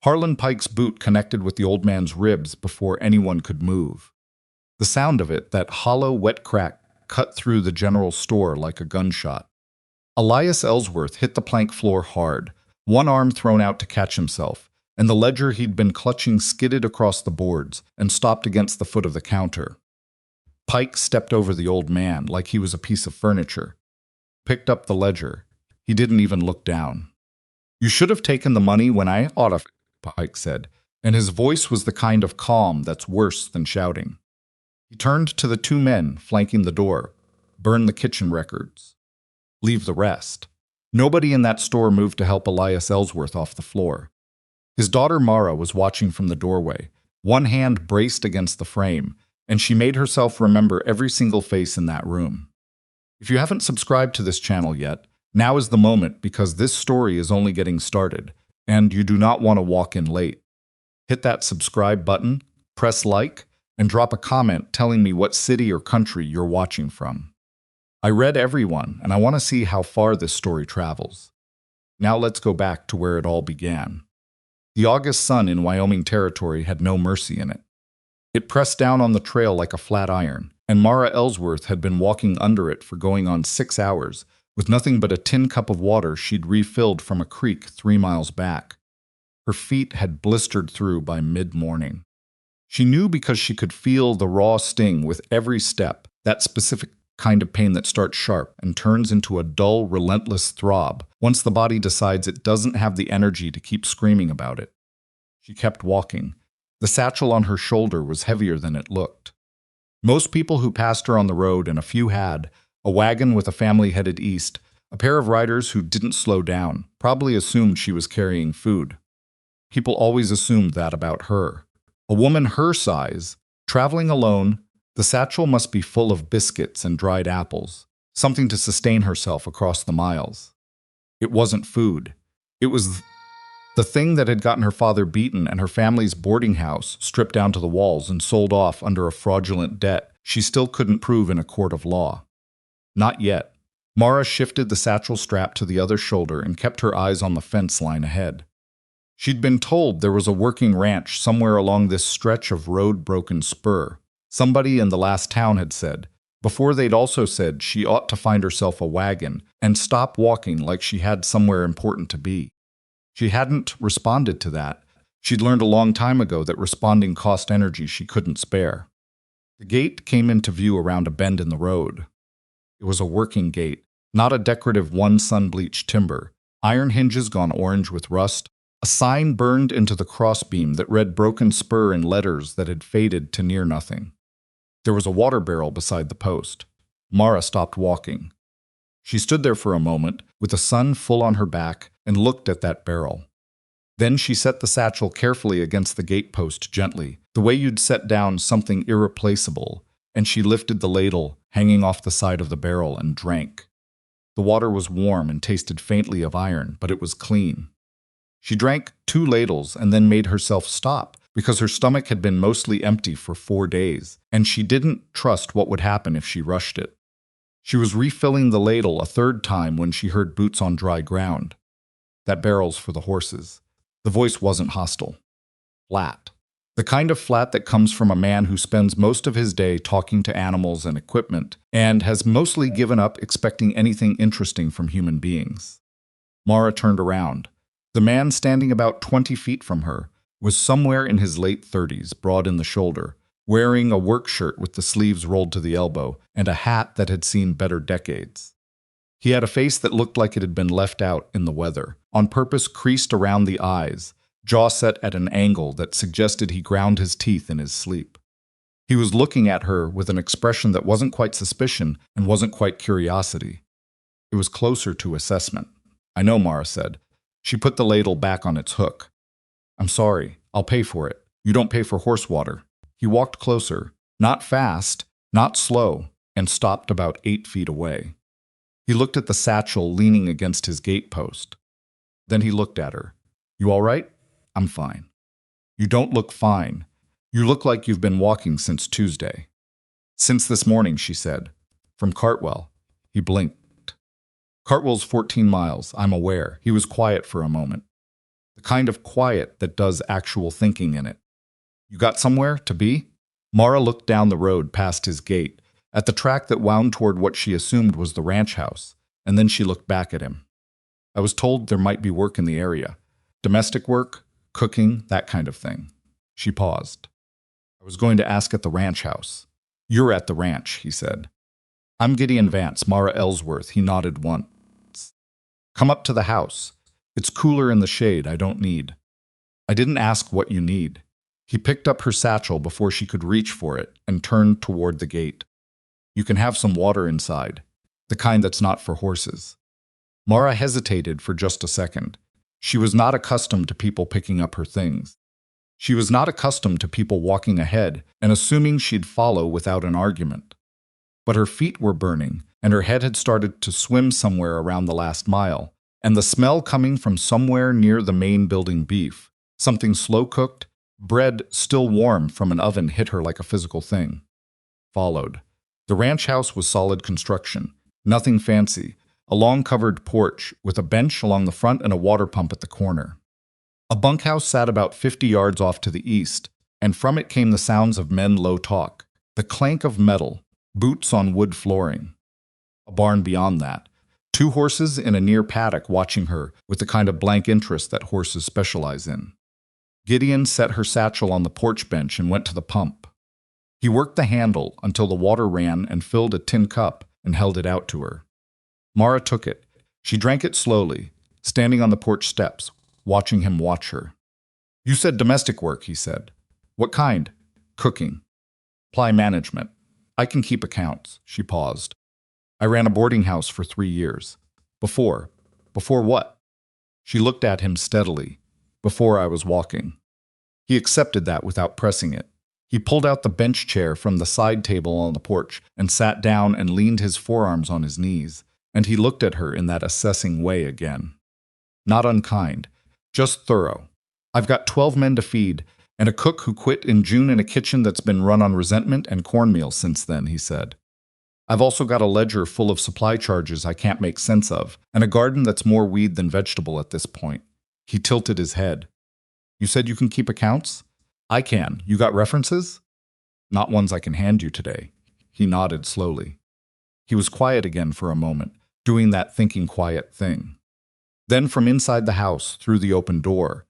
Harlan Pike's boot connected with the old man's ribs before anyone could move. The sound of it, that hollow, wet crack, cut through the general store like a gunshot. Elias Ellsworth hit the plank floor hard, one arm thrown out to catch himself, and the ledger he'd been clutching skidded across the boards and stopped against the foot of the counter. Pike stepped over the old man like he was a piece of furniture, picked up the ledger. He didn't even look down. "You should have taken the money when I ought to," Pike said, and his voice was the kind of calm that's worse than shouting. He turned to the two men flanking the door. "Burn the kitchen records. Leave the rest." Nobody in that store moved to help Elias Ellsworth off the floor. His daughter Mara was watching from the doorway, one hand braced against the frame, and she made herself remember every single face in that room. If you haven't subscribed to this channel yet, now is the moment, because this story is only getting started, and you do not want to walk in late. Hit that subscribe button, press like, and drop a comment telling me what city or country you're watching from. I read everyone, and I want to see how far this story travels. Now let's go back to where it all began. The August sun in Wyoming Territory had no mercy in it. It pressed down on the trail like a flat iron, and Mara Ellsworth had been walking under it for going on 6 hours, with nothing but a tin cup of water she'd refilled from a creek 3 miles back. Her feet had blistered through by mid-morning. She knew because she could feel the raw sting with every step, that specific kind of pain that starts sharp and turns into a dull, relentless throb once the body decides it doesn't have the energy to keep screaming about it. She kept walking. The satchel on her shoulder was heavier than it looked. Most people who passed her on the road, and a few had, a wagon with a family headed east, a pair of riders who didn't slow down, probably assumed she was carrying food. People always assumed that about her. A woman her size, traveling alone, the satchel must be full of biscuits and dried apples, something to sustain herself across the miles. It wasn't food. It was the thing that had gotten her father beaten and her family's boarding house stripped down to the walls and sold off under a fraudulent debt she still couldn't prove in a court of law. Not yet. Mara shifted the satchel strap to the other shoulder and kept her eyes on the fence line ahead. She'd been told there was a working ranch somewhere along this stretch of road Broken Spur. Somebody in the last town had said. Before they'd also said she ought to find herself a wagon and stop walking like she had somewhere important to be. She hadn't responded to that. She'd learned a long time ago that responding cost energy she couldn't spare. The gate came into view around a bend in the road. It was a working gate, not a decorative sun-bleached timber. Iron hinges gone orange with rust. A sign burned into the crossbeam that read Broken Spur in letters that had faded to near nothing. There was a water barrel beside the post. Mara stopped walking. She stood there for a moment, with the sun full on her back, and looked at that barrel. Then she set the satchel carefully against the gatepost gently, the way you'd set down something irreplaceable, and she lifted the ladle hanging off the side of the barrel and drank. The water was warm and tasted faintly of iron, but it was clean. She drank 2 ladles and then made herself stop, because her stomach had been mostly empty for 4 days, and she didn't trust what would happen if she rushed it. She was refilling the ladle a 3rd time when she heard boots on dry ground. "That barrel's for the horses." The voice wasn't hostile. Flat. The kind of flat that comes from a man who spends most of his day talking to animals and equipment, and has mostly given up expecting anything interesting from human beings. Mara turned around. The man standing about 20 feet from her was somewhere in his late 30s, broad in the shoulder, wearing a work shirt with the sleeves rolled to the elbow and a hat that had seen better decades. He had a face that looked like it had been left out in the weather, on purpose creased around the eyes, jaw set at an angle that suggested he ground his teeth in his sleep. He was looking at her with an expression that wasn't quite suspicion and wasn't quite curiosity. It was closer to assessment. "I know," Mara said. She put the ladle back on its hook. "I'm sorry. I'll pay for it. You don't pay for horse water." He walked closer, not fast, not slow, and stopped about 8 feet away. He looked at the satchel leaning against his gatepost. Then he looked at her. "You all right?" "I'm fine." "You don't look fine. You look like you've been walking since Tuesday." "Since this morning," she said. "From Cartwell." He blinked. "Cartwell's 14 miles, I'm aware." He was quiet for a moment. The kind of quiet that does actual thinking in it. You got somewhere to be? Mara looked down the road past his gate, at the track that wound toward what she assumed was the ranch house, and then she looked back at him. I was told there might be work in the area. Domestic work, cooking, that kind of thing. She paused. I was going to ask at the ranch house. You're at the ranch, he said. I'm Gideon Vance, Mara Ellsworth. He nodded once. Come up to the house. It's cooler in the shade. I don't need. I didn't ask what you need. He picked up her satchel before she could reach for it and turned toward the gate. You can have some water inside, the kind that's not for horses. Mara hesitated for just a second. She was not accustomed to people picking up her things. She was not accustomed to people walking ahead and assuming she'd follow without an argument. But her feet were burning, and her head had started to swim somewhere around the last mile, and the smell coming from somewhere near the main building beef, something slow-cooked, bread still warm from an oven, hit her like a physical thing. Followed. The ranch house was solid construction, nothing fancy, a long covered porch with a bench along the front and a water pump at the corner. A bunkhouse sat about 50 yards off to the east, and from it came the sounds of men low talk, the clank of metal, boots on wood flooring. A barn beyond that. 2 horses in a near paddock watching her with the kind of blank interest that horses specialize in. Gideon set her satchel on the porch bench and went to the pump. He worked the handle until the water ran and filled a tin cup and held it out to her. Mara took it. She drank it slowly, standing on the porch steps, watching him watch her. You said domestic work, he said. What kind? Cooking. Supply management. I can keep accounts. She paused. I ran a boarding house for 3 years. Before what? She looked at him steadily. Before I was walking. He accepted that without pressing it. He pulled out the bench chair from the side table on the porch and sat down and leaned his forearms on his knees, and he looked at her in that assessing way again. Not unkind, just thorough. I've got 12 men to feed, and a cook who quit in June in a kitchen that's been run on resentment and cornmeal since then, he said. I've also got a ledger full of supply charges I can't make sense of, and a garden that's more weed than vegetable at this point. He tilted his head. You said you can keep accounts? I can. You got references? Not ones I can hand you today. He nodded slowly. He was quiet again for a moment, doing that thinking quiet thing. Then from inside the house, through the open door,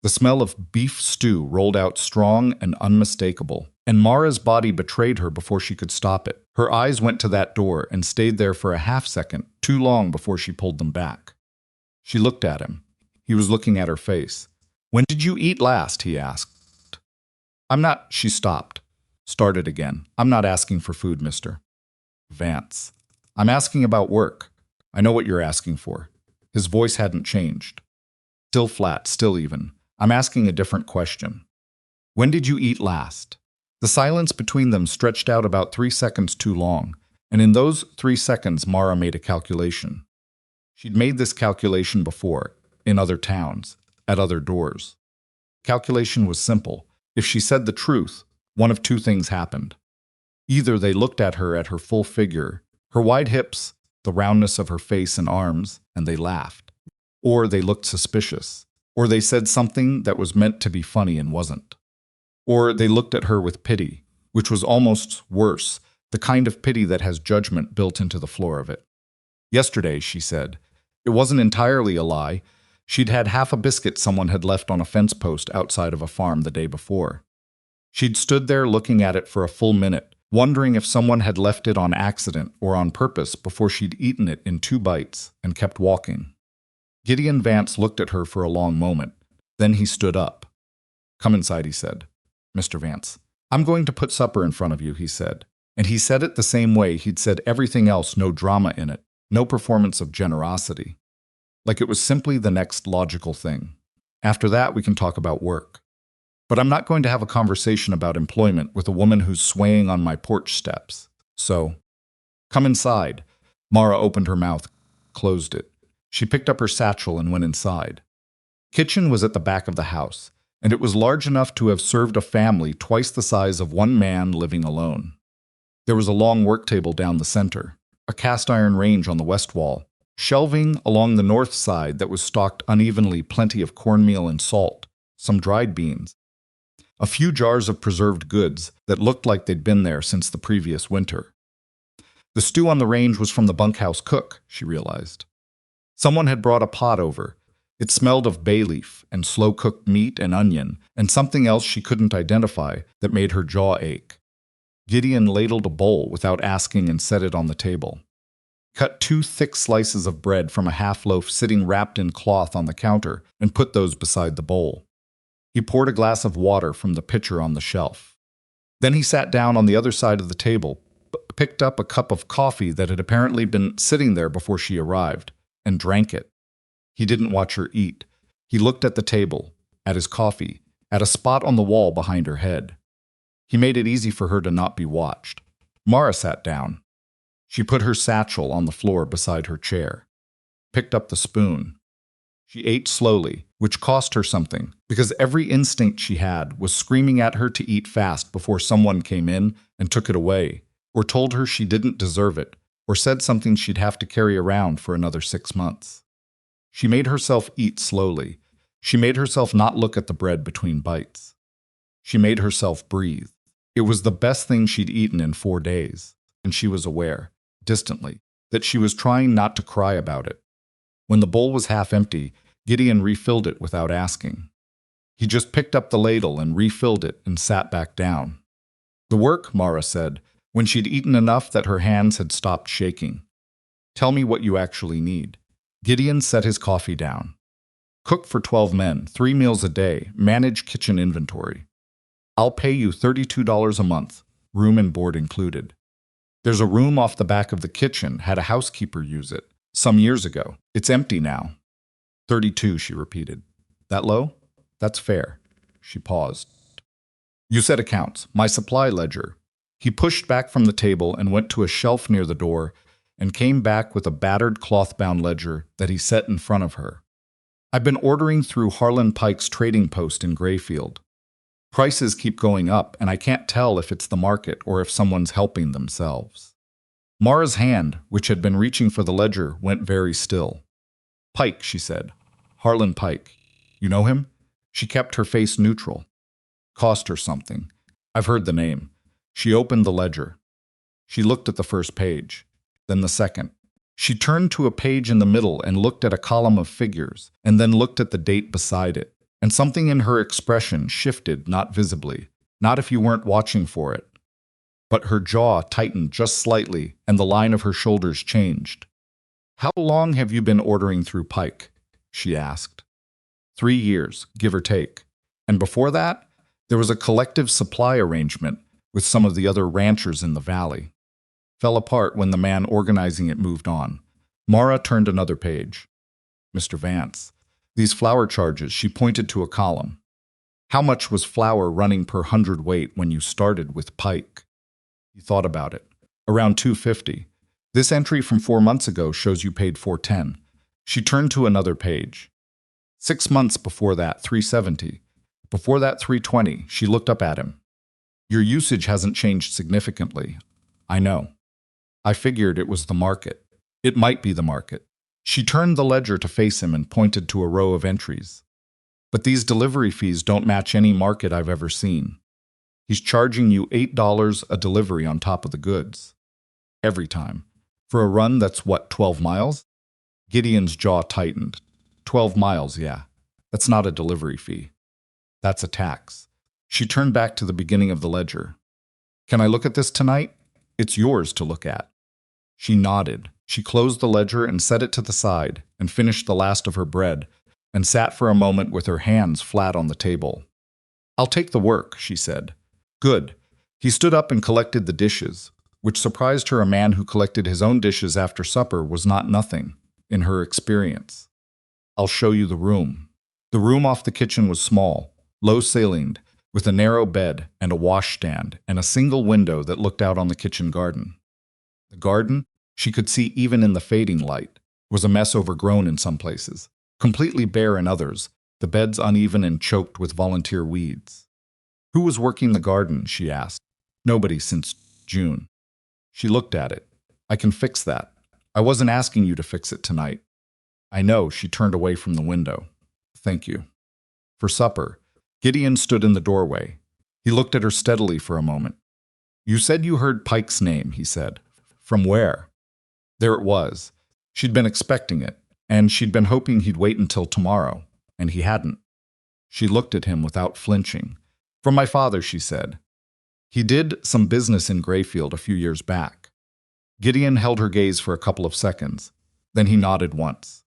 the smell of beef stew rolled out strong and unmistakable, and Mara's body betrayed her before she could stop it. Her eyes went to that door and stayed there for a half-second, too long before she pulled them back. She looked at him. He was looking at her face. When did you eat last? He asked. I'm not. She stopped. Started again. I'm not asking for food, Mr. Vance. I'm asking about work. I know what you're asking for. His voice hadn't changed. Still flat, still even. I'm asking a different question. When did you eat last? The silence between them stretched out about 3 seconds too long, and in those 3 seconds Mara made a calculation. She'd made this calculation before, in other towns, at other doors. Calculation was simple. If she said the truth, one of 2 things happened. Either they looked at her full figure, her wide hips, the roundness of her face and arms, and they laughed. Or they looked suspicious. Or they said something that was meant to be funny and wasn't. Or they looked at her with pity, which was almost worse, the kind of pity that has judgment built into the floor of it. Yesterday, she said. It wasn't entirely a lie. She'd had half a biscuit someone had left on a fence post outside of a farm the day before. She'd stood there looking at it for a full minute, wondering if someone had left it on accident or on purpose before she'd eaten it in 2 bites and kept walking. Gideon Vance looked at her for a long moment. Then he stood up. Come inside, he said. Mr. Vance, I'm going to put supper in front of you, he said. And he said it the same way he'd said everything else, no drama in it, no performance of generosity. Like it was simply the next logical thing. After that, we can talk about work. But I'm not going to have a conversation about employment with a woman who's swaying on my porch steps. So, come inside. Mara opened her mouth, closed it. She picked up her satchel and went inside. Kitchen was at the back of the house, and it was large enough to have served a family twice the size of one man living alone. There was a long work table down the center, a cast iron range on the west wall, Shelving along the north side that was stocked unevenly, plenty of cornmeal and salt, some dried beans, a few jars of preserved goods that looked like they'd been there since the previous winter. The stew on the range was from the bunkhouse cook, she realized. Someone had brought a pot over. It smelled of bay leaf and slow-cooked meat and onion and something else she couldn't identify that made her jaw ache. Gideon ladled a bowl without asking and set it on the table. Cut 2 thick slices of bread from a half loaf sitting wrapped in cloth on the counter and put those beside the bowl. He poured a glass of water from the pitcher on the shelf. Then he sat down on the other side of the table, picked up a cup of coffee that had apparently been sitting there before she arrived, and drank it. He didn't watch her eat. He looked at the table, at his coffee, at a spot on the wall behind her head. He made it easy for her to not be watched. Mara sat down. She put her satchel on the floor beside her chair, picked up the spoon. She ate slowly, which cost her something, because every instinct she had was screaming at her to eat fast before someone came in and took it away, or told her she didn't deserve it, or said something she'd have to carry around for another 6 months. She made herself eat slowly. She made herself not look at the bread between bites. She made herself breathe. It was the best thing she'd eaten in 4 days, and she was aware, distantly, that she was trying not to cry about it. When the bowl was half empty, Gideon refilled it without asking. He just picked up the ladle and refilled it and sat back down. "The work," Mara said, when she'd eaten enough that her hands had stopped shaking. "Tell me what you actually need." Gideon set his coffee down. "Cook for 12 men, 3 meals a day, manage kitchen inventory. I'll pay you $32 a month, room and board included. There's a room off the back of the kitchen, had a housekeeper use it some years ago. It's empty now." 32, she repeated. "That low? That's fair." She paused. "You said accounts, my supply ledger." He pushed back from the table and went to a shelf near the door and came back with a battered cloth-bound ledger that he set in front of her. "I've been ordering through Harlan Pike's trading post in Grayfield. Prices keep going up, and I can't tell if it's the market or if someone's helping themselves." Mara's hand, which had been reaching for the ledger, went very still. "Pike," she said. "Harlan Pike. You know him?" She kept her face neutral. "Cost her something. I've heard the name." She opened the ledger. She looked at the first page, then the second. She turned to a page in the middle and looked at a column of figures, and then looked at the date beside it. And something in her expression shifted, not visibly, not if you weren't watching for it. But her jaw tightened just slightly, and the line of her shoulders changed. "How long have you been ordering through Pike?" she asked. 3 years, give or take. And before that, there was a collective supply arrangement with some of the other ranchers in the valley. Fell apart when the man organizing it moved on. Mara turned another page. "Mr. Vance. These flour charges," she pointed to a column. "How much was flour running per hundredweight when you started with Pike?" He thought about it. "Around $2.50. This entry from 4 months ago shows you paid $4.10. She turned to another page. 6 months before that, $3.70. Before that, $3.20. She looked up at him. "Your usage hasn't changed significantly." "I know." "I figured it was the market." "It might be the market." She turned the ledger to face him and pointed to a row of entries. "But these delivery fees don't match any market I've ever seen. He's charging you $8 a delivery on top of the goods. Every time. For a run that's what, 12 miles? Gideon's jaw tightened. 12 miles, yeah. That's not a delivery fee. That's a tax. She turned back to the beginning of the ledger. "Can I look at this tonight? It's yours to look at." She nodded. She closed the ledger and set it to the side and finished the last of her bread and sat for a moment with her hands flat on the table. "I'll take the work," she said. "Good." He stood up and collected the dishes, which surprised her. A man who collected his own dishes after supper was not nothing, in her experience. "I'll show you the room." The room off the kitchen was small, low-ceilinged, with a narrow bed and a washstand and a single window that looked out on the kitchen garden. The garden, she could see even in the fading light, was a mess, overgrown in some places, completely bare in others, the beds uneven and choked with volunteer weeds. "Who was working the garden?" she asked. "Nobody since June." She looked at it. "I can fix that. I wasn't asking you to fix it tonight. I know, she turned away from the window. Thank you. For supper, Gideon stood in the doorway. He looked at her steadily for a moment. You said you heard Pike's name, he said. From where? There it was. She'd been expecting it, and she'd been hoping he'd wait until tomorrow, and he hadn't. She looked at him without flinching. From my father, she said. He did some business in Grayfield a few years back. Gideon held her gaze for a couple of seconds. Then he nodded once.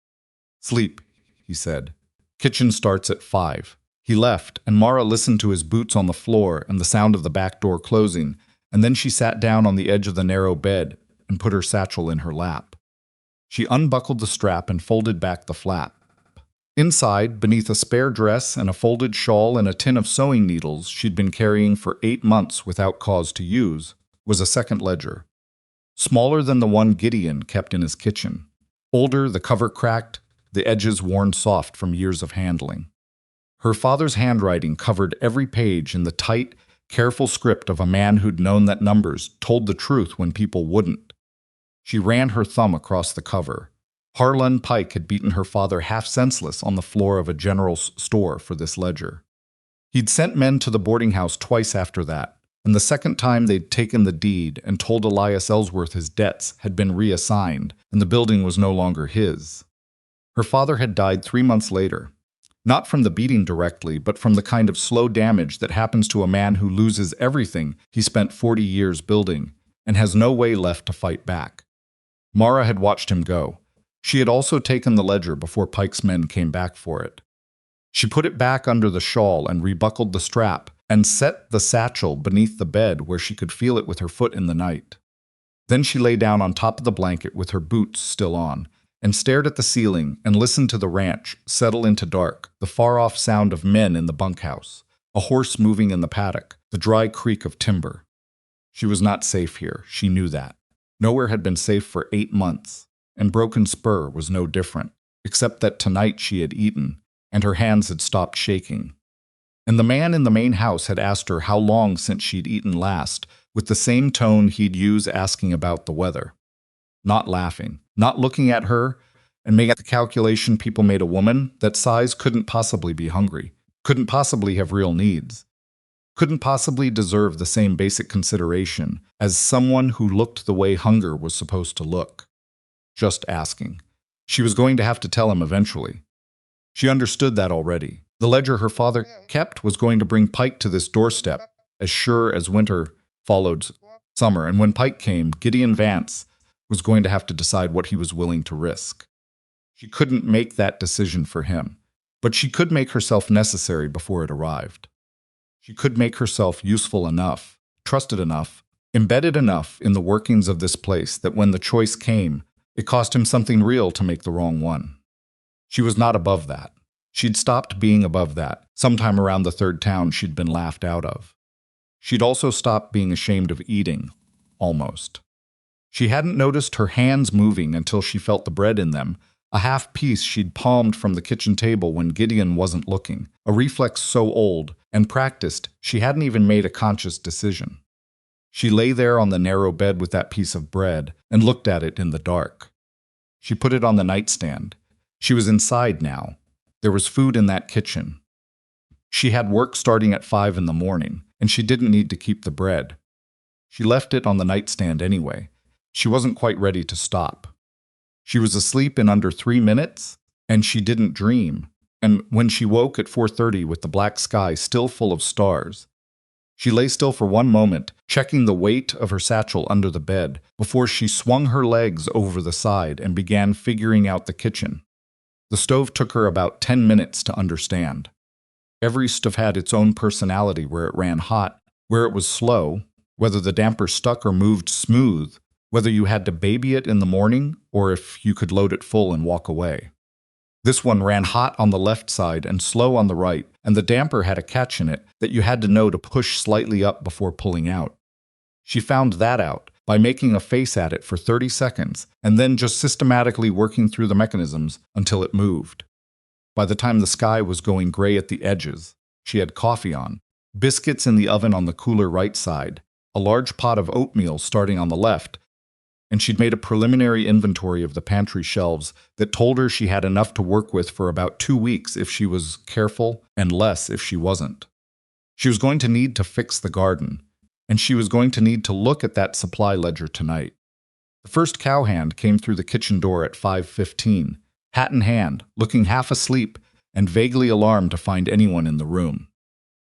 Sleep, he said. Kitchen starts at 5. He left, and Mara listened to his boots on the floor and the sound of the back door closing, and then she sat down on the edge of the narrow bed and put her satchel in her lap. She unbuckled the strap and folded back the flap. Inside, beneath a spare dress and a folded shawl and a tin of sewing needles she'd been carrying for 8 months without cause to use, was a second ledger. Smaller than the one Gideon kept in his kitchen. Older, the cover cracked, the edges worn soft from years of handling. Her father's handwriting covered every page in the tight, careful script of a man who'd known that numbers told the truth when people wouldn't. She ran her thumb across the cover. Harlan Pike had beaten her father half senseless on the floor of a general store for this ledger. He'd sent men to the boarding house twice after that, and the second time they'd taken the deed and told Elias Ellsworth his debts had been reassigned and the building was no longer his. Her father had died 3 months later, not from the beating directly, but from the kind of slow damage that happens to a man who loses everything he spent 40 years building and has no way left to fight back. Mara had watched him go. She had also taken the ledger before Pike's men came back for it. She put it back under the shawl and rebuckled the strap and set the satchel beneath the bed where she could feel it with her foot in the night. Then she lay down on top of the blanket with her boots still on and stared at the ceiling and listened to the ranch settle into dark, the far-off sound of men in the bunkhouse, a horse moving in the paddock, the dry creak of timber. She was not safe here, she knew that. Nowhere had been safe for 8 months, and Broken Spur was no different, except that tonight she had eaten, and her hands had stopped shaking. And the man in the main house had asked her how long since she'd eaten last, with the same tone he'd use asking about the weather. Not laughing, not looking at her, and making the calculation people made a woman that size couldn't possibly be hungry, couldn't possibly have real needs, couldn't possibly deserve the same basic consideration as someone who looked the way hunger was supposed to look. Just asking. She was going to have to tell him eventually. She understood that already. The ledger her father kept was going to bring Pike to this doorstep, as sure as winter followed summer, and when Pike came, Gideon Vance was going to have to decide what he was willing to risk. She couldn't make that decision for him, but she could make herself necessary before it arrived. She could make herself useful enough, trusted enough, embedded enough in the workings of this place that when the choice came, it cost him something real to make the wrong one. She was not above that. She'd stopped being above that, sometime around the third town she'd been laughed out of. She'd also stopped being ashamed of eating, almost. She hadn't noticed her hands moving until she felt the bread in them, a half piece she'd palmed from the kitchen table when Gideon wasn't looking, a reflex so old and practiced she hadn't even made a conscious decision. She lay there on the narrow bed with that piece of bread and looked at it in the dark. She put it on the nightstand. She was inside now. There was food in that kitchen. She had work starting at 5 in the morning, and she didn't need to keep the bread. She left it on the nightstand anyway. She wasn't quite ready to stop. She was asleep in under 3 minutes, and she didn't dream. And when she woke at 4:30 with the black sky still full of stars, she lay still for 1 moment, checking the weight of her satchel under the bed, before she swung her legs over the side and began figuring out the kitchen. The stove took her about 10 minutes to understand. Every stove had its own personality, where it ran hot, where it was slow, whether the damper stuck or moved smooth, whether you had to baby it in the morning or if you could load it full and walk away. This one ran hot on the left side and slow on the right, and the damper had a catch in it that you had to know to push slightly up before pulling out. She found that out by making a face at it for 30 seconds and then just systematically working through the mechanisms until it moved. By the time the sky was going gray at the edges, she had coffee on, biscuits in the oven on the cooler right side, a large pot of oatmeal starting on the left, and she'd made a preliminary inventory of the pantry shelves that told her she had enough to work with for about 2 weeks if she was careful and less if she wasn't. She was going to need to fix the garden, and she was going to need to look at that supply ledger tonight. The first cowhand came through the kitchen door at 5:15, hat in hand, looking half asleep and vaguely alarmed to find anyone in the room.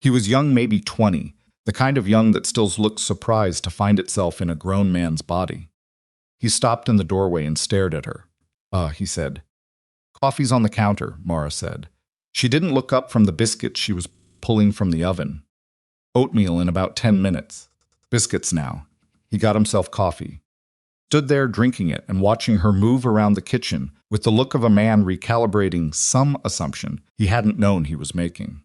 He was young, maybe 20, the kind of young that still looks surprised to find itself in a grown man's body. He stopped in the doorway and stared at her. He said. Coffee's on the counter, Mara said. She didn't look up from the biscuits she was pulling from the oven. Oatmeal in about 10 minutes. Biscuits now. He got himself coffee. Stood there drinking it and watching her move around the kitchen with the look of a man recalibrating some assumption he hadn't known he was making.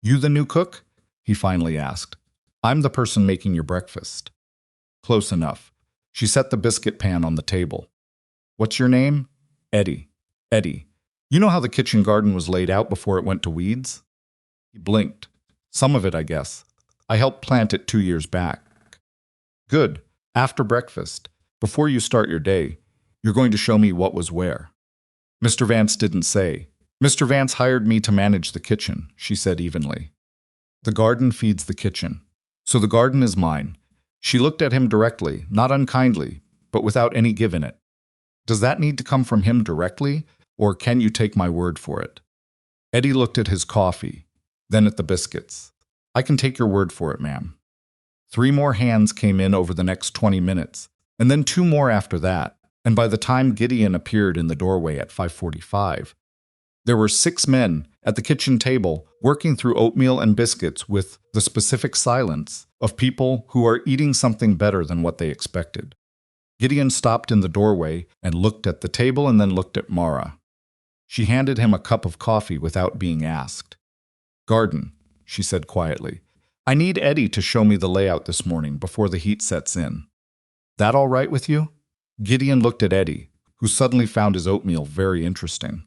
You the new cook? He finally asked. I'm the person making your breakfast. Close enough. She set the biscuit pan on the table. What's your name? Eddie. Eddie. You know how the kitchen garden was laid out before it went to weeds? He blinked. Some of it, I guess. I helped plant it 2 years back. Good. After breakfast, before you start your day, you're going to show me what was where. Mr. Vance didn't say. Mr. Vance hired me to manage the kitchen, she said evenly. The garden feeds the kitchen. So the garden is mine. She looked at him directly, not unkindly, but without any give in it. Does that need to come from him directly, or can you take my word for it? Eddie looked at his coffee, then at the biscuits. I can take your word for it, ma'am. 3 more hands came in over the next 20 minutes, and then 2 more after that, and by the time Gideon appeared in the doorway at 5:45, there were 6 men at the kitchen table working through oatmeal and biscuits with the specific silence of people who are eating something better than what they expected. Gideon stopped in the doorway and looked at the table and then looked at Mara. She handed him a cup of coffee without being asked. Garden, she said quietly. I need Eddie to show me the layout this morning before the heat sets in. That all right with you? Gideon looked at Eddie, who suddenly found his oatmeal very interesting.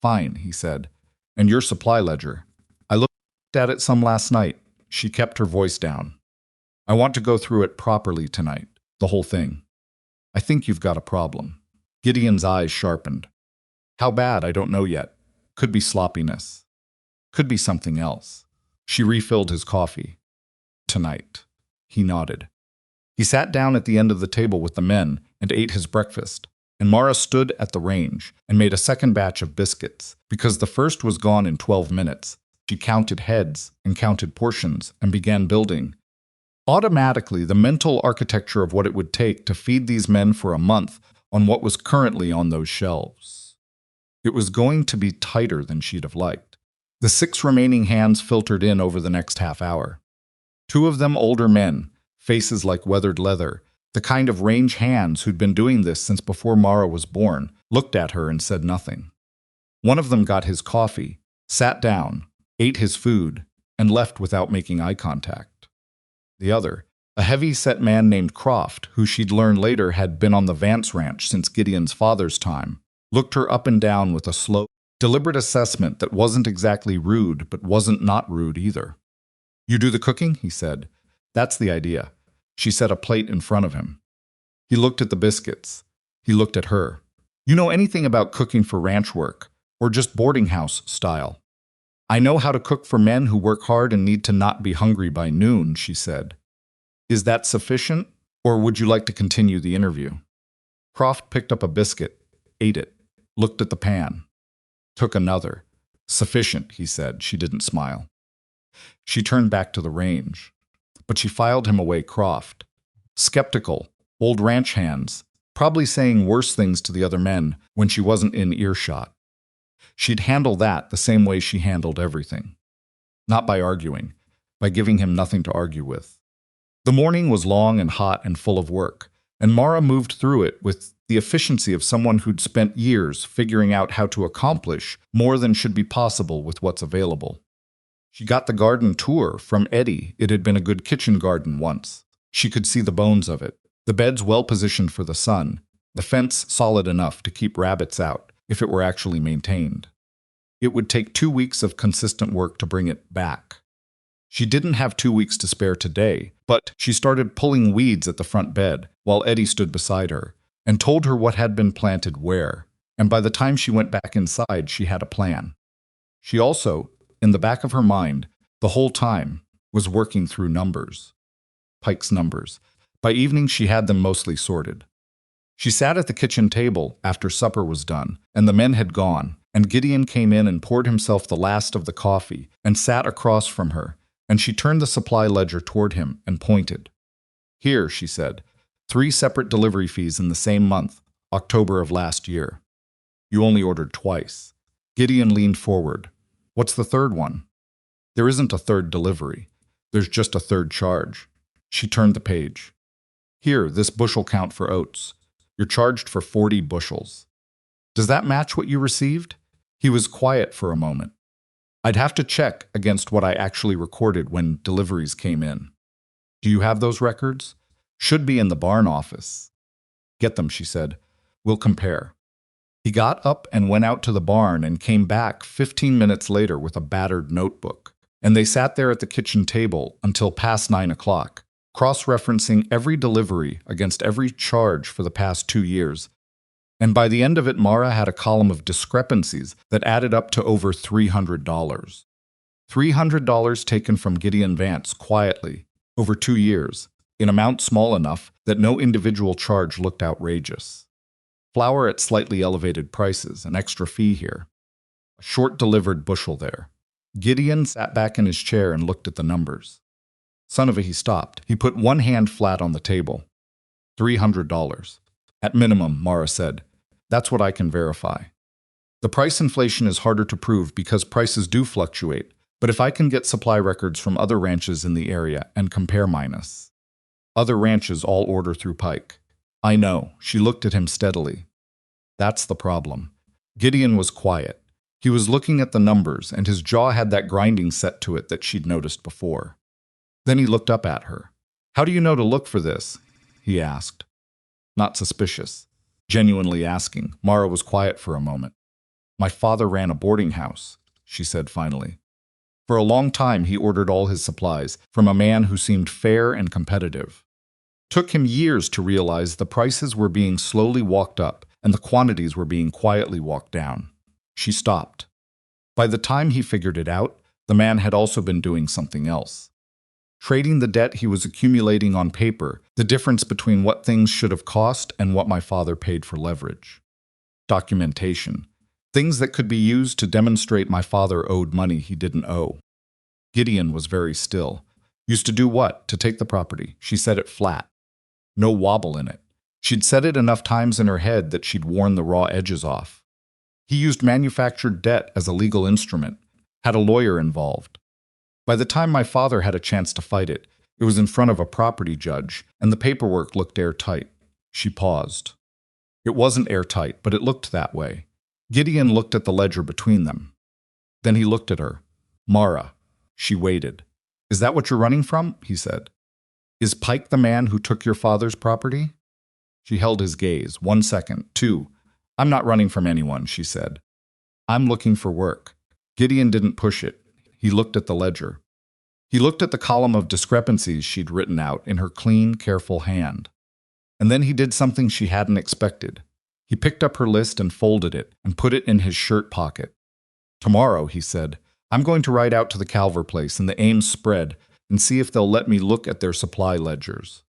Fine, he said. And your supply ledger. I looked at it some last night. She kept her voice down. I want to go through it properly tonight, the whole thing. I think you've got a problem. Gideon's eyes sharpened. How bad, I don't know yet. Could be sloppiness. Could be something else. She refilled his coffee. Tonight. He nodded. He sat down at the end of the table with the men and ate his breakfast, and Mara stood at the range and made a second batch of biscuits. Because the first was gone in 12 minutes, she counted heads and counted portions and began building. Automatically, the mental architecture of what it would take to feed these men for a month on what was currently on those shelves. It was going to be tighter than she'd have liked. The 6 remaining hands filtered in over the next half hour. 2 of them older men, faces like weathered leather, the kind of range hands who'd been doing this since before Mara was born, looked at her and said nothing. One of them got his coffee, sat down, ate his food, and left without making eye contact. The other, a heavy-set man named Croft, who she'd learned later had been on the Vance Ranch since Gideon's father's time, looked her up and down with a slow, deliberate assessment that wasn't exactly rude, but wasn't not rude either. You do the cooking? He said. That's the idea. She set a plate in front of him. He looked at the biscuits. He looked at her. You know anything about cooking for ranch work, or just boarding house style? I know how to cook for men who work hard and need to not be hungry by noon, she said. Is that sufficient, or would you like to continue the interview? Croft picked up a biscuit, ate it, looked at the pan. Took another. Sufficient, he said. She didn't smile. She turned back to the range. But she filed him away, Croft. Skeptical, old ranch hands, probably saying worse things to the other men when she wasn't in earshot. She'd handle that the same way she handled everything. Not by arguing, by giving him nothing to argue with. The morning was long and hot and full of work, and Mara moved through it with the efficiency of someone who'd spent years figuring out how to accomplish more than should be possible with what's available. She got the garden tour from Eddie. It had been a good kitchen garden once. She could see the bones of it, the beds well positioned for the sun, the fence solid enough to keep rabbits out if it were actually maintained. It would take 2 weeks of consistent work to bring it back. She didn't have 2 weeks to spare today, but she started pulling weeds at the front bed while Eddie stood beside her and told her what had been planted where. And by the time she went back inside, she had a plan. She also, in the back of her mind, the whole time, was working through numbers. Pike's numbers. By evening, she had them mostly sorted. She sat at the kitchen table after supper was done, and the men had gone, and Gideon came in and poured himself the last of the coffee and sat across from her, and she turned the supply ledger toward him and pointed. "Here," she said, 3 separate delivery fees in the same month, October of last year. You only ordered twice. Gideon leaned forward. "What's the third one?" "There isn't a third delivery. There's just a third charge." She turned the page. "Here, this bushel count for oats. You're charged for 40 bushels. Does that match what you received?" He was quiet for a moment. "I'd have to check against what I actually recorded when deliveries came in." "Do you have those records?" "Should be in the barn office." "Get them," she said. "We'll compare." He got up and went out to the barn and came back 15 minutes later with a battered notebook. And they sat there at the kitchen table until past 9 o'clock, cross-referencing every delivery against every charge for the past 2 years. And by the end of it, Mara had a column of discrepancies that added up to over $300. $300 taken from Gideon Vance quietly, over 2 years, in amount small enough that no individual charge looked outrageous. Flour at slightly elevated prices, an extra fee here. A short delivered bushel there. Gideon sat back in his chair and looked at the numbers. Son of a, he stopped. He put one hand flat on the table. $300. At minimum, Mara said. That's what I can verify. The price inflation is harder to prove because prices do fluctuate, but if I can get supply records from other ranches in the area and compare minus. Other ranches all order through Pike. I know. She looked at him steadily. That's the problem. Gideon was quiet. He was looking at the numbers, and his jaw had that grinding set to it that she'd noticed before. Then he looked up at her. "How do you know to look for this?" he asked. Not suspicious. Genuinely asking. Mara was quiet for a moment. "My father ran a boarding house," she said finally. For a long time he ordered all his supplies from a man who seemed fair and competitive. Took him years to realize the prices were being slowly walked up and the quantities were being quietly walked down. She stopped. By the time he figured it out, the man had also been doing something else. Trading the debt he was accumulating on paper, the difference between what things should have cost and what my father paid for leverage. Documentation. Things that could be used to demonstrate my father owed money he didn't owe. Gideon was very still. Used to do what? To take the property. She said it flat. No wobble in it. She'd said it enough times in her head that she'd worn the raw edges off. He used manufactured debt as a legal instrument, had a lawyer involved. By the time my father had a chance to fight it, it was in front of a property judge, and the paperwork looked airtight. She paused. It wasn't airtight, but it looked that way. Gideon looked at the ledger between them. Then he looked at her. "Mara." She waited. "Is that what you're running from?" he said. "Is Pike the man who took your father's property?" She held his gaze. 1 second. 2. "I'm not running from anyone," she said. "I'm looking for work." Gideon didn't push it. He looked at the ledger. He looked at the column of discrepancies she'd written out in her clean, careful hand. And then he did something she hadn't expected. He picked up her list and folded it and put it in his shirt pocket. "Tomorrow," he said, "I'm going to ride out to the Calver place in the Ames spread and see if they'll let me look at their supply ledgers.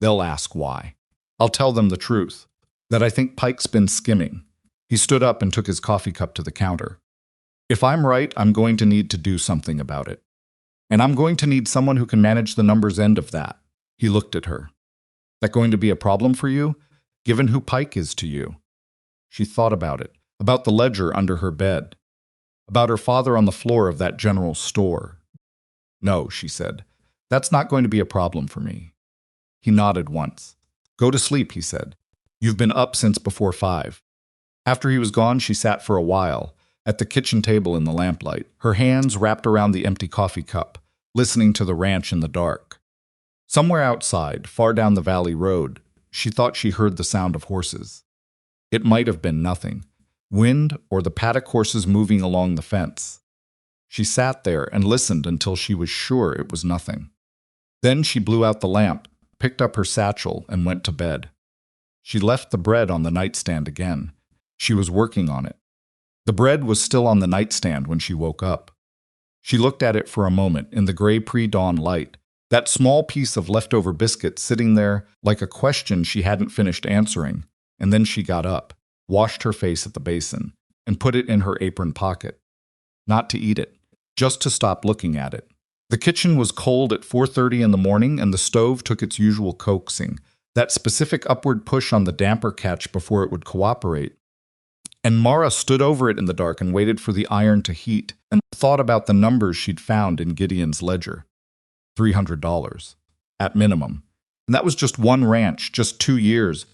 They'll ask why. I'll tell them the truth, that I think Pike's been skimming." He stood up and took his coffee cup to the counter. "If I'm right, I'm going to need to do something about it. And I'm going to need someone who can manage the numbers end of that." He looked at her. "That going to be a problem for you, given who Pike is to you?" She thought about it, about the ledger under her bed, about her father on the floor of that general store. "No," she said. "That's not going to be a problem for me." He nodded once. "Go to sleep," he said. "You've been up since before 5. After he was gone, she sat for a while, at the kitchen table in the lamplight, her hands wrapped around the empty coffee cup, listening to the ranch in the dark. Somewhere outside, far down the valley road, she thought she heard the sound of horses. It might have been nothing, wind or the paddock horses moving along the fence. She sat there and listened until she was sure it was nothing. Then she blew out the lamp, picked up her satchel, and went to bed. She left the bread on the nightstand again. She was working on it. The bread was still on the nightstand when she woke up. She looked at it for a moment in the gray pre-dawn light, that small piece of leftover biscuit sitting there like a question she hadn't finished answering, and then she got up, washed her face at the basin, and put it in her apron pocket. Not to eat it, just to stop looking at it. The kitchen was cold at 4:30 in the morning, and the stove took its usual coaxing, that specific upward push on the damper catch before it would cooperate. And Mara stood over it in the dark and waited for the iron to heat and thought about the numbers she'd found in Gideon's ledger. $300, at minimum. And that was just one ranch, just 2 years,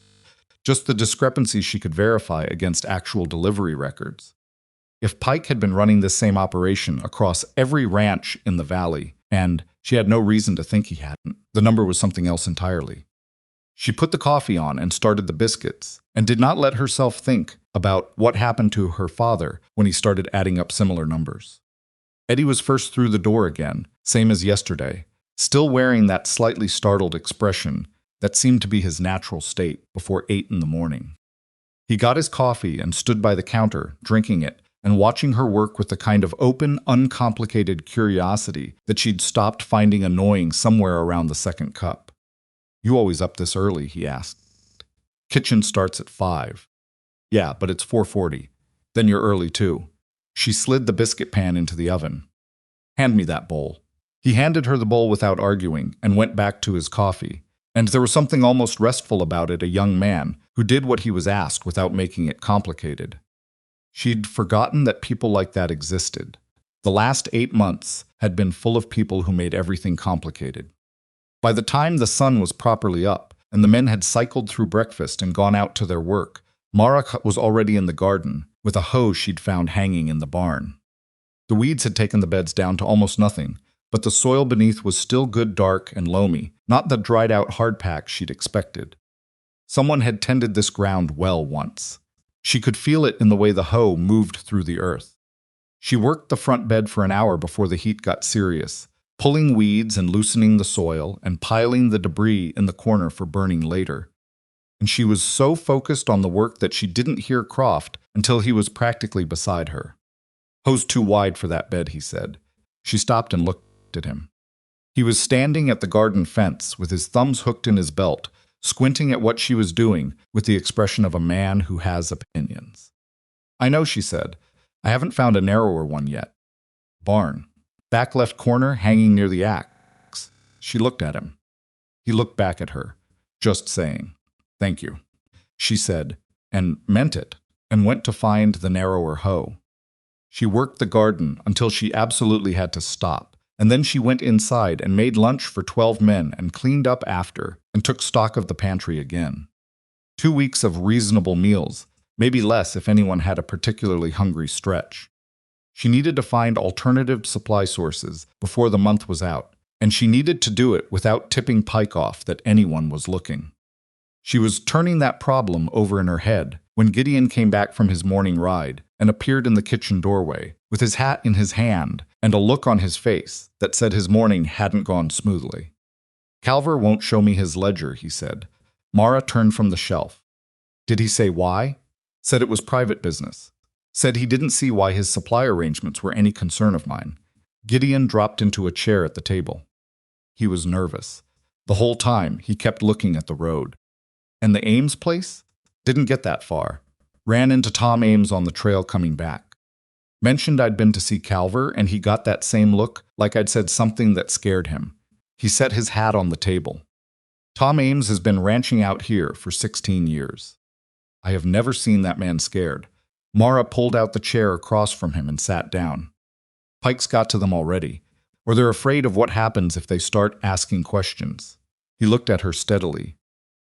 just the discrepancy she could verify against actual delivery records. If Pike had been running this same operation across every ranch in the valley, and she had no reason to think he hadn't, the number was something else entirely. She put the coffee on and started the biscuits, and did not let herself think about what happened to her father when he started adding up similar numbers. Eddie was first through the door again, same as yesterday, still wearing that slightly startled expression that seemed to be his natural state before 8 in the morning. He got his coffee and stood by the counter, drinking it, and watching her work with the kind of open, uncomplicated curiosity that she'd stopped finding annoying somewhere around the second cup. "You always up this early?" he asked. "Kitchen starts at 5. "Yeah, but it's 4:40. "Then you're early too." She slid the biscuit pan into the oven. "Hand me that bowl." He handed her the bowl without arguing and went back to his coffee. And there was something almost restful about it, a young man who did what he was asked without making it complicated. She'd forgotten that people like that existed. The last 8 months had been full of people who made everything complicated. By the time the sun was properly up, and the men had cycled through breakfast and gone out to their work, Mara was already in the garden, with a hoe she'd found hanging in the barn. The weeds had taken the beds down to almost nothing, but the soil beneath was still good dark and loamy, not the dried-out hardpack she'd expected. Someone had tended this ground well once. She could feel it in the way the hoe moved through the earth. She worked the front bed for an hour before the heat got serious, pulling weeds and loosening the soil and piling the debris in the corner for burning later. And she was so focused on the work that she didn't hear Croft until he was practically beside her. "Hoe's too wide for that bed," he said. She stopped and looked at him. He was standing at the garden fence with his thumbs hooked in his belt, squinting at what she was doing with the expression of a man who has opinions. "I know," she said. "I haven't found a narrower one yet." "Barn. Back left corner, hanging near the axe." She looked at him. He looked back at her, just saying, "Thank you," she said, and meant it, and went to find the narrower hoe. She worked the garden until she absolutely had to stop, and then she went inside and made lunch for 12 men and cleaned up after and took stock of the pantry again. 2 weeks of reasonable meals, maybe less if anyone had a particularly hungry stretch. She needed to find alternative supply sources before the month was out, and she needed to do it without tipping Pike off that anyone was looking. She was turning that problem over in her head when Gideon came back from his morning ride and appeared in the kitchen doorway with his hat in his hand and a look on his face that said his morning hadn't gone smoothly. "Calver won't show me his ledger," he said. Mara turned from the shelf. "Did he say why?" "Said it was private business. Said he didn't see why his supply arrangements were any concern of mine." Gideon dropped into a chair at the table. He was nervous. The whole time, he kept looking at the road. "And the Ames place?" "Didn't get that far. Ran into Tom Ames on the trail coming back. Mentioned I'd been to see Calver, and he got that same look, like I'd said something that scared him. He set his hat on the table. Tom Ames has been ranching out here for 16 years. I have never seen that man scared." Mara pulled out the chair across from him and sat down. "Pike's got to them already, or they're afraid of what happens if they start asking questions." He looked at her steadily.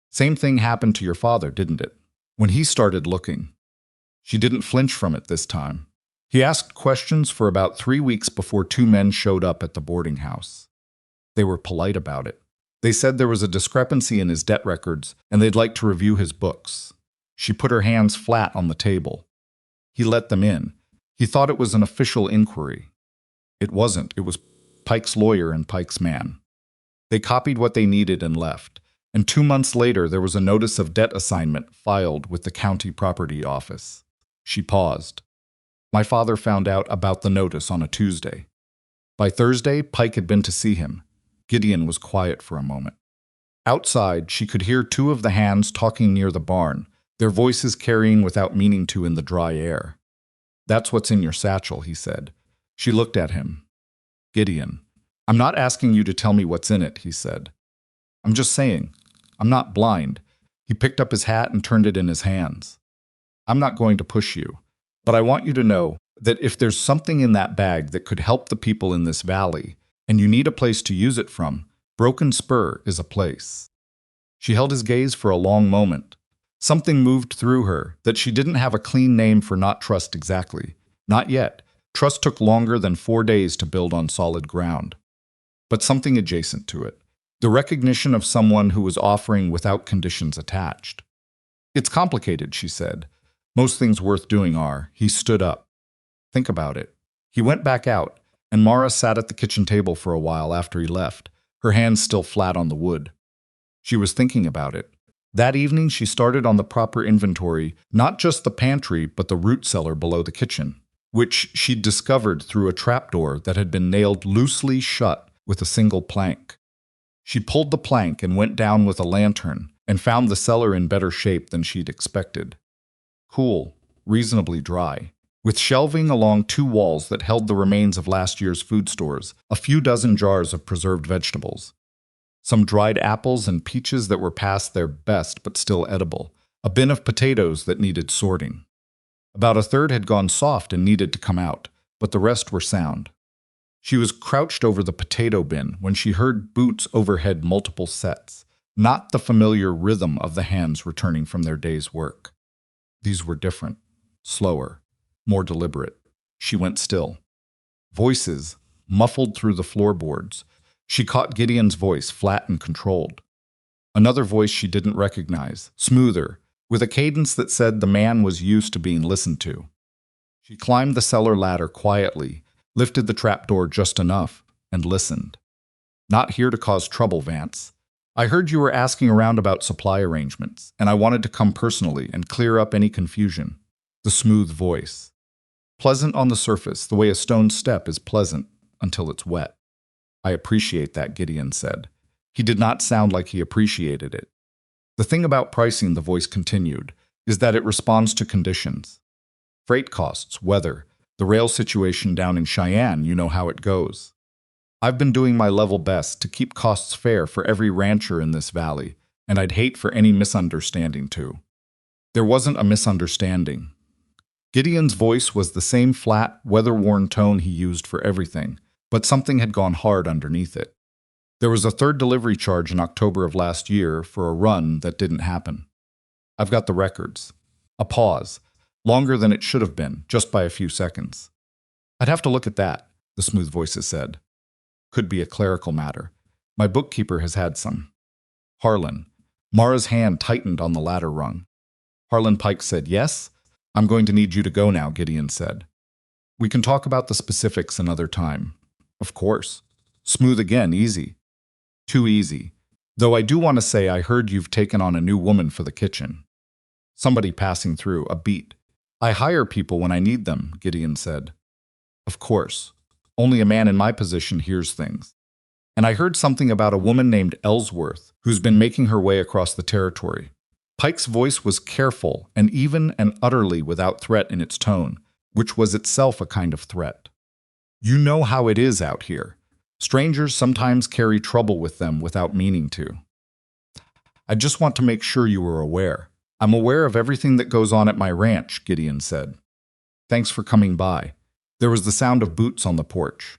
"Same thing happened to your father, didn't it? When he started looking." She didn't flinch from it this time. He asked questions for about 3 weeks before 2 men showed up at the boarding house. They were polite about it. They said there was a discrepancy in his debt records, and they'd like to review his books. She put her hands flat on the table. He let them in. He thought it was an official inquiry. It wasn't. It was Pike's lawyer and Pike's man. They copied what they needed and left. And 2 months later, there was a notice of debt assignment filed with the county property office. She paused. My father found out about the notice on a Tuesday. By Thursday, Pike had been to see him. Gideon was quiet for a moment. Outside, she could hear two of the hands talking near the barn, their voices carrying without meaning to in the dry air. That's what's in your satchel, he said. She looked at him. Gideon, I'm not asking you to tell me what's in it, he said. I'm just saying. I'm not blind. He picked up his hat and turned it in his hands. I'm not going to push you, but I want you to know that if there's something in that bag that could help the people in this valley, and you need a place to use it from, Broken Spur is a place. She held his gaze for a long moment. Something moved through her that she didn't have a clean name for not trust exactly. Not yet. Trust took longer than 4 days to build on solid ground. But something adjacent to it. The recognition of someone who was offering without conditions attached. It's complicated, she said. Most things worth doing are. He stood up. Think about it. He went back out, and Mara sat at the kitchen table for a while after he left, her hands still flat on the wood. She was thinking about it. That evening she started on the proper inventory, not just the pantry, but the root cellar below the kitchen, which she'd discovered through a trapdoor that had been nailed loosely shut with a single plank. She pulled the plank and went down with a lantern and found the cellar in better shape than she'd expected. Cool, reasonably dry, with shelving along 2 walls that held the remains of last year's food stores, a few dozen jars of preserved vegetables, some dried apples and peaches that were past their best but still edible, a bin of potatoes that needed sorting. About a third had gone soft and needed to come out, but the rest were sound. She was crouched over the potato bin when she heard boots overhead multiple sets, not the familiar rhythm of the hands returning from their day's work. These were different, slower, more deliberate. She went still. Voices, muffled through the floorboards. She caught Gideon's voice, flat and controlled. Another voice she didn't recognize, smoother, with a cadence that said the man was used to being listened to. She climbed the cellar ladder quietly, lifted the trapdoor just enough, and listened. Not here to cause trouble, Vance. I heard you were asking around about supply arrangements, and I wanted to come personally and clear up any confusion. The smooth voice. Pleasant on the surface, the way a stone step is pleasant until it's wet. I appreciate that, Gideon said. He did not sound like he appreciated it. The thing about pricing, the voice continued, is that it responds to conditions. Freight costs, weather, the rail situation down in Cheyenne, you know how it goes. I've been doing my level best to keep costs fair for every rancher in this valley, and I'd hate for any misunderstanding too. There wasn't a misunderstanding. Gideon's voice was the same flat, weather-worn tone he used for everything, but something had gone hard underneath it. There was a third delivery charge in October of last year for a run that didn't happen. I've got the records. A pause, longer than it should have been, just by a few seconds. I'd have to look at that, the smooth voices said. Could be a clerical matter. My bookkeeper has had some. Harlan. Mara's hand tightened on the ladder rung. Harlan Pike said, yes? I'm going to need you to go now, Gideon said. We can talk about the specifics another time. Of course. Smooth again, easy. Too easy. Though I do want to say I heard you've taken on a new woman for the kitchen. Somebody passing through, a beat. I hire people when I need them, Gideon said. Of course. Only a man in my position hears things. And I heard something about a woman named Ellsworth who's been making her way across the territory. Pike's voice was careful and even and utterly without threat in its tone, which was itself a kind of threat. You know how it is out here. Strangers sometimes carry trouble with them without meaning to. I just want to make sure you were aware. I'm aware of everything that goes on at my ranch, Gideon said. Thanks for coming by. There was the sound of boots on the porch,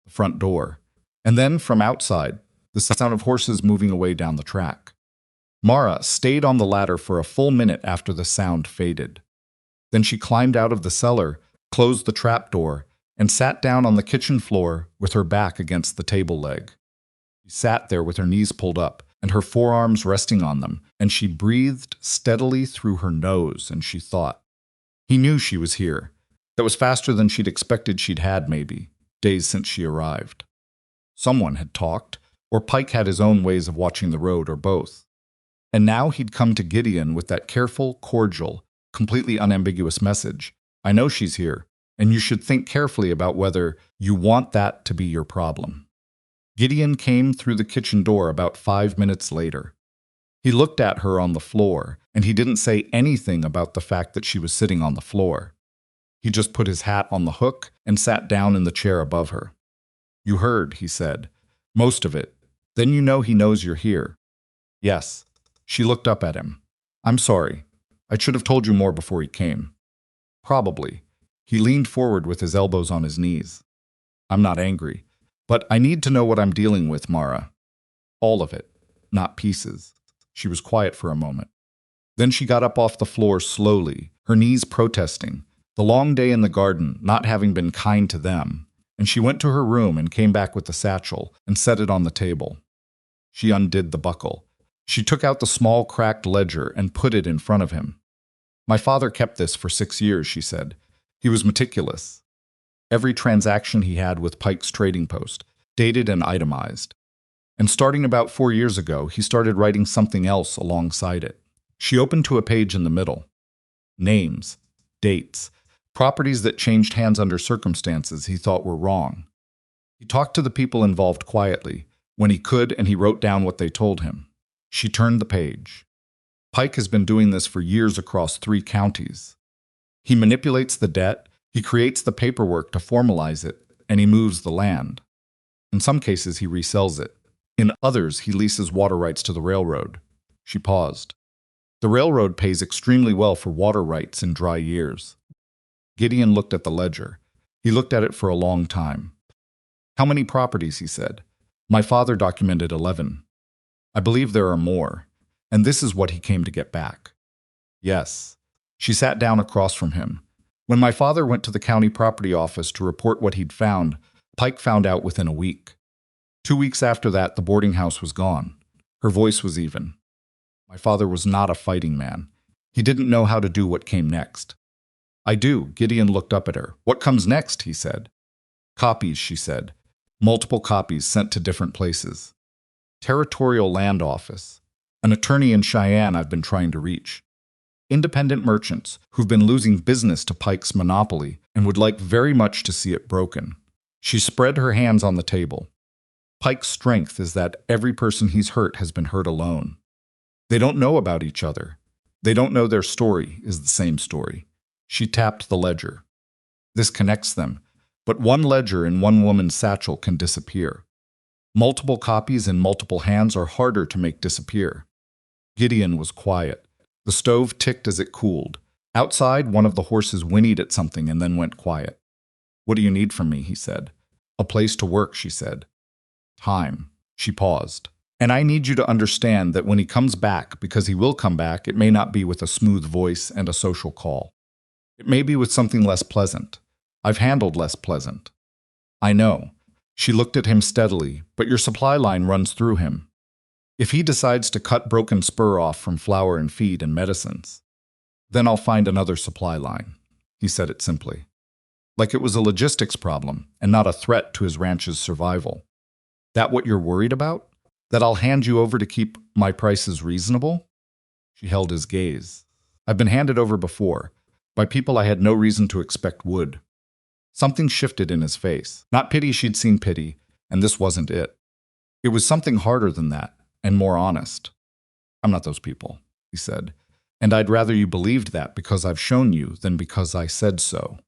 the front door, and then from outside, the sound of horses moving away down the track. Mara stayed on the ladder for a full minute after the sound faded. Then she climbed out of the cellar, closed the trapdoor, and sat down on the kitchen floor with her back against the table leg. She sat there with her knees pulled up and her forearms resting on them, and she breathed steadily through her nose, and she thought. He knew she was here. That was faster than she'd expected she'd had, maybe. days since she arrived. Someone had talked, or Pike had his own ways of watching the road, or both. And now he'd come to Gideon with that careful, cordial, completely unambiguous message. I know she's here, and you should think carefully about whether you want that to be your problem. Gideon came through the kitchen door about 5 minutes later. He looked at her on the floor, and he didn't say anything about the fact that she was sitting on the floor. He just put his hat on the hook and sat down in the chair above her. You heard, he said. Most of it. Then you know he knows you're here. Yes. She looked up at him. I'm sorry. I should have told you more before he came. Probably. He leaned forward with his elbows on his knees. I'm not angry, but I need to know what I'm dealing with, Mara. All of it, not pieces. She was quiet for a moment. Then she got up off the floor slowly, her knees protesting, the long day in the garden not having been kind to them, and she went to her room and came back with the satchel and set it on the table. She undid the buckle. She took out the small cracked ledger and put it in front of him. My father kept this for 6 years, she said. He was meticulous. Every transaction he had with Pike's trading post, dated and itemized. And starting about 4 years ago, he started writing something else alongside it. She opened to a page in the middle. Names, dates, properties that changed hands under circumstances he thought were wrong. He talked to the people involved quietly, when he could, and he wrote down what they told him. She turned the page. Pike has been doing this for years across 3 counties. He manipulates the debt, he creates the paperwork to formalize it, and he moves the land. In some cases, he resells it. In others, he leases water rights to the railroad. She paused. The railroad pays extremely well for water rights in dry years. Gideon looked at the ledger. He looked at it for a long time. How many properties, he said. My father documented 11. I believe there are more, and this is what he came to get back. Yes. She sat down across from him. When my father went to the county property office to report what he'd found, Pike found out within a week. 2 weeks after that, the boarding house was gone. Her voice was even. My father was not a fighting man. He didn't know how to do what came next. I do. Gideon looked up at her. What comes next, he said. Copies, she said. Multiple copies sent to different places. Territorial Land Office. An attorney in Cheyenne I've been trying to reach. Independent merchants who've been losing business to Pike's monopoly and would like very much to see it broken. She spread her hands on the table. Pike's strength is that every person he's hurt has been hurt alone. They don't know about each other. They don't know their story is the same story. She tapped the ledger. This connects them, but one ledger in one woman's satchel can disappear. Multiple copies in multiple hands are harder to make disappear. Gideon was quiet. The stove ticked as it cooled. Outside, one of the horses whinnied at something and then went quiet. What do you need from me, he said. A place to work, she said. Time. She paused. And I need you to understand that when he comes back, because he will come back, it may not be with a smooth voice and a social call. It may be with something less pleasant. I've handled less pleasant. I know. She looked at him steadily, but your supply line runs through him. If he decides to cut Broken Spur off from flour and feed and medicines, then I'll find another supply line. He said it simply. Like it was a logistics problem and not a threat to his ranch's survival. That what you're worried about? That I'll hand you over to keep my prices reasonable? She held his gaze. I've been handed over before, by people I had no reason to expect would. Something shifted in his face. Not pity, she'd seen pity, and this wasn't it. It was something harder than that, and more honest. I'm not those people, he said, and I'd rather you believed that because I've shown you than because I said so.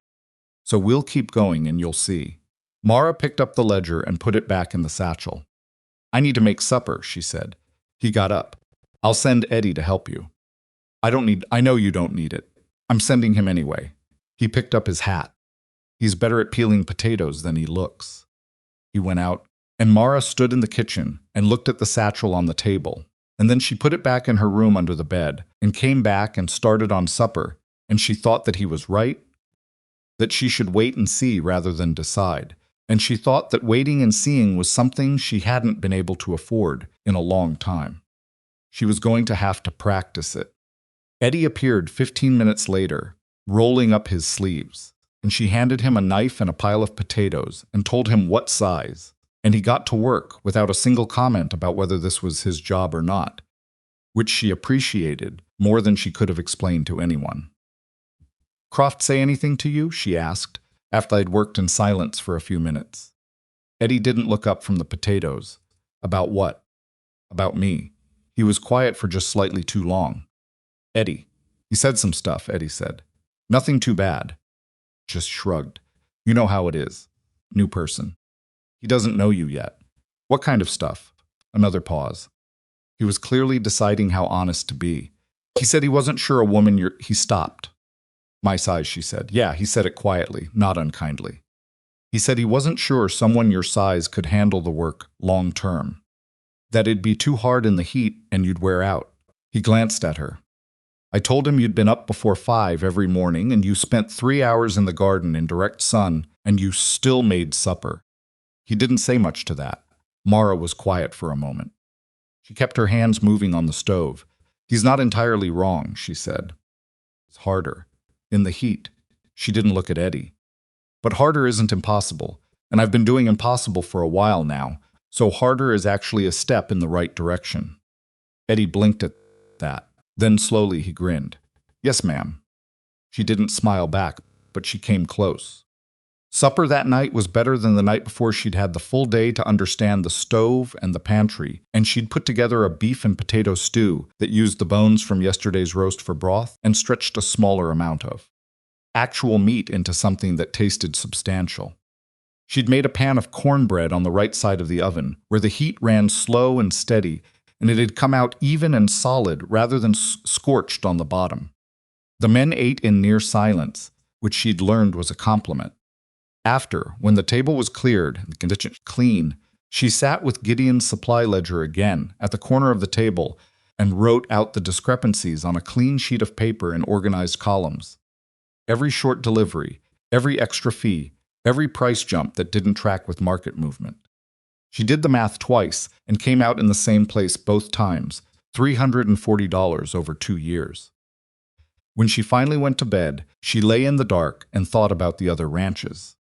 So we'll keep going and you'll see. Mara picked up the ledger and put it back in the satchel. I need to make supper, she said. He got up. I'll send Eddie to help you. I know you don't need it. I'm sending him anyway. He picked up his hat. He's better at peeling potatoes than he looks. He went out, and Mara stood in the kitchen and looked at the satchel on the table, and then she put it back in her room under the bed and came back and started on supper, and she thought that he was right, that she should wait and see rather than decide, and she thought that waiting and seeing was something she hadn't been able to afford in a long time. She was going to have to practice it. Eddie appeared 15 minutes later, rolling up his sleeves, and she handed him a knife and a pile of potatoes and told him what size, and he got to work without a single comment about whether this was his job or not, which she appreciated more than she could have explained to anyone. "Croft say anything to you?" she asked, after I'd worked in silence for a few minutes. Eddie didn't look up from the potatoes. "About what?" "About me." He was quiet for just slightly too long. "Eddie. He said some stuff," Eddie said. "Nothing too bad." Just shrugged. "You know how it is. New person. He doesn't know you yet." "What kind of stuff?" Another pause. He was clearly deciding how honest to be. "He said he wasn't sure a woman He stopped. "My size," she said. "Yeah," he said it quietly, not unkindly. "He said he wasn't sure someone your size could handle the work long term. That it'd be too hard in the heat and you'd wear out." He glanced at her. "I told him you'd been up before 5 every morning and you spent 3 hours in the garden in direct sun and you still made supper." He didn't say much to that. Mara was quiet for a moment. She kept her hands moving on the stove. "He's not entirely wrong," she said. "It's harder. In the heat." She didn't look at Eddie. "But harder isn't impossible, and I've been doing impossible for a while now, so harder is actually a step in the right direction." Eddie blinked at that. Then slowly he grinned. "Yes, ma'am." She didn't smile back, but she came close. Supper that night was better than the night before. She'd had the full day to understand the stove and the pantry, and she'd put together a beef and potato stew that used the bones from yesterday's roast for broth and stretched a smaller amount of actual meat into something that tasted substantial. She'd made a pan of cornbread on the right side of the oven, where the heat ran slow and steady, and it had come out even and solid rather than scorched on the bottom. The men ate in near silence, which she'd learned was a compliment. After, when the table was cleared and the kitchen clean, she sat with Gideon's supply ledger again at the corner of the table and wrote out the discrepancies on a clean sheet of paper in organized columns. Every short delivery, every extra fee, every price jump that didn't track with market movement. She did the math twice and came out in the same place both times, $340 over 2 years. When she finally went to bed, she lay in the dark and thought about the other ranches.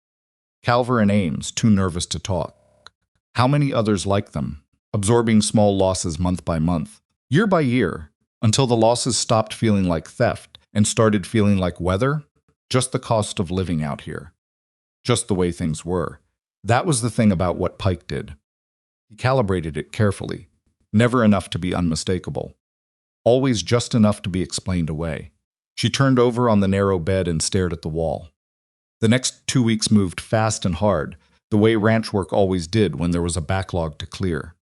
Calver and Ames, too nervous to talk. How many others like them, absorbing small losses month by month, year by year, until the losses stopped feeling like theft and started feeling like weather? Just the cost of living out here. Just the way things were. That was the thing about what Pike did. He calibrated it carefully, never enough to be unmistakable. Always just enough to be explained away. She turned over on the narrow bed and stared at the wall. The next 2 weeks moved fast and hard, the way ranch work always did when there was a backlog to clear.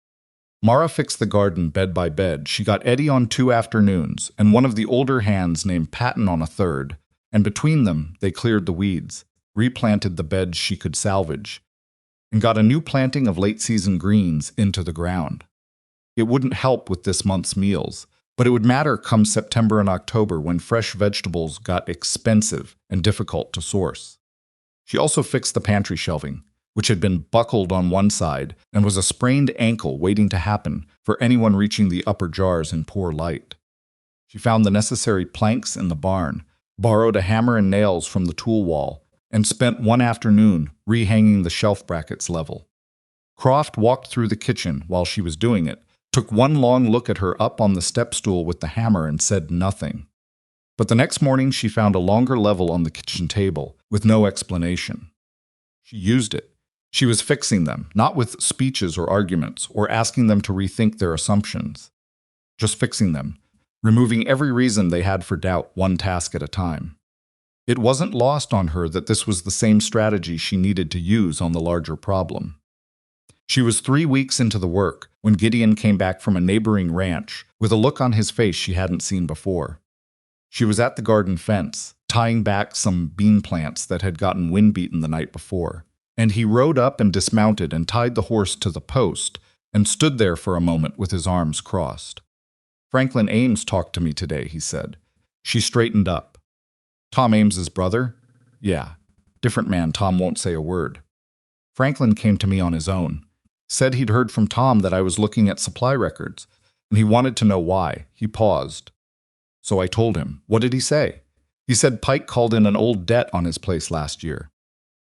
Mara fixed the garden bed by bed. She got Eddie on 2 afternoons, and one of the older hands named Patton on a third, and between them they cleared the weeds, replanted the beds she could salvage, and got a new planting of late-season greens into the ground. It wouldn't help with this month's meals, but it would matter come September and October when fresh vegetables got expensive and difficult to source. She also fixed the pantry shelving, which had been buckled on one side and was a sprained ankle waiting to happen for anyone reaching the upper jars in poor light. She found the necessary planks in the barn, borrowed a hammer and nails from the tool wall, and spent one afternoon rehanging the shelf brackets level. Croft walked through the kitchen while she was doing it, took one long look at her up on the step stool with the hammer and said nothing. But the next morning she found a longer level on the kitchen table, with no explanation. She used it. She was fixing them, not with speeches or arguments, or asking them to rethink their assumptions. Just fixing them, removing every reason they had for doubt, one task at a time. It wasn't lost on her that this was the same strategy she needed to use on the larger problem. She was 3 weeks into the work when Gideon came back from a neighboring ranch with a look on his face she hadn't seen before. She was at the garden fence, tying back some bean plants that had gotten wind-beaten the night before, and he rode up and dismounted and tied the horse to the post and stood there for a moment with his arms crossed. "Franklin Ames talked to me today," he said. She straightened up. "Tom Ames's brother?" "Yeah. Different man. Tom won't say a word. Franklin came to me on his own. Said he'd heard from Tom that I was looking at supply records, and he wanted to know why." He paused. "So I told him. What did he say?" He said Pike called in an old debt on his place last year.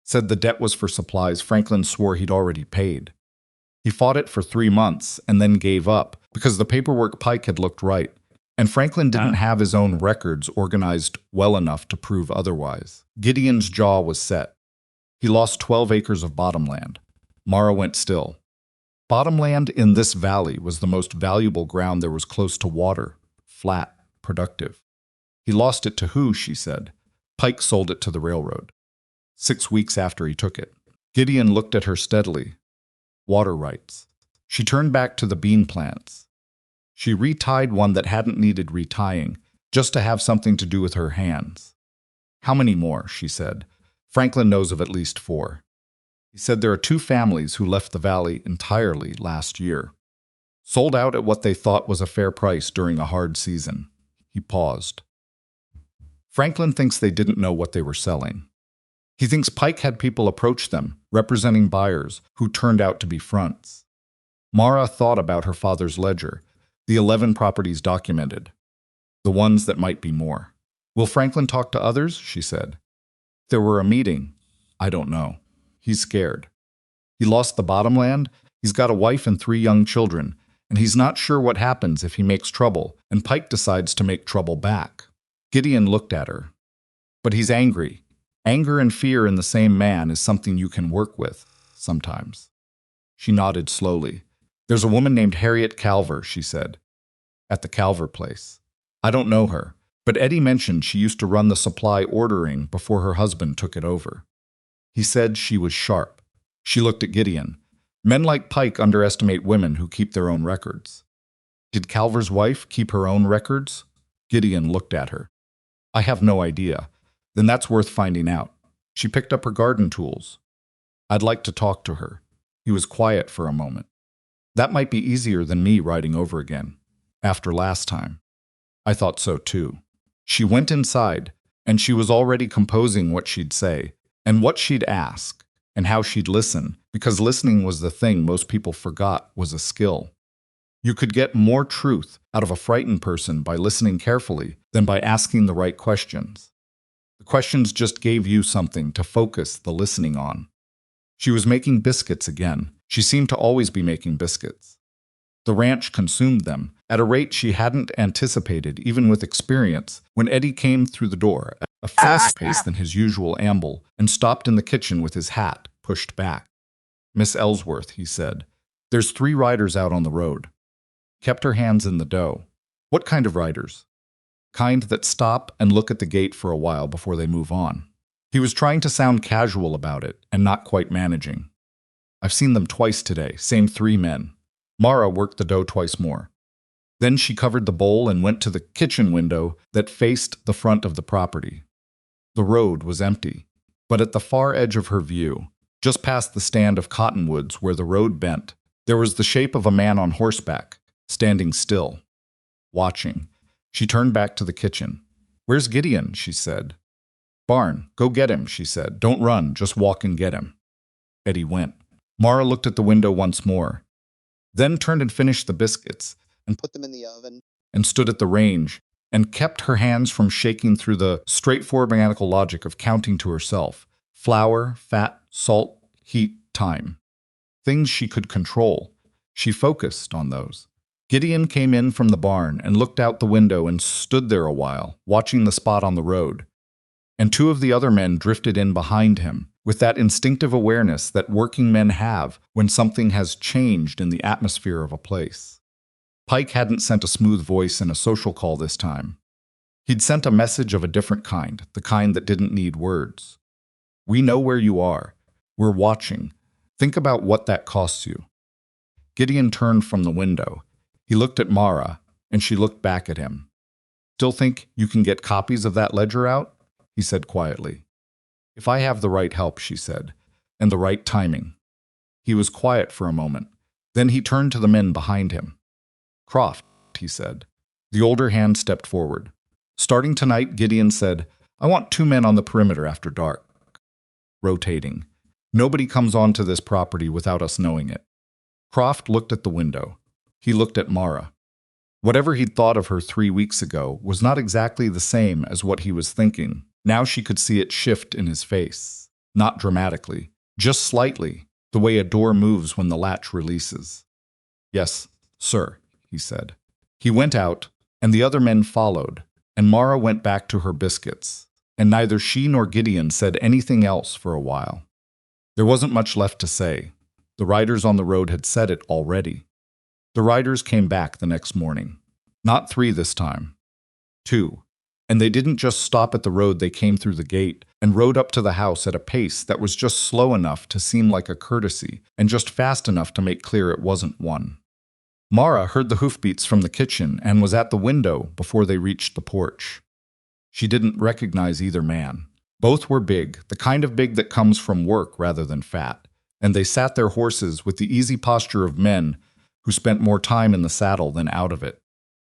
Said the debt was for supplies Franklin swore he'd already paid. He fought it for 3 months and then gave up because the paperwork Pike had looked right, and Franklin didn't have his own records organized well enough to prove otherwise. Gideon's jaw was set. He lost 12 acres of bottomland. Mara went still. Bottomland in this valley was the most valuable ground there was close to water, flat, productive. He lost it to who, she said. Pike sold it to the railroad. 6 weeks after he took it. Gideon looked at her steadily. Water rights. She turned back to the bean plants. She retied one that hadn't needed retying, just to have something to do with her hands. How many more, she said. Franklin knows of at least 4. He said there are 2 families who left the valley entirely last year. Sold out at what they thought was a fair price during a hard season. He paused. Franklin thinks they didn't know what they were selling. He thinks Pike had people approach them, representing buyers, who turned out to be fronts. Mara thought about her father's ledger, the 11 properties documented, the ones that might be more. Will Franklin talk to others? She said. If there were a meeting, I don't know. He's scared. He lost the bottomland, he's got a wife and 3 young children, and he's not sure what happens if he makes trouble, and Pike decides to make trouble back. Gideon looked at her. But he's angry. Anger and fear in the same man is something you can work with, sometimes. She nodded slowly. There's a woman named Harriet Calver, she said. At the Calver place. I don't know her, but Eddie mentioned she used to run the supply ordering before her husband took it over. He said she was sharp. She looked at Gideon. Men like Pike underestimate women who keep their own records. Did Calver's wife keep her own records? Gideon looked at her. I have no idea. Then that's worth finding out. She picked up her garden tools. I'd like to talk to her. He was quiet for a moment. That might be easier than me writing over again. After last time. I thought so too. She went inside, and she was already composing what she'd say, and what she'd ask, and how she'd listen, because listening was the thing most people forgot was a skill. You could get more truth out of a frightened person by listening carefully than by asking the right questions. The questions just gave you something to focus the listening on. She was making biscuits again. She seemed to always be making biscuits. The ranch consumed them at a rate she hadn't anticipated, even with experience, when Eddie came through the door at a faster pace than his usual amble and stopped in the kitchen with his hat pushed back. Miss Ellsworth, he said, there's 3 riders out on the road. Kept her hands in the dough. What kind of riders? Kind that stop and look at the gate for a while before they move on. He was trying to sound casual about it and not quite managing. I've seen them twice today, same 3 men. Mara worked the dough twice more. Then she covered the bowl and went to the kitchen window that faced the front of the property. The road was empty, but at the far edge of her view, just past the stand of cottonwoods where the road bent, there was the shape of a man on horseback, standing still, watching. She turned back to the kitchen. Where's Gideon? She said. Barn, go get him, she said. Don't run, just walk and get him. Eddie went. Mara looked at the window once more, then turned and finished the biscuits and put them in the oven and stood at the range and kept her hands from shaking through the straightforward mechanical logic of counting to herself. Flour, fat, salt, heat, time. Things she could control. She focused on those. Gideon came in from the barn and looked out the window and stood there a while, watching the spot on the road. And 2 of the other men drifted in behind him, with that instinctive awareness that working men have when something has changed in the atmosphere of a place. Pike hadn't sent a smooth voice in a social call this time. He'd sent a message of a different kind, the kind that didn't need words. We know where you are. We're watching. Think about what that costs you. Gideon turned from the window. He looked at Mara, and she looked back at him. Still think you can get copies of that ledger out? He said quietly. If I have the right help, she said, and the right timing. He was quiet for a moment. Then he turned to the men behind him. Croft, he said. The older hand stepped forward. Starting tonight, Gideon said, I want 2 men on the perimeter after dark. Rotating. Nobody comes onto this property without us knowing it. Croft looked at the window. He looked at Mara. Whatever he'd thought of her 3 weeks ago was not exactly the same as what he was thinking. Now she could see it shift in his face. Not dramatically, just slightly, the way a door moves when the latch releases. "Yes, sir," he said. He went out, and the other men followed, and Mara went back to her biscuits, and neither she nor Gideon said anything else for a while. There wasn't much left to say. The riders on the road had said it already. The riders came back the next morning. Not 3 this time. 2. And they didn't just stop at the road, they came through the gate and rode up to the house at a pace that was just slow enough to seem like a courtesy and just fast enough to make clear it wasn't one. Mara heard the hoofbeats from the kitchen and was at the window before they reached the porch. She didn't recognize either man. Both were big, the kind of big that comes from work rather than fat, and they sat their horses with the easy posture of men who spent more time in the saddle than out of it.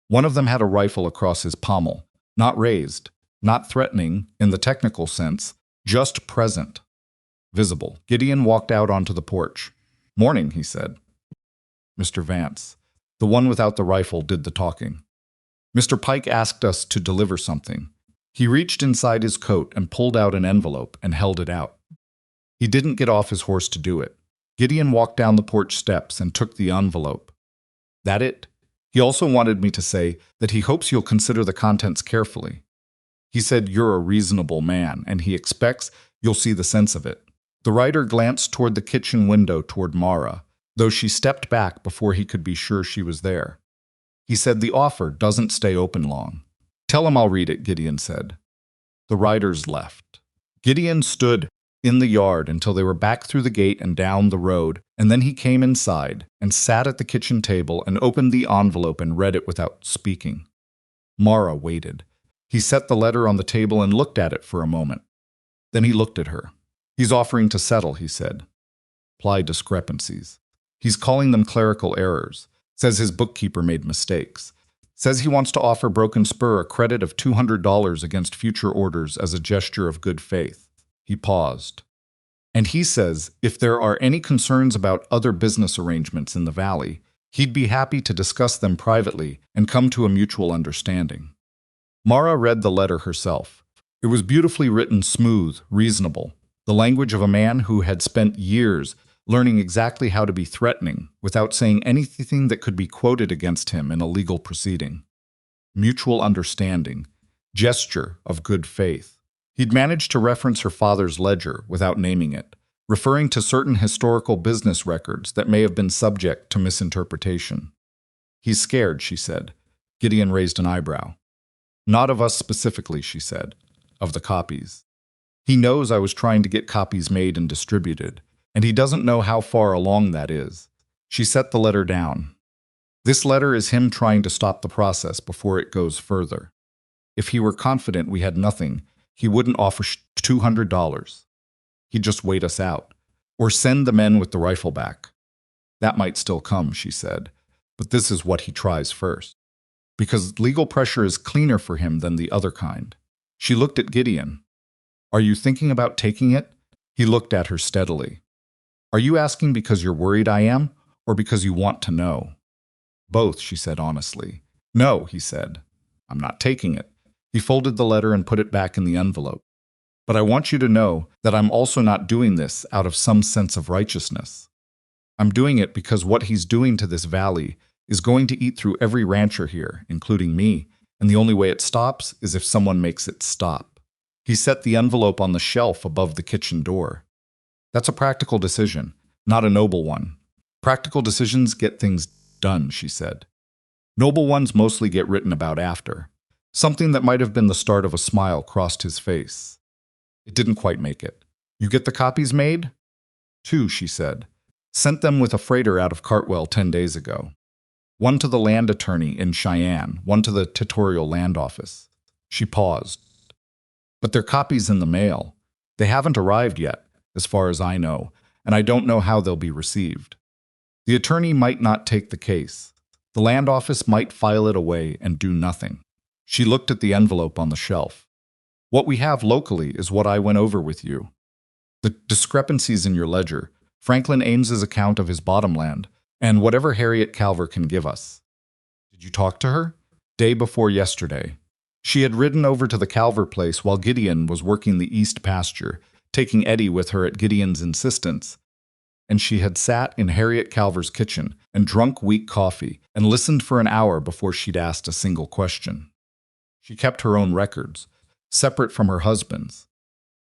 One of them had a rifle across his pommel, not raised, not threatening in the technical sense, just present, visible. Gideon walked out onto the porch. "Morning," he said. Mr. Vance, the one without the rifle, did the talking. "Mr. Pike asked us to deliver something." He reached inside his coat and pulled out an envelope and held it out. He didn't get off his horse to do it. Gideon walked down the porch steps and took the envelope. "That it?" He also wanted me to say that he hopes you'll consider the contents carefully. He said you're a reasonable man, and he expects you'll see the sense of it. The rider glanced toward the kitchen window toward Mara, though she stepped back before he could be sure she was there. He said the offer doesn't stay open long. "Tell him I'll read it," Gideon said. The riders left. Gideon stood in the yard until they were back through the gate and down the road, and then he came inside and sat at the kitchen table and opened the envelope and read it without speaking. Mara waited. He set the letter on the table and looked at it for a moment. Then he looked at her. "He's offering to settle," he said. "Apply discrepancies. He's calling them clerical errors. Says his bookkeeper made mistakes. Says he wants to offer Broken Spur a credit of $200 against future orders as a gesture of good faith." He paused. "And he says if there are any concerns about other business arrangements in the valley, he'd be happy to discuss them privately and come to a mutual understanding." Mara read the letter herself. It was beautifully written, smooth, reasonable, the language of a man who had spent years learning exactly how to be threatening without saying anything that could be quoted against him in a legal proceeding. Mutual understanding, gesture of good faith. He'd managed to reference her father's ledger without naming it, referring to certain historical business records that may have been subject to misinterpretation. "He's scared," she said. Gideon raised an eyebrow. "Not of us specifically," she said. "Of the copies. He knows I was trying to get copies made and distributed, and he doesn't know how far along that is." She set the letter down. "This letter is him trying to stop the process before it goes further. If he were confident we had nothing, he wouldn't offer $200. He'd just wait us out, or send the men with the rifle back. That might still come," she said, "but this is what he tries first. Because legal pressure is cleaner for him than the other kind." She looked at Gideon. "Are you thinking about taking it?" He looked at her steadily. "Are you asking because you're worried I am, or because you want to know?" "Both," she said honestly. "No," he said. "I'm not taking it." He folded the letter and put it back in the envelope. "But I want you to know that I'm also not doing this out of some sense of righteousness. I'm doing it because what he's doing to this valley is going to eat through every rancher here, including me, and the only way it stops is if someone makes it stop." He set the envelope on the shelf above the kitchen door. "That's a practical decision, not a noble one. Practical decisions get things done," she said. "Noble ones mostly get written about after." Something that might have been the start of a smile crossed his face. It didn't quite make it. "You get the copies made?" "2," she said. "Sent them with a freighter out of Cartwell 10 days ago. One to the land attorney in Cheyenne, one to the Territorial Land Office." She paused. "But they're copies in the mail. They haven't arrived yet, as far as I know, and I don't know how they'll be received. The attorney might not take the case. The land office might file it away and do nothing." She looked at the envelope on the shelf. "What we have locally is what I went over with you. The discrepancies in your ledger, Franklin Ames's account of his bottomland, and whatever Harriet Calver can give us." Did you talk to her? Day before yesterday. She had ridden over to the Calver place while Gideon was working the east pasture, taking Eddie with her at Gideon's insistence. And she had sat in Harriet Calver's kitchen and drunk weak coffee and listened for an hour before she'd asked a single question. She kept her own records, separate from her husband's.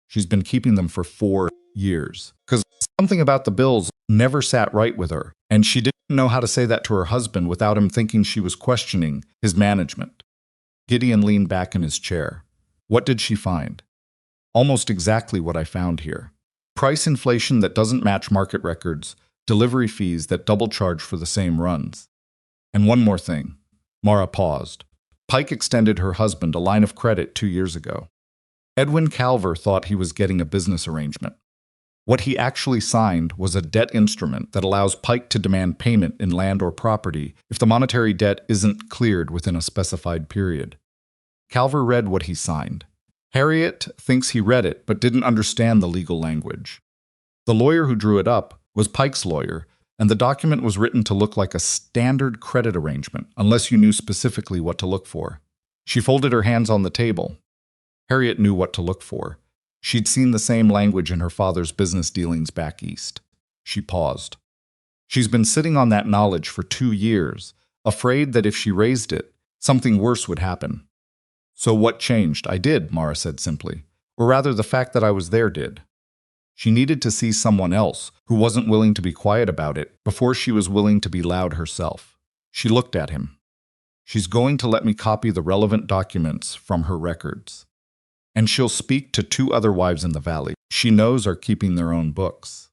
She's been keeping them for 4 years, because something about the bills never sat right with her, and she didn't know how to say that to her husband without him thinking she was questioning his management. Gideon leaned back in his chair. What did she find? Almost exactly what I found here. Price inflation that doesn't match market records, delivery fees that double charge for the same runs. And one more thing. Mara paused. Pike extended her husband a line of credit 2 years ago. Edwin Calver thought he was getting a business arrangement. What he actually signed was a debt instrument that allows Pike to demand payment in land or property if the monetary debt isn't cleared within a specified period. Calver read what he signed. Harriet thinks he read it but didn't understand the legal language. The lawyer who drew it up was Pike's lawyer, and the document was written to look like a standard credit arrangement, unless you knew specifically what to look for. She folded her hands on the table. Harriet knew what to look for. She'd seen the same language in her father's business dealings back east. She paused. She's been sitting on that knowledge for 2 years, afraid that if she raised it, something worse would happen. So what changed? I did, Mara said simply. Or rather, the fact that I was there did. She needed to see someone else who wasn't willing to be quiet about it before she was willing to be loud herself. She looked at him. She's going to let me copy the relevant documents from her records. And she'll speak to 2 other wives in the valley she knows are keeping their own books.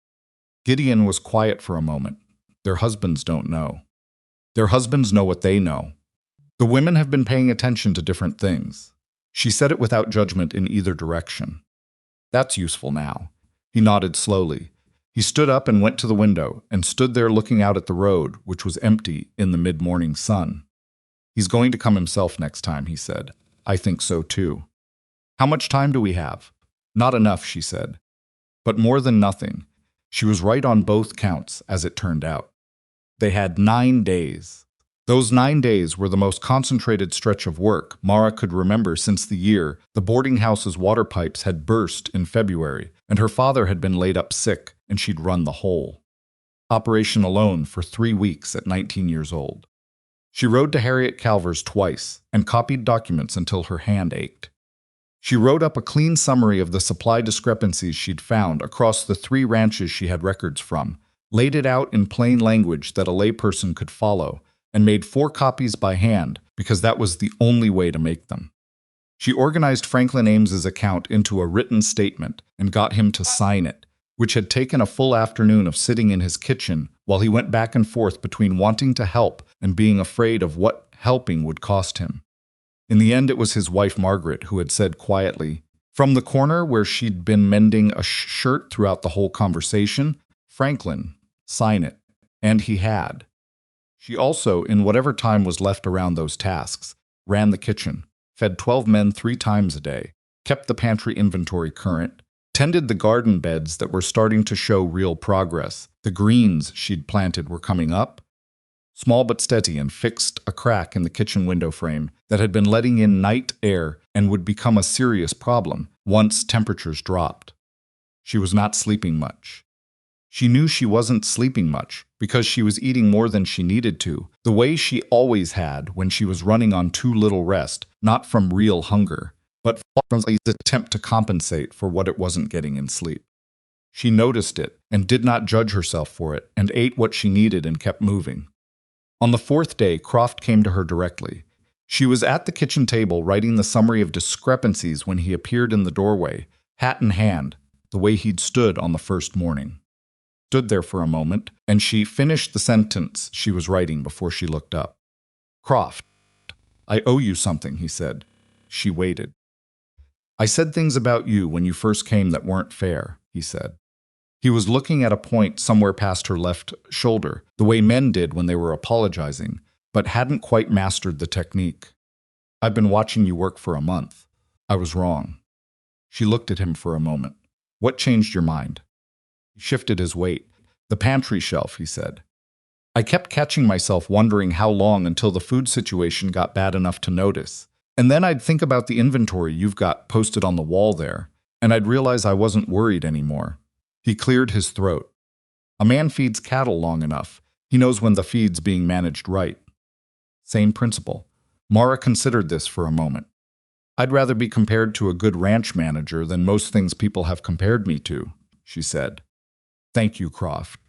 Gideon was quiet for a moment. Their husbands don't know. Their husbands know what they know. The women have been paying attention to different things. She said it without judgment in either direction. That's useful now. He nodded slowly. He stood up and went to the window and stood there looking out at the road, which was empty in the mid-morning sun. He's going to come himself next time, he said. I think so too. How much time do we have? Not enough, she said. But more than nothing. She was right on both counts, as it turned out. They had 9 days. Those 9 days were the most concentrated stretch of work Mara could remember since the year the boarding house's water pipes had burst in February, and her father had been laid up sick, and she'd run the whole operation alone for 3 weeks at 19 years old. She rode to Harriet Calver's twice and copied documents until her hand ached. She wrote up a clean summary of the supply discrepancies she'd found across the 3 ranches she had records from, laid it out in plain language that a layperson could follow, and made 4 copies by hand because that was the only way to make them. She organized Franklin Ames's account into a written statement and got him to sign it, which had taken a full afternoon of sitting in his kitchen while he went back and forth between wanting to help and being afraid of what helping would cost him. In the end, it was his wife Margaret who had said quietly, from the corner where she'd been mending a shirt throughout the whole conversation, Franklin, sign it. And he had. She also, in whatever time was left around those tasks, ran the kitchen, fed 12 men 3 times a day, kept the pantry inventory current, tended the garden beds that were starting to show real progress. The greens she'd planted were coming up, small but steady, and fixed a crack in the kitchen window frame that had been letting in night air and would become a serious problem once temperatures dropped. She was not sleeping much. She knew she wasn't sleeping much because she was eating more than she needed to, the way she always had when she was running on too little rest, not from real hunger, but from the attempt to compensate for what it wasn't getting in sleep. She noticed it and did not judge herself for it and ate what she needed and kept moving. On the 4th day, Croft came to her directly. She was at the kitchen table writing the summary of discrepancies when he appeared in the doorway, hat in hand, the way he'd stood on the first morning. Stood there for a moment, and she finished the sentence she was writing before she looked up. Croft, I owe you something, he said. She waited. I said things about you when you first came that weren't fair, he said. He was looking at a point somewhere past her left shoulder, the way men did when they were apologizing, but hadn't quite mastered the technique. I've been watching you work for a month. I was wrong. She looked at him for a moment. What changed your mind? He shifted his weight. The pantry shelf, he said. I kept catching myself wondering how long until the food situation got bad enough to notice. And then I'd think about the inventory you've got posted on the wall there, and I'd realize I wasn't worried anymore. He cleared his throat. A man feeds cattle long enough. He knows when the feed's being managed right. Same principle. Mara considered this for a moment. I'd rather be compared to a good ranch manager than most things people have compared me to, she said. Thank you, Croft.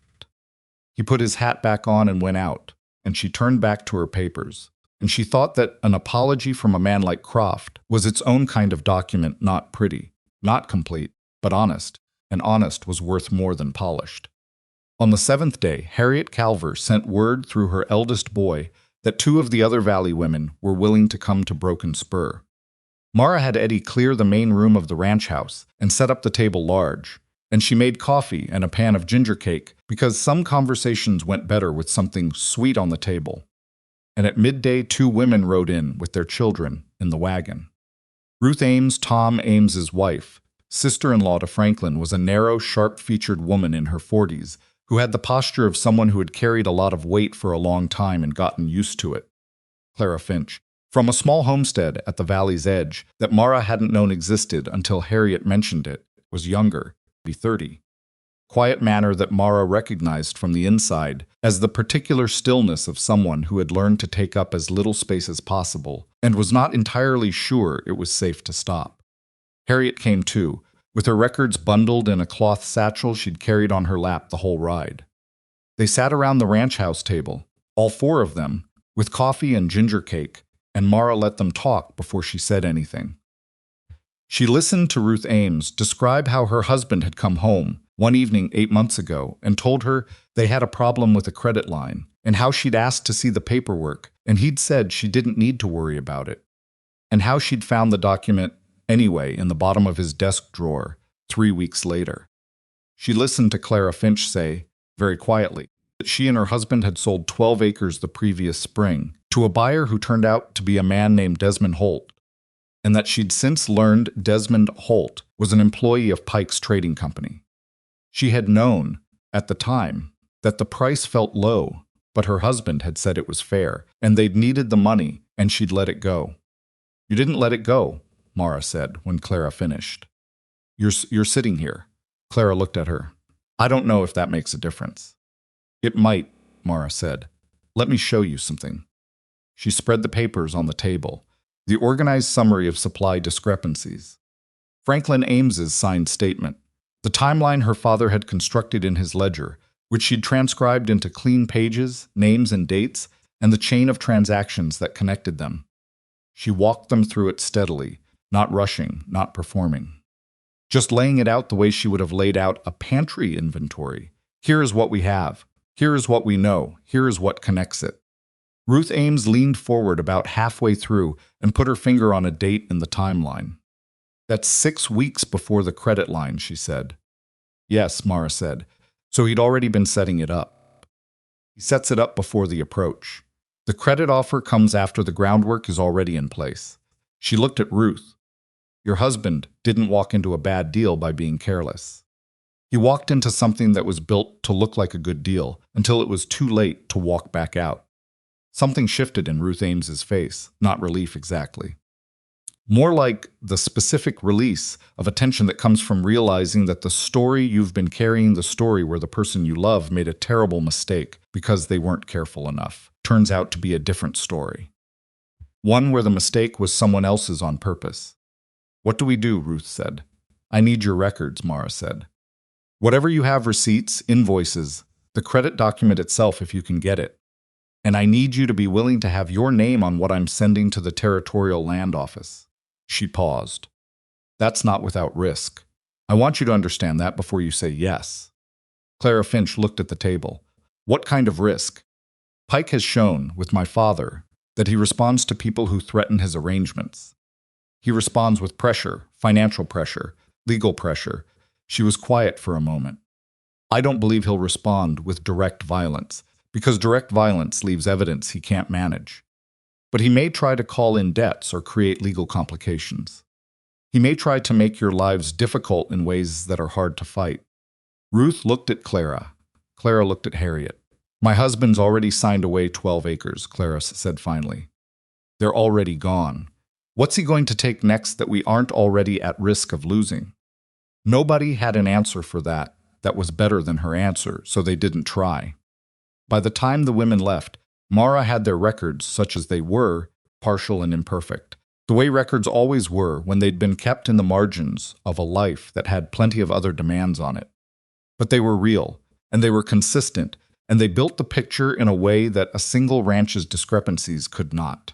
He put his hat back on and went out, and she turned back to her papers. And she thought that an apology from a man like Croft was its own kind of document, not pretty, not complete, but honest, and honest was worth more than polished. On the 7th day, Harriet Calver sent word through her eldest boy that 2 of the other Valley women were willing to come to Broken Spur. Mara had Eddie clear the main room of the ranch house and set up the table large, and she made coffee and a pan of ginger cake because some conversations went better with something sweet on the table. And at midday 2 women rode in with their children in the wagon. Ruth Ames, Tom Ames's wife, sister-in-law to Franklin, was a narrow, sharp-featured woman in her 40s who had the posture of someone who had carried a lot of weight for a long time and gotten used to it. Clara Finch, from a small homestead at the valley's edge that Mara hadn't known existed until Harriet mentioned it, was younger, maybe 30. Quiet manner that Mara recognized from the inside as the particular stillness of someone who had learned to take up as little space as possible and was not entirely sure it was safe to stop. Harriet came too, with her records bundled in a cloth satchel she'd carried on her lap the whole ride. They sat around the ranch house table, all 4 of them, with coffee and ginger cake, and Mara let them talk before she said anything. She listened to Ruth Ames describe how her husband had come home one evening 8 months ago and told her they had a problem with a credit line, and how she'd asked to see the paperwork, and he'd said she didn't need to worry about it, and how she'd found the document anyway in the bottom of his desk drawer 3 weeks later. She listened to Clara Finch say, very quietly, that she and her husband had sold 12 acres the previous spring to a buyer who turned out to be a man named Desmond Holt, and that she'd since learned Desmond Holt was an employee of Pike's Trading Company. She had known, at the time, that the price felt low, but her husband had said it was fair, and they'd needed the money, and she'd let it go. You didn't let it go, Mara said when Clara finished. You're sitting here. Clara looked at her. I don't know if that makes a difference. It might, Mara said. Let me show you something. She spread the papers on the table, the organized summary of supply discrepancies. Franklin Ames's signed statement, the timeline her father had constructed in his ledger, which she'd transcribed into clean pages, names and dates, and the chain of transactions that connected them. She walked them through it steadily, not rushing, not performing. Just laying it out the way she would have laid out a pantry inventory. Here is what we have. Here is what we know. Here is what connects it. Ruth Ames leaned forward about halfway through and put her finger on a date in the timeline. That's 6 weeks before the credit line, she said. Yes, Mara said. So he'd already been setting it up. He sets it up before the approach. The credit offer comes after the groundwork is already in place. She looked at Ruth. Your husband didn't walk into a bad deal by being careless. He walked into something that was built to look like a good deal until it was too late to walk back out. Something shifted in Ruth Ames's face, not relief exactly. More like the specific release of a tension that comes from realizing that the story you've been carrying, the story where the person you love made a terrible mistake because they weren't careful enough, turns out to be a different story. One where the mistake was someone else's on purpose. What do we do? Ruth said. I need your records, Mara said. Whatever you have, receipts, invoices, the credit document itself if you can get it. And I need you to be willing to have your name on what I'm sending to the Territorial Land Office. She paused. That's not without risk. I want you to understand that before you say yes. Clara Finch looked at the table. What kind of risk? Pike has shown, with my father, that he responds to people who threaten his arrangements. He responds with pressure, financial pressure, legal pressure. She was quiet for a moment. I don't believe he'll respond with direct violence, because direct violence leaves evidence he can't manage. But he may try to call in debts or create legal complications. He may try to make your lives difficult in ways that are hard to fight. Ruth looked at Clara. Clara looked at Harriet. My husband's already signed away 12 acres, Clarice said finally. They're already gone. What's he going to take next that we aren't already at risk of losing? Nobody had an answer for that was better than her answer, so they didn't try. By the time the women left, Mara had their records, such as they were, partial and imperfect, the way records always were when they'd been kept in the margins of a life that had plenty of other demands on it. But they were real, and they were consistent, and they built the picture in a way that a single ranch's discrepancies could not.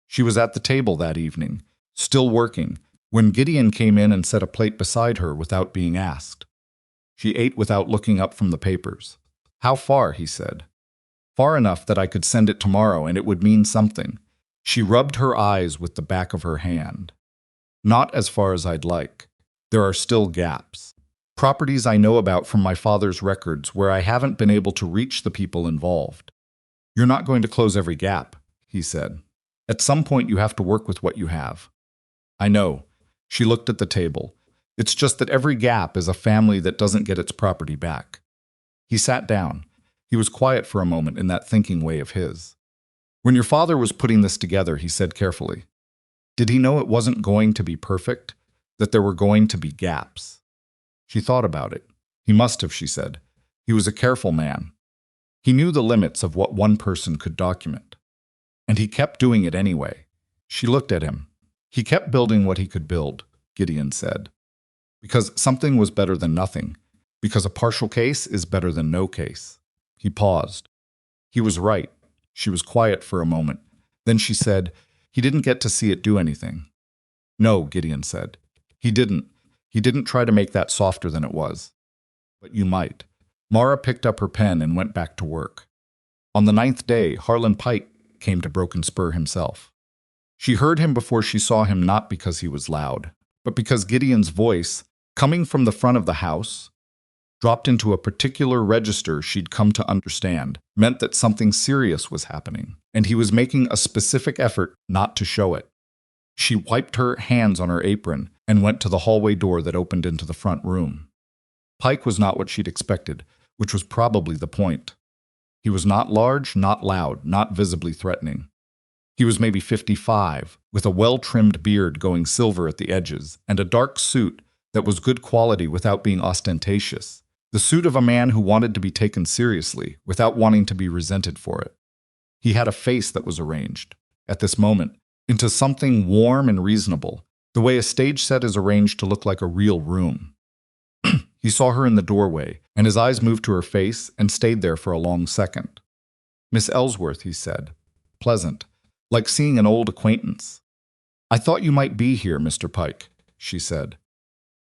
She was at the table that evening, still working, when Gideon came in and set a plate beside her without being asked. She ate without looking up from the papers. "How far?" he said. "Far enough that I could send it tomorrow and it would mean something." She rubbed her eyes with the back of her hand. "Not as far as I'd like. There are still gaps. Properties I know about from my father's records where I haven't been able to reach the people involved." "You're not going to close every gap," he said. "At some point you have to work with what you have." "I know." She looked at the table. "It's just that every gap is a family that doesn't get its property back." He sat down. He was quiet for a moment in that thinking way of his. "When your father was putting this together," he said carefully, "did he know it wasn't going to be perfect? That there were going to be gaps?" She thought about it. "He must have," she said. "He was a careful man. He knew the limits of what one person could document. And he kept doing it anyway." She looked at him. "He kept building what he could build," Gideon said. "Because something was better than nothing. Because a partial case is better than no case." He paused. He was right. She was quiet for a moment. Then she said, "He didn't get to see it do anything." "No," Gideon said. He didn't. He didn't try to make that softer than it was." "But you might." Mara picked up her pen and went back to work. On the 9th day, Harlan Pike came to Broken Spur himself. She heard him before she saw him, not because he was loud, but because Gideon's voice, coming from the front of the house, dropped into a particular register she'd come to understand, meant that something serious was happening, and he was making a specific effort not to show it. She wiped her hands on her apron and went to the hallway door that opened into the front room. Pike was not what she'd expected, which was probably the point. He was not large, not loud, not visibly threatening. He was maybe 55, with a well-trimmed beard going silver at the edges, and a dark suit that was good quality without being ostentatious. The suit of a man who wanted to be taken seriously, without wanting to be resented for it. He had a face that was arranged, at this moment, into something warm and reasonable, the way a stage set is arranged to look like a real room. He saw her in the doorway, and his eyes moved to her face and stayed there for a long second. "Miss Ellsworth," he said. "Pleasant. Like seeing an old acquaintance." "I thought you might be here, Mr. Pike," she said.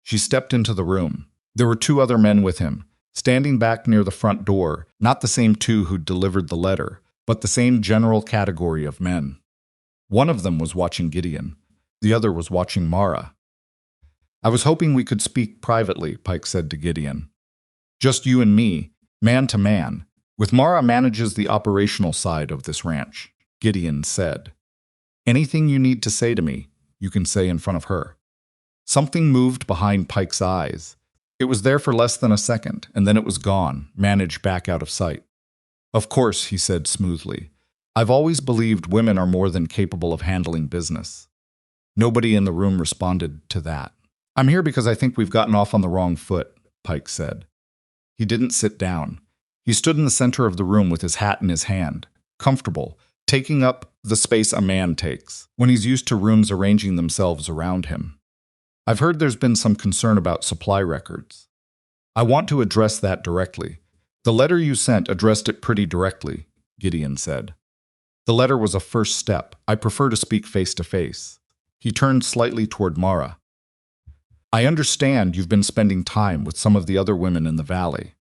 She stepped into the room. There were 2 other men with him, standing back near the front door, not the same 2 who'd delivered the letter, but the same general category of men. One of them was watching Gideon. The other was watching Mara. "I was hoping we could speak privately," Pike said to Gideon. "Just you and me, man to man. With Mara manages the operational side of this ranch," Gideon said. "Anything you need to say to me, you can say in front of her." Something moved behind Pike's eyes. It was there for less than a second, and then it was gone, managed back out of sight. "Of course," he said smoothly. "I've always believed women are more than capable of handling business." Nobody in the room responded to that. "I'm here because I think we've gotten off on the wrong foot," Pike said. He didn't sit down. He stood in the center of the room with his hat in his hand, comfortable, taking up the space a man takes when he's used to rooms arranging themselves around him. "I've heard there's been some concern about supply records. I want to address that directly. The letter you sent addressed it pretty directly," Gideon said. "The letter was a first step. I prefer to speak face to face." He turned slightly toward Mara. "I understand you've been spending time with some of the other women in the valley.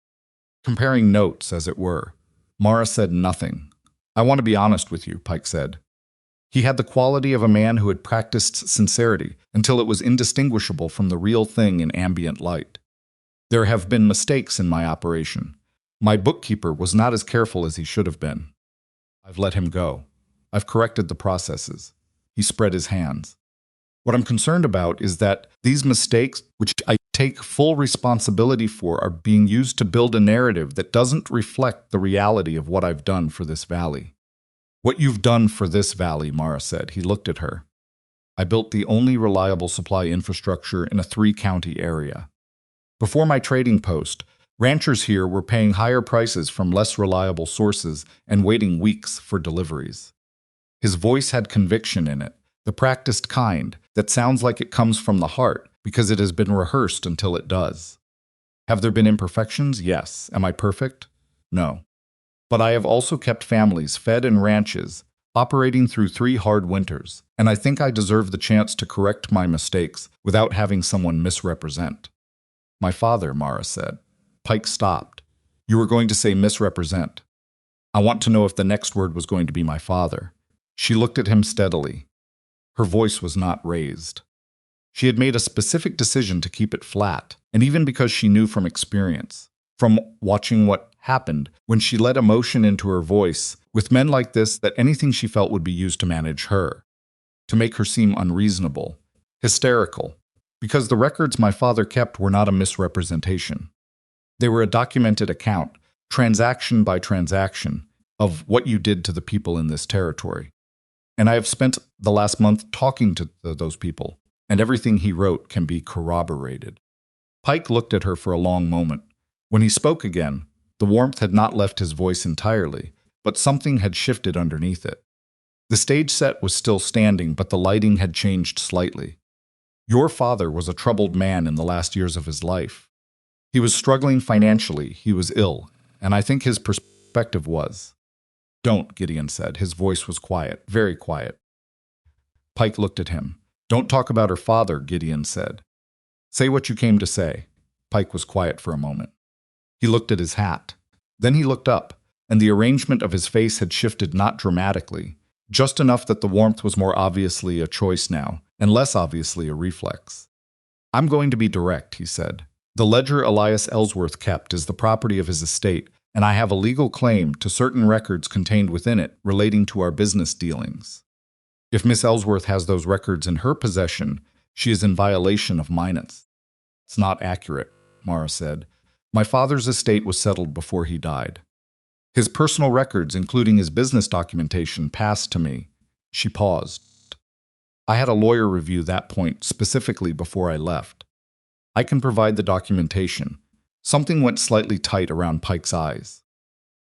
Comparing notes, as it were." Mara said nothing. "I want to be honest with you," Pike said. He had the quality of a man who had practiced sincerity until it was indistinguishable from the real thing in ambient light. "There have been mistakes in my operation. My bookkeeper was not as careful as he should have been. I've let him go. I've corrected the processes." He spread his hands. What I'm concerned about is that these mistakes, which I take full responsibility for, are being used to build a narrative that doesn't reflect the reality of what I've done for this valley. What you've done for this valley, Mara said. He looked at her. I built the only reliable supply infrastructure in a 3-county area. Before my trading post, ranchers here were paying higher prices from less reliable sources and waiting weeks for deliveries. His voice had conviction in it, the practiced kind that sounds like it comes from the heart because it has been rehearsed until it does. Have there been imperfections? Yes. Am I perfect? No. But I have also kept families fed in ranches, operating through 3 hard winters, and I think I deserve the chance to correct my mistakes without having someone misrepresent. My father, Mara said. Pike stopped. You were going to say misrepresent. I want to know if the next word was going to be my father. She looked at him steadily. Her voice was not raised. She had made a specific decision to keep it flat, and even because she knew from experience, from watching what happened when she let emotion into her voice, with men like this, that anything she felt would be used to manage her, to make her seem unreasonable, hysterical, because the records my father kept were not a misrepresentation. They were a documented account, transaction by transaction, of what you did to the people in this territory. And I have spent the last month talking to those people, and everything he wrote can be corroborated. Pike looked at her for a long moment. When he spoke again, the warmth had not left his voice entirely, but something had shifted underneath it. The stage set was still standing, but the lighting had changed slightly. Your father was a troubled man in the last years of his life. He was struggling financially, he was ill, and I think his perspective was. Don't, Gideon said. His voice was quiet, very quiet. Pike looked at him. Don't talk about her father, Gideon said. Say what you came to say. Pike was quiet for a moment. He looked at his hat. Then he looked up, and the arrangement of his face had shifted not dramatically, just enough that the warmth was more obviously a choice now, and less obviously a reflex. I'm going to be direct, he said. The ledger Elias Ellsworth kept is the property of his estate, and I have a legal claim to certain records contained within it relating to our business dealings. If Miss Ellsworth has those records in her possession, she is in violation of mine. It's not accurate, Mara said. My father's estate was settled before he died. His personal records, including his business documentation, passed to me. She paused. I had a lawyer review that point specifically before I left. I can provide the documentation. Something went slightly tight around Pike's eyes.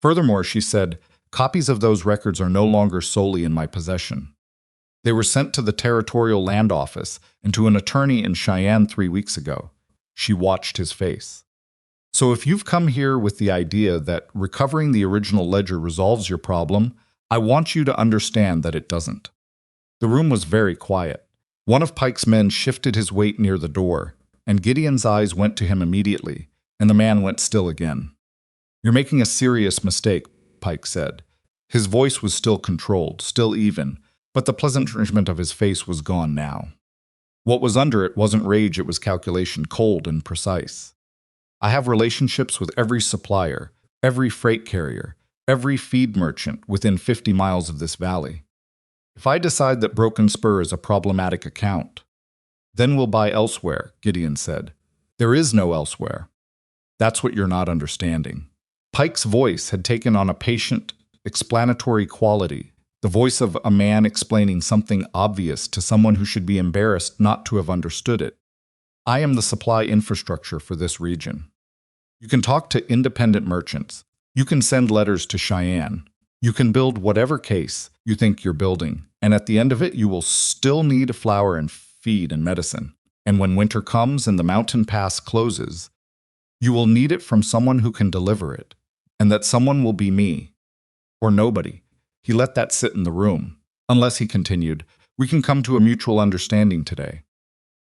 Furthermore, she said, copies of those records are no longer solely in my possession. They were sent to the Territorial Land Office and to an attorney in Cheyenne 3 weeks ago. She watched his face. So if you've come here with the idea that recovering the original ledger resolves your problem, I want you to understand that it doesn't. The room was very quiet. One of Pike's men shifted his weight near the door, and Gideon's eyes went to him immediately, and the man went still again. You're making a serious mistake, Pike said. His voice was still controlled, still even, but the pleasantment of his face was gone now. What was under it wasn't rage, it was calculation, cold and precise. I have relationships with every supplier, every freight carrier, every feed merchant within 50 miles of this valley. If I decide that Broken Spur is a problematic account, then we'll buy elsewhere, Gideon said. There is no elsewhere. That's what you're not understanding. Pike's voice had taken on a patient, explanatory quality, the voice of a man explaining something obvious to someone who should be embarrassed not to have understood it. I am the supply infrastructure for this region. You can talk to independent merchants. You can send letters to Cheyenne. You can build whatever case you think you're building, and at the end of it, you will still need flour and feed and medicine. And when winter comes and the mountain pass closes, you will need it from someone who can deliver it, and that someone will be me, or nobody. He let that sit in the room. Unless, he continued, we can come to a mutual understanding today.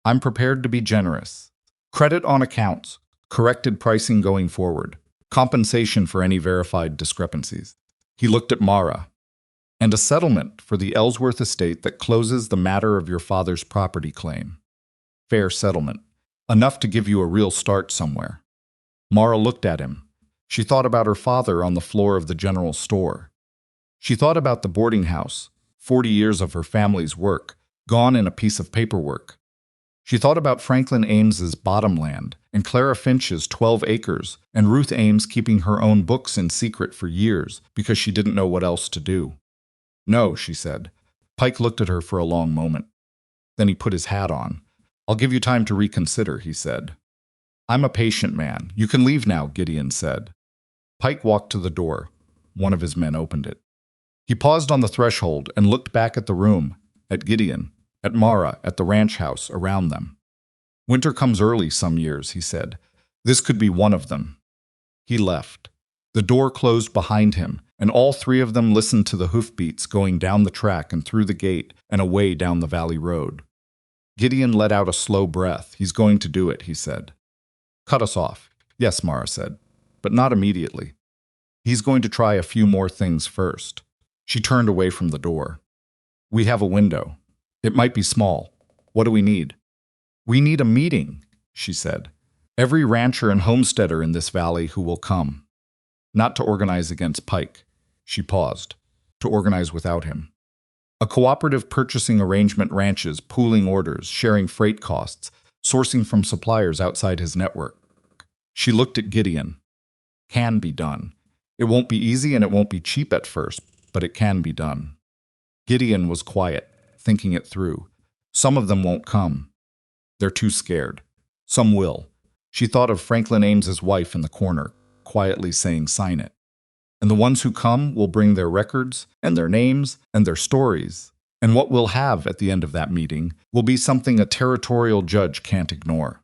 I'm prepared to be generous. Credit on accounts, corrected pricing going forward, compensation for any verified discrepancies. He looked at Mara. And a settlement for the Ellsworth estate that closes the matter of your father's property claim. Fair settlement. Enough to give you a real start somewhere. Mara looked at him. She thought about her father on the floor of the general store. She thought about the boarding house, 40 years of her family's work, gone in a piece of paperwork. She thought about Franklin Ames's bottomland and Clara Finch's 12 acres and Ruth Ames keeping her own books in secret for years because she didn't know what else to do. "No," she said. Pike looked at her for a long moment. Then he put his hat on. "I'll give you time to reconsider," he said. "I'm a patient man. You can leave now," Gideon said. Pike walked to the door. One of his men opened it. He paused on the threshold and looked back at the room, at Gideon, at Mara, at the ranch house around them. "Winter comes early some years," he said. "This could be one of them." He left. The door closed behind him, and all three of them listened to the hoofbeats going down the track and through the gate and away down the valley road. Gideon let out a slow breath. "He's going to do it," he said. "Cut us off." "Yes," Mara said, "but not immediately. He's going to try a few more things first." She turned away from the door. "We have a window. It might be small. What do we need?" "We need a meeting," she said. "Every rancher and homesteader in this valley who will come. Not to organize against Pike." She paused. "To organize without him. A cooperative purchasing arrangement, ranches, pooling orders, sharing freight costs, sourcing from suppliers outside his network." She looked at Gideon. "Can be done. It won't be easy and it won't be cheap at first, but it can be done." Gideon was quiet, thinking it through. "Some of them won't come. They're too scared. Some will." She thought of Franklin Ames's wife in the corner, quietly saying, "Sign it." "And the ones who come will bring their records and their names and their stories. And what we'll have at the end of that meeting will be something a territorial judge can't ignore."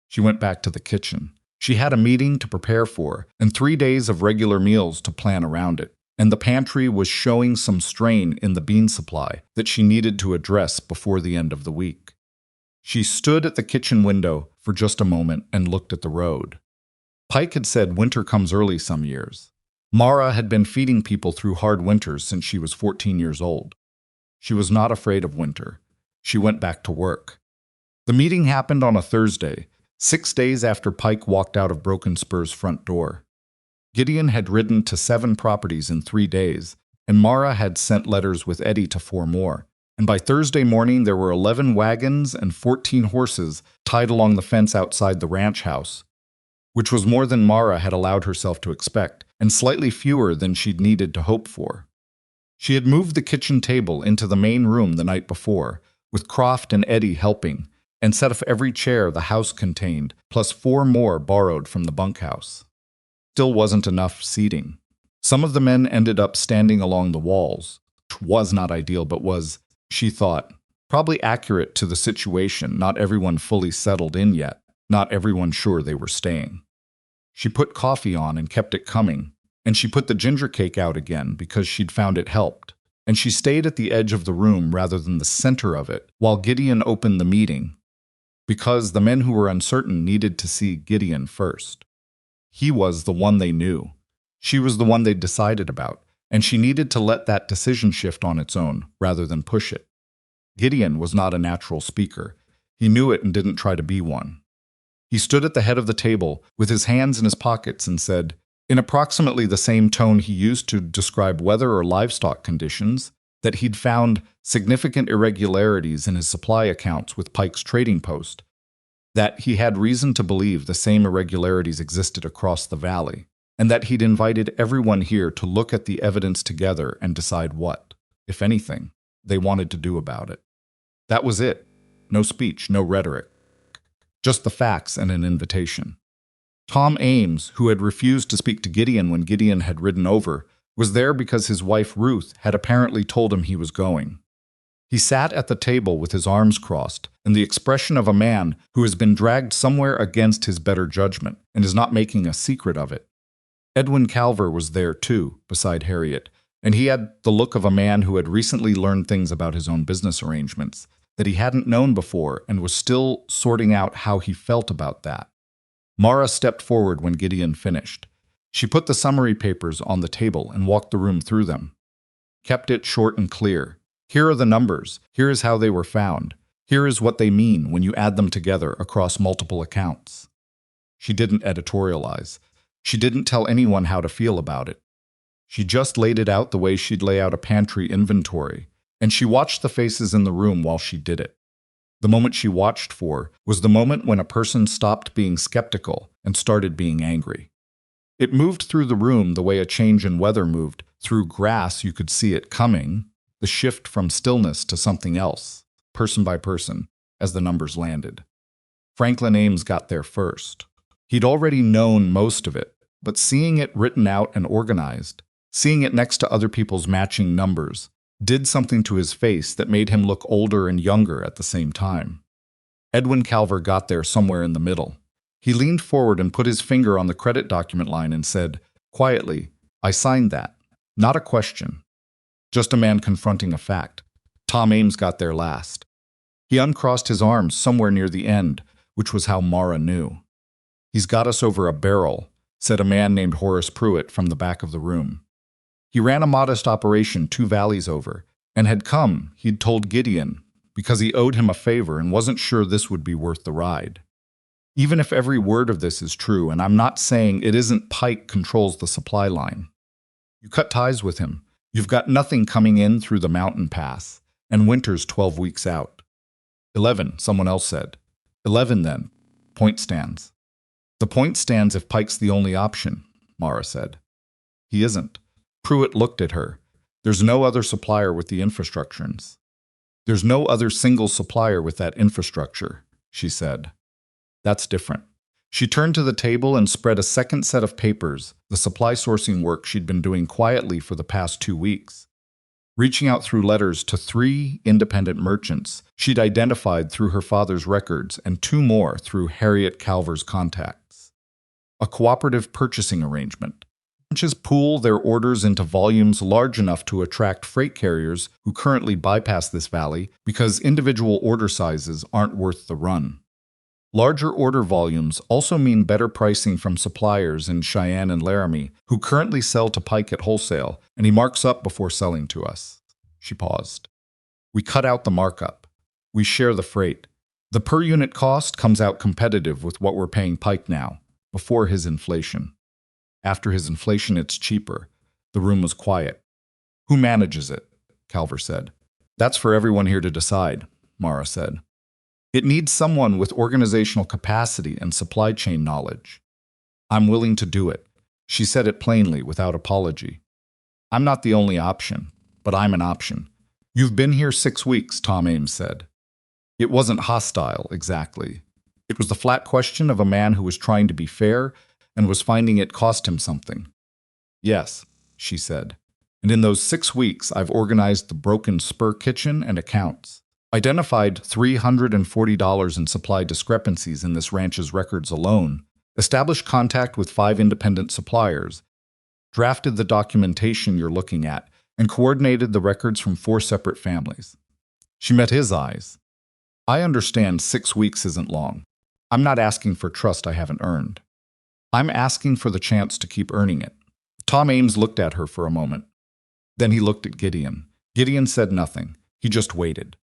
She went back to the kitchen. She had a meeting to prepare for and 3 days of regular meals to plan around it. And the pantry was showing some strain in the bean supply that she needed to address before the end of the week. She stood at the kitchen window for just a moment and looked at the road. Pike had said winter comes early some years. Mara had been feeding people through hard winters since she was 14 years old. She was not afraid of winter. She went back to work. The meeting happened on a Thursday, 6 days after Pike walked out of Broken Spur's front door. Gideon had ridden to 7 properties in 3 days, and Mara had sent letters with Eddie to 4 more. And by Thursday morning, there were 11 wagons and 14 horses tied along the fence outside the ranch house, which was more than Mara had allowed herself to expect, and slightly fewer than she'd needed to hope for. She had moved the kitchen table into the main room the night before, with Croft and Eddie helping, and set up every chair the house contained, plus 4 more borrowed from the bunkhouse. Still wasn't enough seating. Some of the men ended up standing along the walls, which was not ideal but was, she thought, probably accurate to the situation. Not everyone fully settled in yet, not everyone sure they were staying. She put coffee on and kept it coming, and she put the ginger cake out again because she'd found it helped, and she stayed at the edge of the room rather than the center of it while Gideon opened the meeting, because the men who were uncertain needed to see Gideon first. He was the one they knew. She was the one they'd decided about, and she needed to let that decision shift on its own rather than push it. Gideon was not a natural speaker. He knew it and didn't try to be one. He stood at the head of the table with his hands in his pockets and said, in approximately the same tone he used to describe weather or livestock conditions, that he'd found significant irregularities in his supply accounts with Pike's trading post, that he had reason to believe the same irregularities existed across the valley, and that he'd invited everyone here to look at the evidence together and decide what, if anything, they wanted to do about it. That was it. No speech, no rhetoric. Just the facts and an invitation. Tom Ames, who had refused to speak to Gideon when Gideon had ridden over, was there because his wife Ruth had apparently told him he was going. He sat at the table with his arms crossed and the expression of a man who has been dragged somewhere against his better judgment and is not making a secret of it. Edwin Calver was there too, beside Harriet, and he had the look of a man who had recently learned things about his own business arrangements that he hadn't known before and was still sorting out how he felt about that. Mara stepped forward when Gideon finished. She put the summary papers on the table and walked the room through them. Kept it short and clear. Here are the numbers. Here is how they were found. Here is what they mean when you add them together across multiple accounts. She didn't editorialize. She didn't tell anyone how to feel about it. She just laid it out the way she'd lay out a pantry inventory, And she watched the faces in the room while she did it. The moment she watched for was the moment when a person stopped being skeptical and started being angry. It moved through the room the way a change in weather moved. Through grass, you could see it coming, the shift from stillness to something else, person by person, as the numbers landed. Franklin Ames got there first. He'd already known most of it, but seeing it written out and organized, seeing it next to other people's matching numbers, did something to his face that made him look older and younger at the same time. Edwin Calver got there somewhere in the middle. He leaned forward and put his finger on the credit document line and said, quietly, "I signed that. Not a question. Just a man confronting a fact." Tom Ames got there last. He uncrossed his arms somewhere near the end, which was how Mara knew. "He's got us over a barrel," said a man named Horace Pruitt from the back of the room. He ran a modest operation 2 valleys over, and had come, he'd told Gideon, because he owed him a favor and wasn't sure this would be worth the ride. Even if every word of this is true, and I'm not saying it isn't, Pike controls the supply line. You cut ties with him. You've got nothing coming in through the mountain pass, and winter's 12 weeks out. 11, someone else said. 11 then. Point stands. The point stands if Pike's the only option, Mara said. He isn't. Pruitt looked at her. There's no other supplier with the infrastructures. There's no other single supplier with that infrastructure, she said. That's different. She turned to the table and spread a second set of papers, the supply sourcing work she'd been doing quietly for the past 2 weeks. Reaching out through letters to 3 independent merchants she'd identified through her father's records and 2 more through Harriet Calver's contacts. A cooperative purchasing arrangement. Branches pool their orders into volumes large enough to attract freight carriers who currently bypass this valley because individual order sizes aren't worth the run. Larger order volumes also mean better pricing from suppliers in Cheyenne and Laramie who currently sell to Pike at wholesale, and he marks up before selling to us. She paused. We cut out the markup. We share the freight. The per unit cost comes out competitive with what we're paying Pike now, before his inflation. After his inflation, it's cheaper. The room was quiet. Who manages it? Calver said. That's for everyone here to decide, Mara said. It needs someone with organizational capacity and supply chain knowledge. I'm willing to do it. She said it plainly, without apology. I'm not the only option, but I'm an option. You've been here 6 weeks, Tom Ames said. It wasn't hostile, exactly. It was the flat question of a man who was trying to be fair and was finding it cost him something. Yes, she said. And in those 6 weeks, I've organized the Broken Spur kitchen and accounts. Identified $340 in supply discrepancies in this ranch's records alone, established contact with 5 independent suppliers, drafted the documentation you're looking at, and coordinated the records from 4 separate families. She met his eyes. I understand 6 weeks isn't long. I'm not asking for trust I haven't earned. I'm asking for the chance to keep earning it. Tom Ames looked at her for a moment. Then he looked at Gideon. Gideon said nothing. He just waited.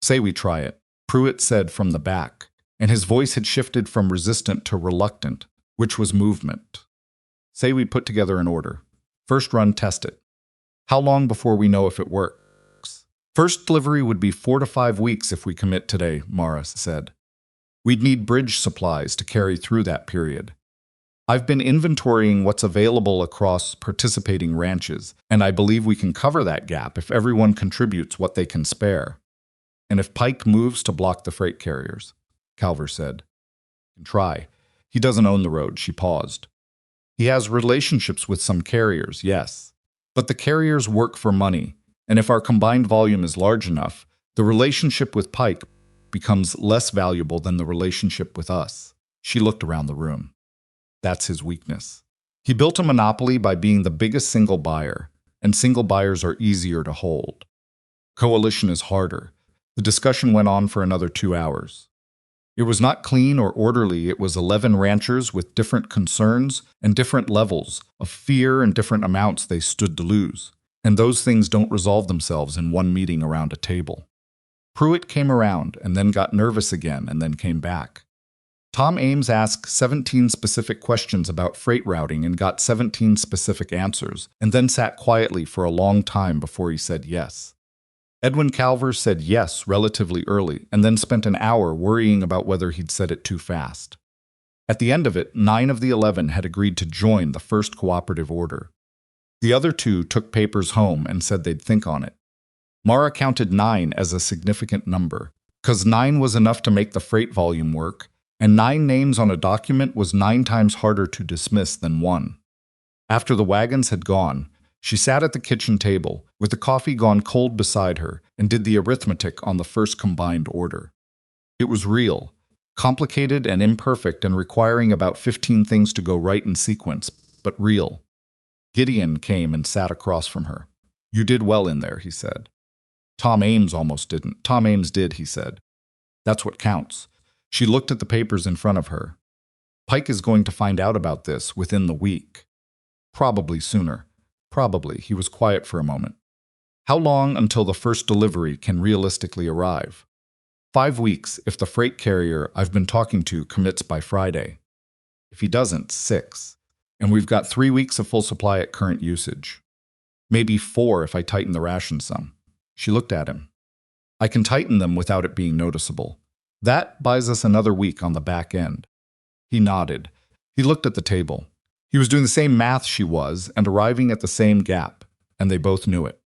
Say we try it, Pruitt said from the back, and his voice had shifted from resistant to reluctant, which was movement. Say we put together an order. First run, test it. How long before we know if it works? First delivery would be 4 to 5 weeks if we commit today, Mara said. We'd need bridge supplies to carry through that period. I've been inventorying what's available across participating ranches, and I believe we can cover that gap if everyone contributes what they can spare. And if Pike moves to block the freight carriers, Calver said. Try. He doesn't own the road, she paused. He has relationships with some carriers, yes. But the carriers work for money, and if our combined volume is large enough, the relationship with Pike becomes less valuable than the relationship with us. She looked around the room. That's his weakness. He built a monopoly by being the biggest single buyer, and single buyers are easier to hold. Coalition is harder. The discussion went on for another 2 hours. It was not clean or orderly. It was 11 ranchers with different concerns and different levels of fear and different amounts they stood to lose. And those things don't resolve themselves in one meeting around a table. Pruitt came around and then got nervous again and then came back. Tom Ames asked 17 specific questions about freight routing and got 17 specific answers, and then sat quietly for a long time before he said yes. Edwin Calver said yes relatively early and then spent an hour worrying about whether he'd said it too fast. At the end of it, 9 of the 11 had agreed to join the first cooperative order. The other 2 took papers home and said they'd think on it. Mara counted 9 as a significant number, because 9 was enough to make the freight volume work, and 9 names on a document was 9 times harder to dismiss than 1. After the wagons had gone, she sat at the kitchen table, with the coffee gone cold beside her, and did the arithmetic on the first combined order. It was real, complicated and imperfect and requiring about 15 things to go right in sequence, but real. Gideon came and sat across from her. "You did well in there," he said. "Tom Ames almost didn't." "Tom Ames did," he said. "That's what counts." She looked at the papers in front of her. "Pike is going to find out about this within the week." "Probably sooner." "Probably." He was quiet for a moment. "How long until the first delivery can realistically arrive?" 5 weeks if the freight carrier I've been talking to commits by Friday. If he doesn't, 6. And we've got 3 weeks of full supply at current usage. Maybe 4 if I tighten the ration some. She looked at him. "I can tighten them without it being noticeable. That buys us another week on the back end." He nodded. He looked at the table. He was doing the same math she was and arriving at the same gap, and they both knew it.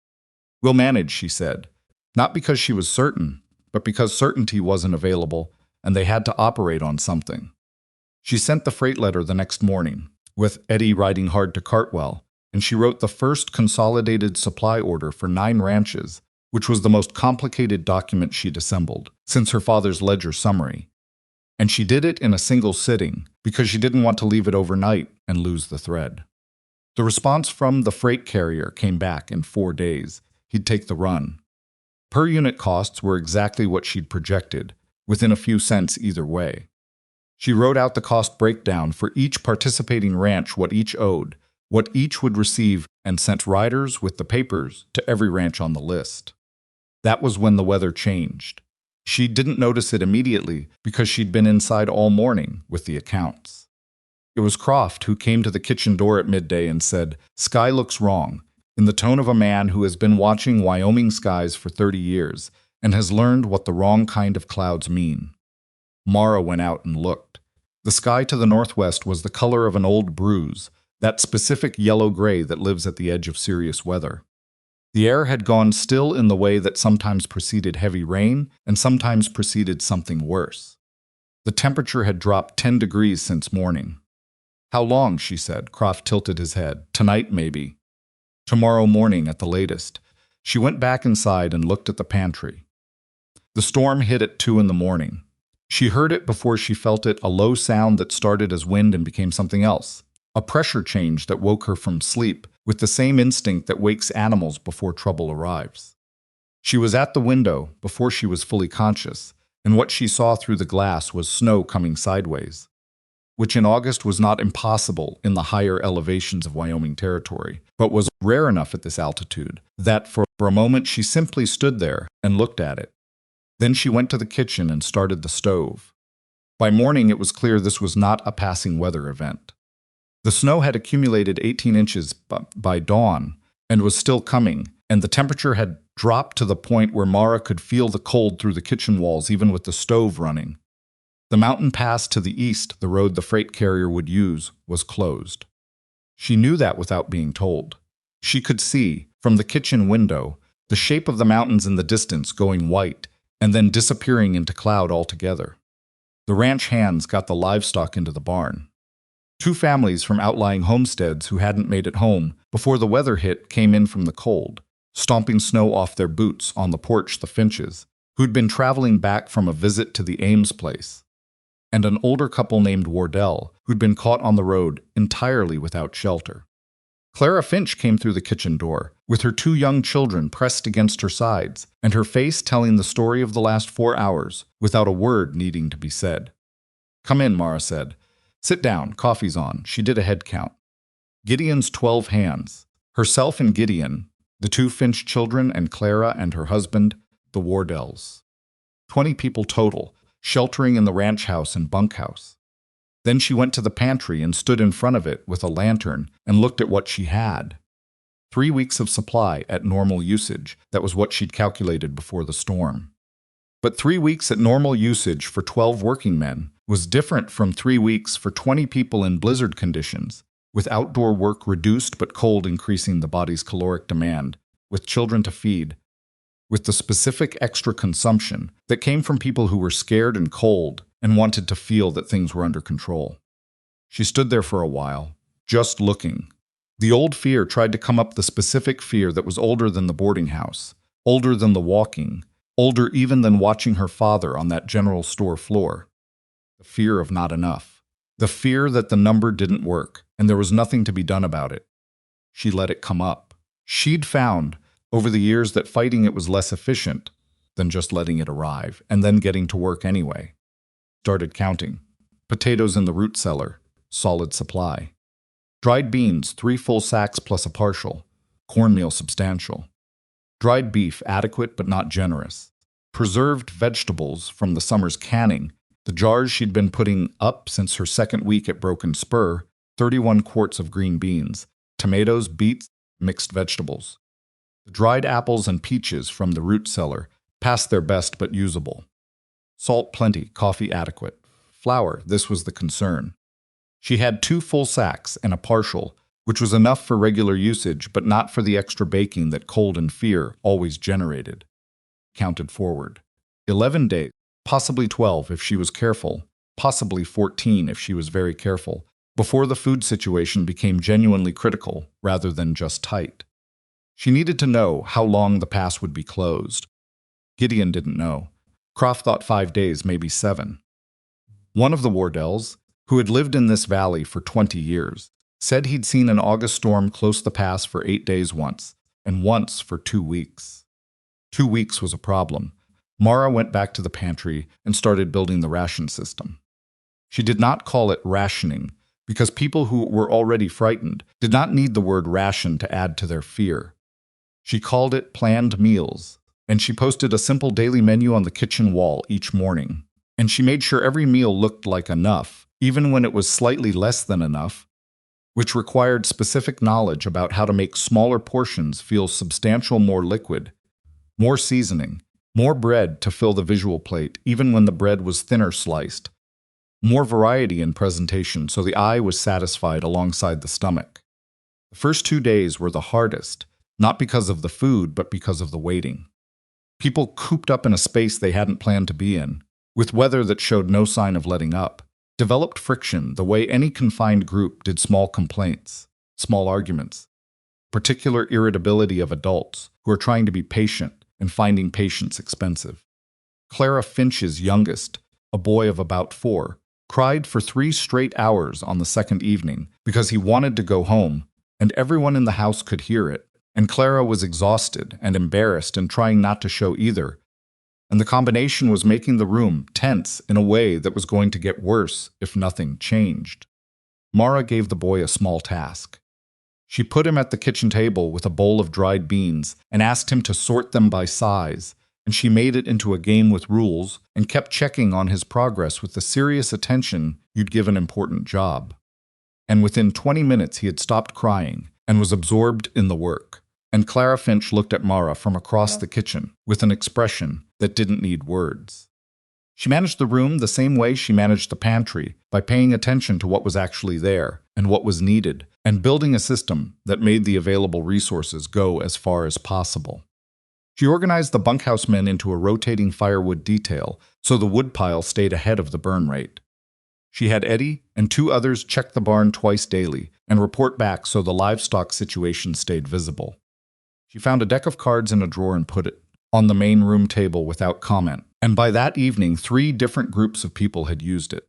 "We'll manage," she said. Not because she was certain, but because certainty wasn't available, and they had to operate on something. She sent the freight letter the next morning, with Eddie riding hard to Cartwell, and she wrote the first consolidated supply order for 9 ranches, which was the most complicated document she'd assembled since her father's ledger summary. And she did it in a single sitting because she didn't want to leave it overnight and lose the thread. The response from the freight carrier came back in 4 days. He'd take the run. Per unit costs were exactly what she'd projected, within a few cents either way. She wrote out the cost breakdown for each participating ranch, what each owed, what each would receive, and sent riders with the papers to every ranch on the list. That was when the weather changed. She didn't notice it immediately because she'd been inside all morning with the accounts. It was Croft who came to the kitchen door at midday and said, "Sky looks wrong," in the tone of a man who has been watching Wyoming skies for 30 years and has learned what the wrong kind of clouds mean. Mara went out and looked. The sky to the northwest was the color of an old bruise, that specific yellow-gray that lives at the edge of serious weather. The air had gone still in the way that sometimes preceded heavy rain and sometimes preceded something worse. The temperature had dropped 10 degrees since morning. "How long?" she said. Croft tilted his head. "Tonight, maybe." "Tomorrow morning at the latest." She went back inside and looked at the pantry. The storm hit at 2 in the morning. She heard it before she felt it, a low sound that started as wind and became something else. A pressure change that woke her from sleep, with the same instinct that wakes animals before trouble arrives. She was at the window before she was fully conscious, and what she saw through the glass was snow coming sideways, which in August was not impossible in the higher elevations of Wyoming Territory, but was rare enough at this altitude that for a moment she simply stood there and looked at it. Then she went to the kitchen and started the stove. By morning it was clear this was not a passing weather event. The snow had accumulated 18 inches by dawn and was still coming, and the temperature had dropped to the point where Mara could feel the cold through the kitchen walls even with the stove running. The mountain pass to the east, the road the freight carrier would use, was closed. She knew that without being told. She could see, from the kitchen window, the shape of the mountains in the distance going white and then disappearing into cloud altogether. The ranch hands got the livestock into the barn. 2 families from outlying homesteads who hadn't made it home before the weather hit came in from the cold, stomping snow off their boots on the porch, the Finches, who'd been traveling back from a visit to the Ames place, and an older couple named Wardell, who'd been caught on the road entirely without shelter. Clara Finch came through the kitchen door, with her 2 young children pressed against her sides, and her face telling the story of the last 4 hours, without a word needing to be said. "Come in," Mara said. "Sit down, coffee's on." She did a head count. Gideon's 12 hands. Herself and Gideon, the 2 Finch children and Clara and her husband, the Wardells. 20 people total, sheltering in the ranch house and bunkhouse. Then she went to the pantry and stood in front of it with a lantern and looked at what she had. 3 weeks of supply at normal usage. That was what she'd calculated before the storm. But 3 weeks at normal usage for 12 working men was different from 3 weeks for 20 people in blizzard conditions, with outdoor work reduced but cold increasing the body's caloric demand, with children to feed, with the specific extra consumption that came from people who were scared and cold and wanted to feel that things were under control. She stood there for a while, just looking. The old fear tried to come up, the specific fear that was older than the boarding house, older than the walking, older even than watching her father on that general store floor. The fear of not enough. The fear that the number didn't work and there was nothing to be done about it. She let it come up. She'd found over the years that fighting it was less efficient than just letting it arrive and then getting to work anyway. Started counting. Potatoes in the root cellar, solid supply. Dried beans, 3 full sacks plus a partial. Cornmeal substantial. Dried beef, adequate but not generous. Preserved vegetables from the summer's canning, the jars she'd been putting up since her second week at Broken Spur, 31 quarts of green beans, tomatoes, beets, mixed vegetables. The dried apples and peaches from the root cellar, past their best but usable. Salt plenty, coffee adequate. Flour, this was the concern. She had 2 full sacks and a partial, which was enough for regular usage but not for the extra baking that cold and fear always generated. Counted forward. 11 days, possibly 12 if she was careful, possibly 14 if she was very careful, before the food situation became genuinely critical rather than just tight. She needed to know how long the pass would be closed. Gideon didn't know. Croft thought 5 days, maybe 7. One of the Wardells, who had lived in this valley for 20 years, said he'd seen an August storm close the pass for 8 days once, and once for 2 weeks. 2 weeks was a problem. Mara went back to the pantry and started building the ration system. She did not call it rationing, because people who were already frightened did not need the word ration to add to their fear. She called it planned meals, and she posted a simple daily menu on the kitchen wall each morning. And she made sure every meal looked like enough, even when it was slightly less than enough, which required specific knowledge about how to make smaller portions feel substantial, more liquid, more seasoning, more bread to fill the visual plate, even when the bread was thinner sliced, more variety in presentation so the eye was satisfied alongside the stomach. The first 2 days were the hardest, not because of the food, but because of the waiting. People cooped up in a space they hadn't planned to be in, with weather that showed no sign of letting up, developed friction the way any confined group did small complaints, small arguments, particular irritability of adults who are trying to be patient and finding patience expensive. Clara Finch's youngest, a boy of about 4, cried for 3 straight hours on the second evening because he wanted to go home, and everyone in the house could hear it, and Clara was exhausted and embarrassed and trying not to show either, and the combination was making the room tense in a way that was going to get worse if nothing changed. Mara gave the boy a small task. She put him at the kitchen table with a bowl of dried beans and asked him to sort them by size, and she made it into a game with rules and kept checking on his progress with the serious attention you'd give an important job. And within 20 minutes he had stopped crying and was absorbed in the work. And Clara Finch looked at Mara from across the kitchen with an expression that didn't need words. She managed the room the same way she managed the pantry, by paying attention to what was actually there and what was needed, and building a system that made the available resources go as far as possible. She organized the bunkhouse men into a rotating firewood detail so the woodpile stayed ahead of the burn rate. She had Eddie and 2 others check the barn twice daily and report back so the livestock situation stayed visible. She found a deck of cards in a drawer and put it on the main room table without comment, and by that evening 3 different groups of people had used it.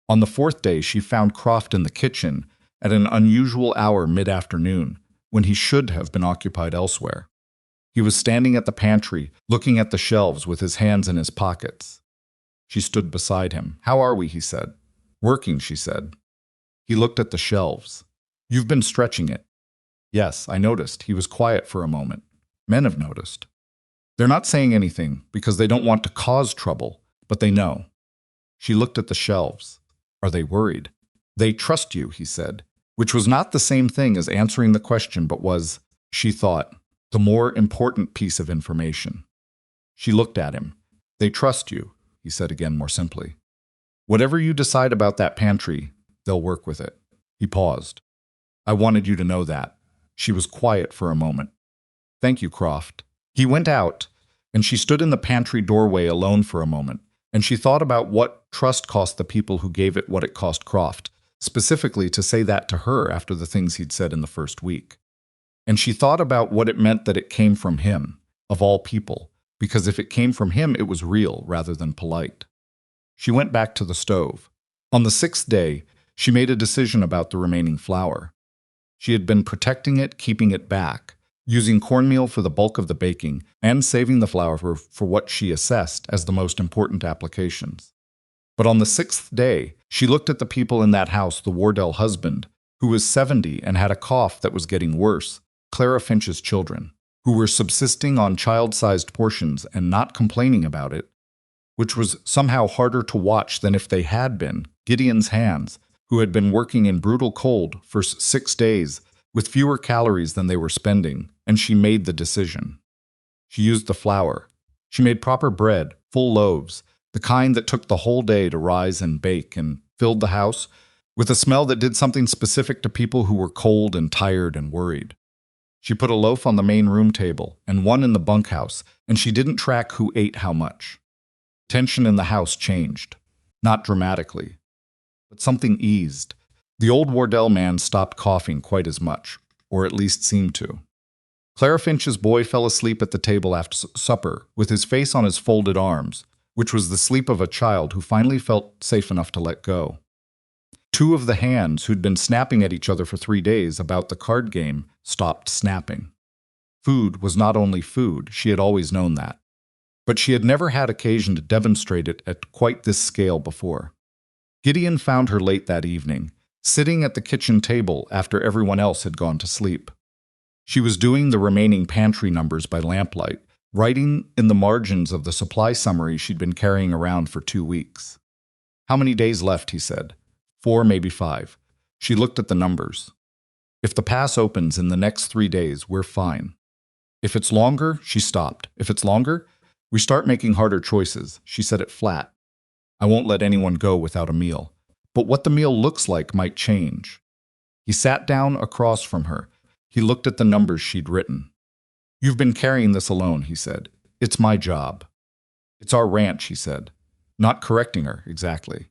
On the 4th day, she found Croft in the kitchen at an unusual hour mid-afternoon, when he should have been occupied elsewhere. He was standing at the pantry, looking at the shelves with his hands in his pockets. She stood beside him. "How are we?" he said. "Working," she said. He looked at the shelves. "You've been stretching it." "Yes, I noticed." He was quiet for a moment. "Men have noticed. They're not saying anything because they don't want to cause trouble, but they know." She looked at the shelves. "Are they worried?" "They trust you," he said, which was not the same thing as answering the question, but was, she thought, the more important piece of information. She looked at him. They trust you, he said again more simply. Whatever you decide about that pantry, they'll work with it. He paused. I wanted you to know that. She was quiet for a moment. Thank you, Croft. He went out, and she stood in the pantry doorway alone for a moment, and she thought about what trust cost the people who gave it what it cost Croft, specifically to say that to her after the things he'd said in the first week. And she thought about what it meant that it came from him, of all people, because if it came from him, it was real rather than polite. She went back to the stove. On the 6th day, she made a decision about the remaining flour. She had been protecting it, keeping it back, using cornmeal for the bulk of the baking, and saving the flour for what she assessed as the most important applications. But on the 6th day, she looked at the people in that house, the Wardell husband, who was 70 and had a cough that was getting worse, Clara Finch's children, who were subsisting on child-sized portions and not complaining about it, which was somehow harder to watch than if they had been, Gideon's hands, who had been working in brutal cold for 6 days with fewer calories than they were spending, and she made the decision. She used the flour. She made proper bread, full loaves, the kind that took the whole day to rise and bake, and filled the house with a smell that did something specific to people who were cold and tired and worried. She put a loaf on the main room table and one in the bunkhouse, and she didn't track who ate how much. Tension in the house changed. Not dramatically, but something eased. The old Wardell man stopped coughing quite as much, or at least seemed to. Clara Finch's boy fell asleep at the table after supper, with his face on his folded arms, which was the sleep of a child who finally felt safe enough to let go. 2 of the hands who'd been snapping at each other for 3 days about the card game stopped snapping. Food was not only food, she had always known that. But she had never had occasion to demonstrate it at quite this scale before. Gideon found her late that evening, sitting at the kitchen table after everyone else had gone to sleep. She was doing the remaining pantry numbers by lamplight, writing in the margins of the supply summary she'd been carrying around for 2 weeks. How many days left, he said. 4, maybe 5. She looked at the numbers. If the pass opens in the next 3 days, we're fine. If it's longer, she stopped. If it's longer, we start making harder choices. She said it flat. I won't let anyone go without a meal. But what the meal looks like might change. He sat down across from her. He looked at the numbers she'd written. You've been carrying this alone, he said. It's my job. It's our ranch, he said, not correcting her exactly.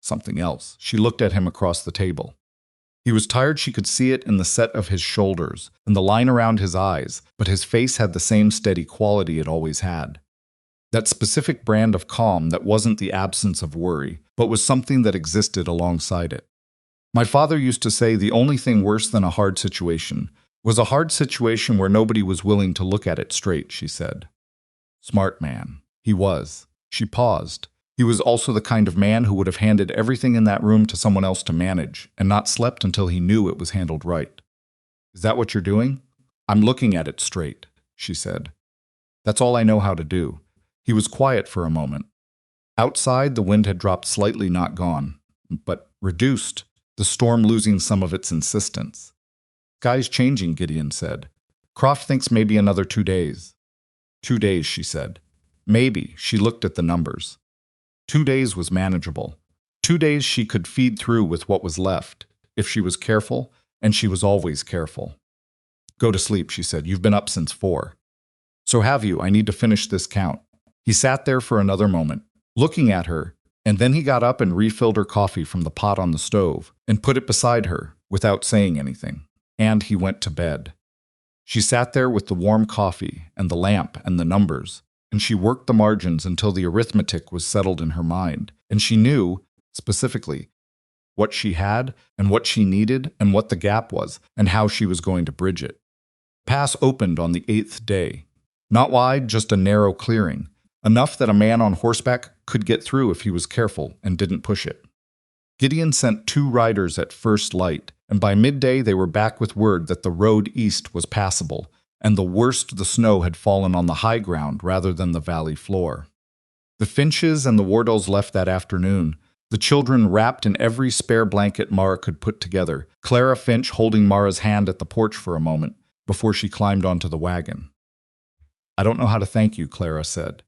Something else. She looked at him across the table. He was tired. She could see it in the set of his shoulders and the line around his eyes, but his face had the same steady quality it always had. That specific brand of calm that wasn't the absence of worry, but was something that existed alongside it. My father used to say the only thing worse than a hard situation was a hard situation where nobody was willing to look at it straight, she said. Smart man. He was. She paused. He was also the kind of man who would have handed everything in that room to someone else to manage, and not slept until he knew it was handled right. Is that what you're doing? I'm looking at it straight, she said. That's all I know how to do. He was quiet for a moment. Outside, the wind had dropped slightly, not gone, but reduced, the storm losing some of its insistence. Sky's changing, Gideon said. Croft thinks maybe another 2 days. 2 days, she said. Maybe. She looked at the numbers. 2 days was manageable. 2 days she could feed through with what was left, if she was careful, and she was always careful. Go to sleep, she said. You've been up since 4. So have you. I need to finish this count. He sat there for another moment, looking at her, and then he got up and refilled her coffee from the pot on the stove and put it beside her without saying anything. And he went to bed. She sat there with the warm coffee and the lamp and the numbers, and she worked the margins until the arithmetic was settled in her mind, and she knew, specifically, what she had and what she needed and what the gap was and how she was going to bridge it. The pass opened on the 8th day. Not wide, just a narrow clearing, enough that a man on horseback could get through if he was careful and didn't push it. Gideon sent 2 riders at first light, and by midday they were back with word that the road east was passable, and the worst the snow had fallen on the high ground rather than the valley floor. The Finches and the Wardells left that afternoon, the children wrapped in every spare blanket Mara could put together, Clara Finch holding Mara's hand at the porch for a moment, before she climbed onto the wagon. "I don't know how to thank you," Clara said.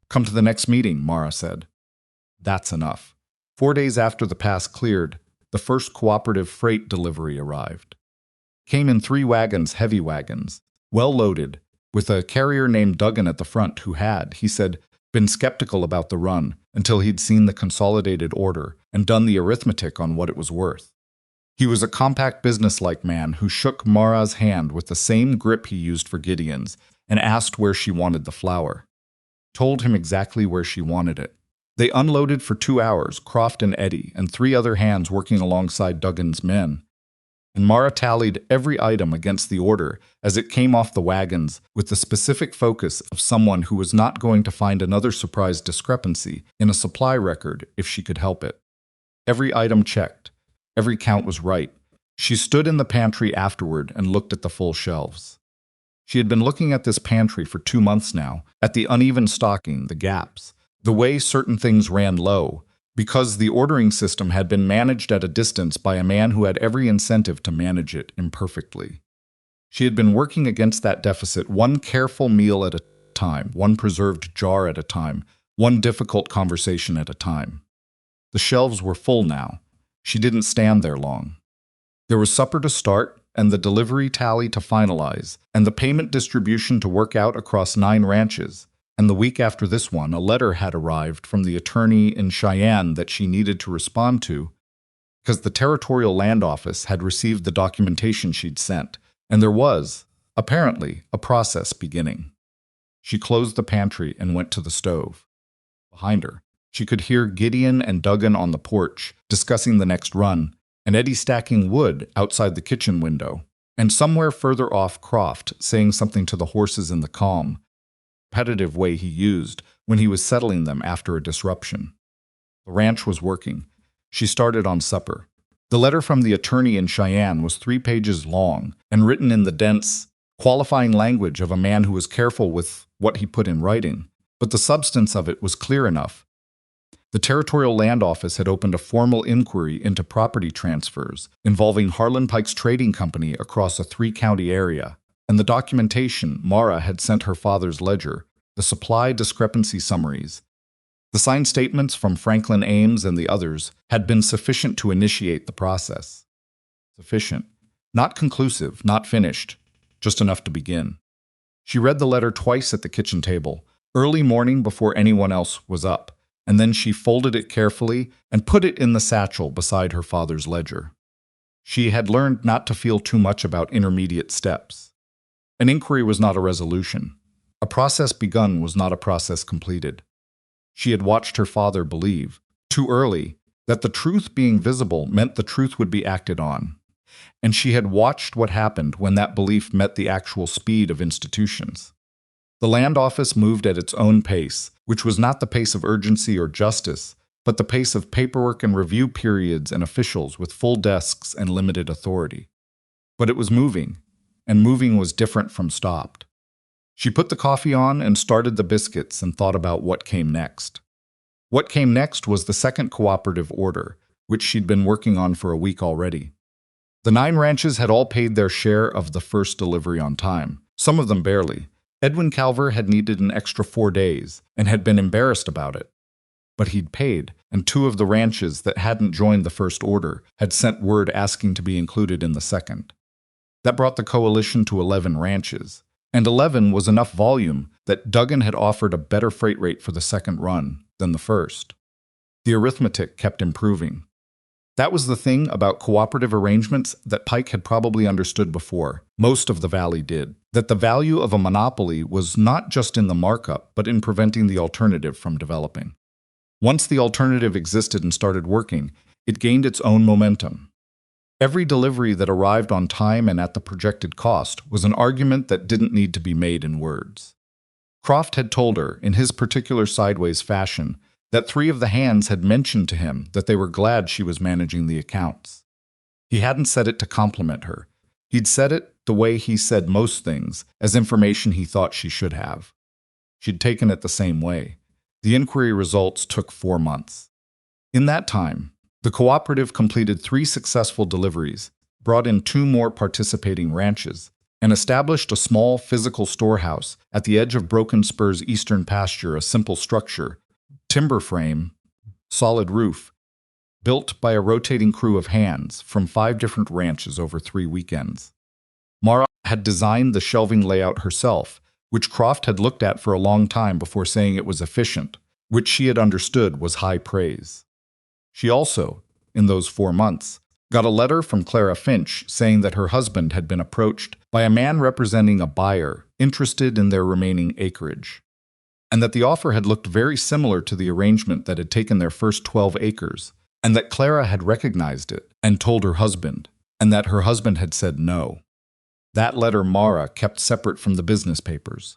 "Come to the next meeting," Mara said. That's enough. 4 days after the pass cleared, the first cooperative freight delivery arrived. Came in 3 wagons, heavy wagons, well loaded, with a carrier named Duggan at the front who had, he said, been skeptical about the run until he'd seen the consolidated order and done the arithmetic on what it was worth. He was a compact businesslike man who shook Mara's hand with the same grip he used for Gideon's and asked where she wanted the flour. Told him exactly where she wanted it. They unloaded for 2 hours, Croft and Eddie, and 3 other hands working alongside Duggan's men. And Mara tallied every item against the order as it came off the wagons with the specific focus of someone who was not going to find another surprise discrepancy in a supply record if she could help it. Every item checked. Every count was right. She stood in the pantry afterward and looked at the full shelves. She had been looking at this pantry for 2 months now, at the uneven stocking, the gaps, the way certain things ran low, because the ordering system had been managed at a distance by a man who had every incentive to manage it imperfectly. She had been working against that deficit one careful meal at a time, one preserved jar at a time, one difficult conversation at a time. The shelves were full now. She didn't stand there long. There was supper to start, and the delivery tally to finalize, and the payment distribution to work out across 9 ranches. And the week after this one, a letter had arrived from the attorney in Cheyenne that she needed to respond to, because the Territorial Land Office had received the documentation she'd sent, and there was, apparently, a process beginning. She closed the pantry and went to the stove. Behind her, she could hear Gideon and Duggan on the porch discussing the next run, and Eddie stacking wood outside the kitchen window, and somewhere further off Croft saying something to the horses in the calm, repetitive way he used when he was settling them after a disruption. The ranch was working. She started on supper. The letter from the attorney in Cheyenne was 3 pages long and written in the dense, qualifying language of a man who was careful with what he put in writing, but the substance of it was clear enough. The Territorial Land Office had opened a formal inquiry into property transfers involving Harlan Pike's trading company across a 3-county area, and the documentation Mara had sent her father's ledger, the supply discrepancy summaries, the signed statements from Franklin Ames and the others had been sufficient to initiate the process. Sufficient. Not conclusive, not finished, just enough to begin. She read the letter twice at the kitchen table, early morning before anyone else was up, and then she folded it carefully and put it in the satchel beside her father's ledger. She had learned not to feel too much about intermediate steps. An inquiry was not a resolution. A process begun was not a process completed. She had watched her father believe, too early, that the truth being visible meant the truth would be acted on. And she had watched what happened when that belief met the actual speed of institutions. The land office moved at its own pace, which was not the pace of urgency or justice, but the pace of paperwork and review periods and officials with full desks and limited authority. But it was moving, and moving was different from stopped. She put the coffee on and started the biscuits and thought about what came next. What came next was the second cooperative order, which she'd been working on for a week already. The 9 ranches had all paid their share of the first delivery on time, some of them barely. Edwin Calver had needed an extra 4 days and had been embarrassed about it. But he'd paid, and 2 of the ranches that hadn't joined the first order had sent word asking to be included in the second. That brought the coalition to 11 ranches, and 11 was enough volume that Duggan had offered a better freight rate for the second run than the first. The arithmetic kept improving. That was the thing about cooperative arrangements that Pike had probably understood before. Most of the Valley did. That the value of a monopoly was not just in the markup, but in preventing the alternative from developing. Once the alternative existed and started working, it gained its own momentum. Every delivery that arrived on time and at the projected cost was an argument that didn't need to be made in words. Croft had told her, in his particular sideways fashion, that 3 of the hands had mentioned to him that they were glad she was managing the accounts. He hadn't said it to compliment her. He'd said it the way he said most things, as information he thought she should have. She'd taken it the same way. The inquiry results took 4 months. In that time, the cooperative completed 3 successful deliveries, brought in 2 more participating ranches, and established a small physical storehouse at the edge of Broken Spur's eastern pasture, a simple structure, timber frame, solid roof, built by a rotating crew of hands from 5 different ranches over 3 weekends. Mara had designed the shelving layout herself, which Croft had looked at for a long time before saying it was efficient, which she had understood was high praise. She also, in those 4 months, got a letter from Clara Finch saying that her husband had been approached by a man representing a buyer interested in their remaining acreage, and that the offer had looked very similar to the arrangement that had taken their first 12 acres, and that Clara had recognized it and told her husband, and that her husband had said no. That letter Mara kept separate from the business papers,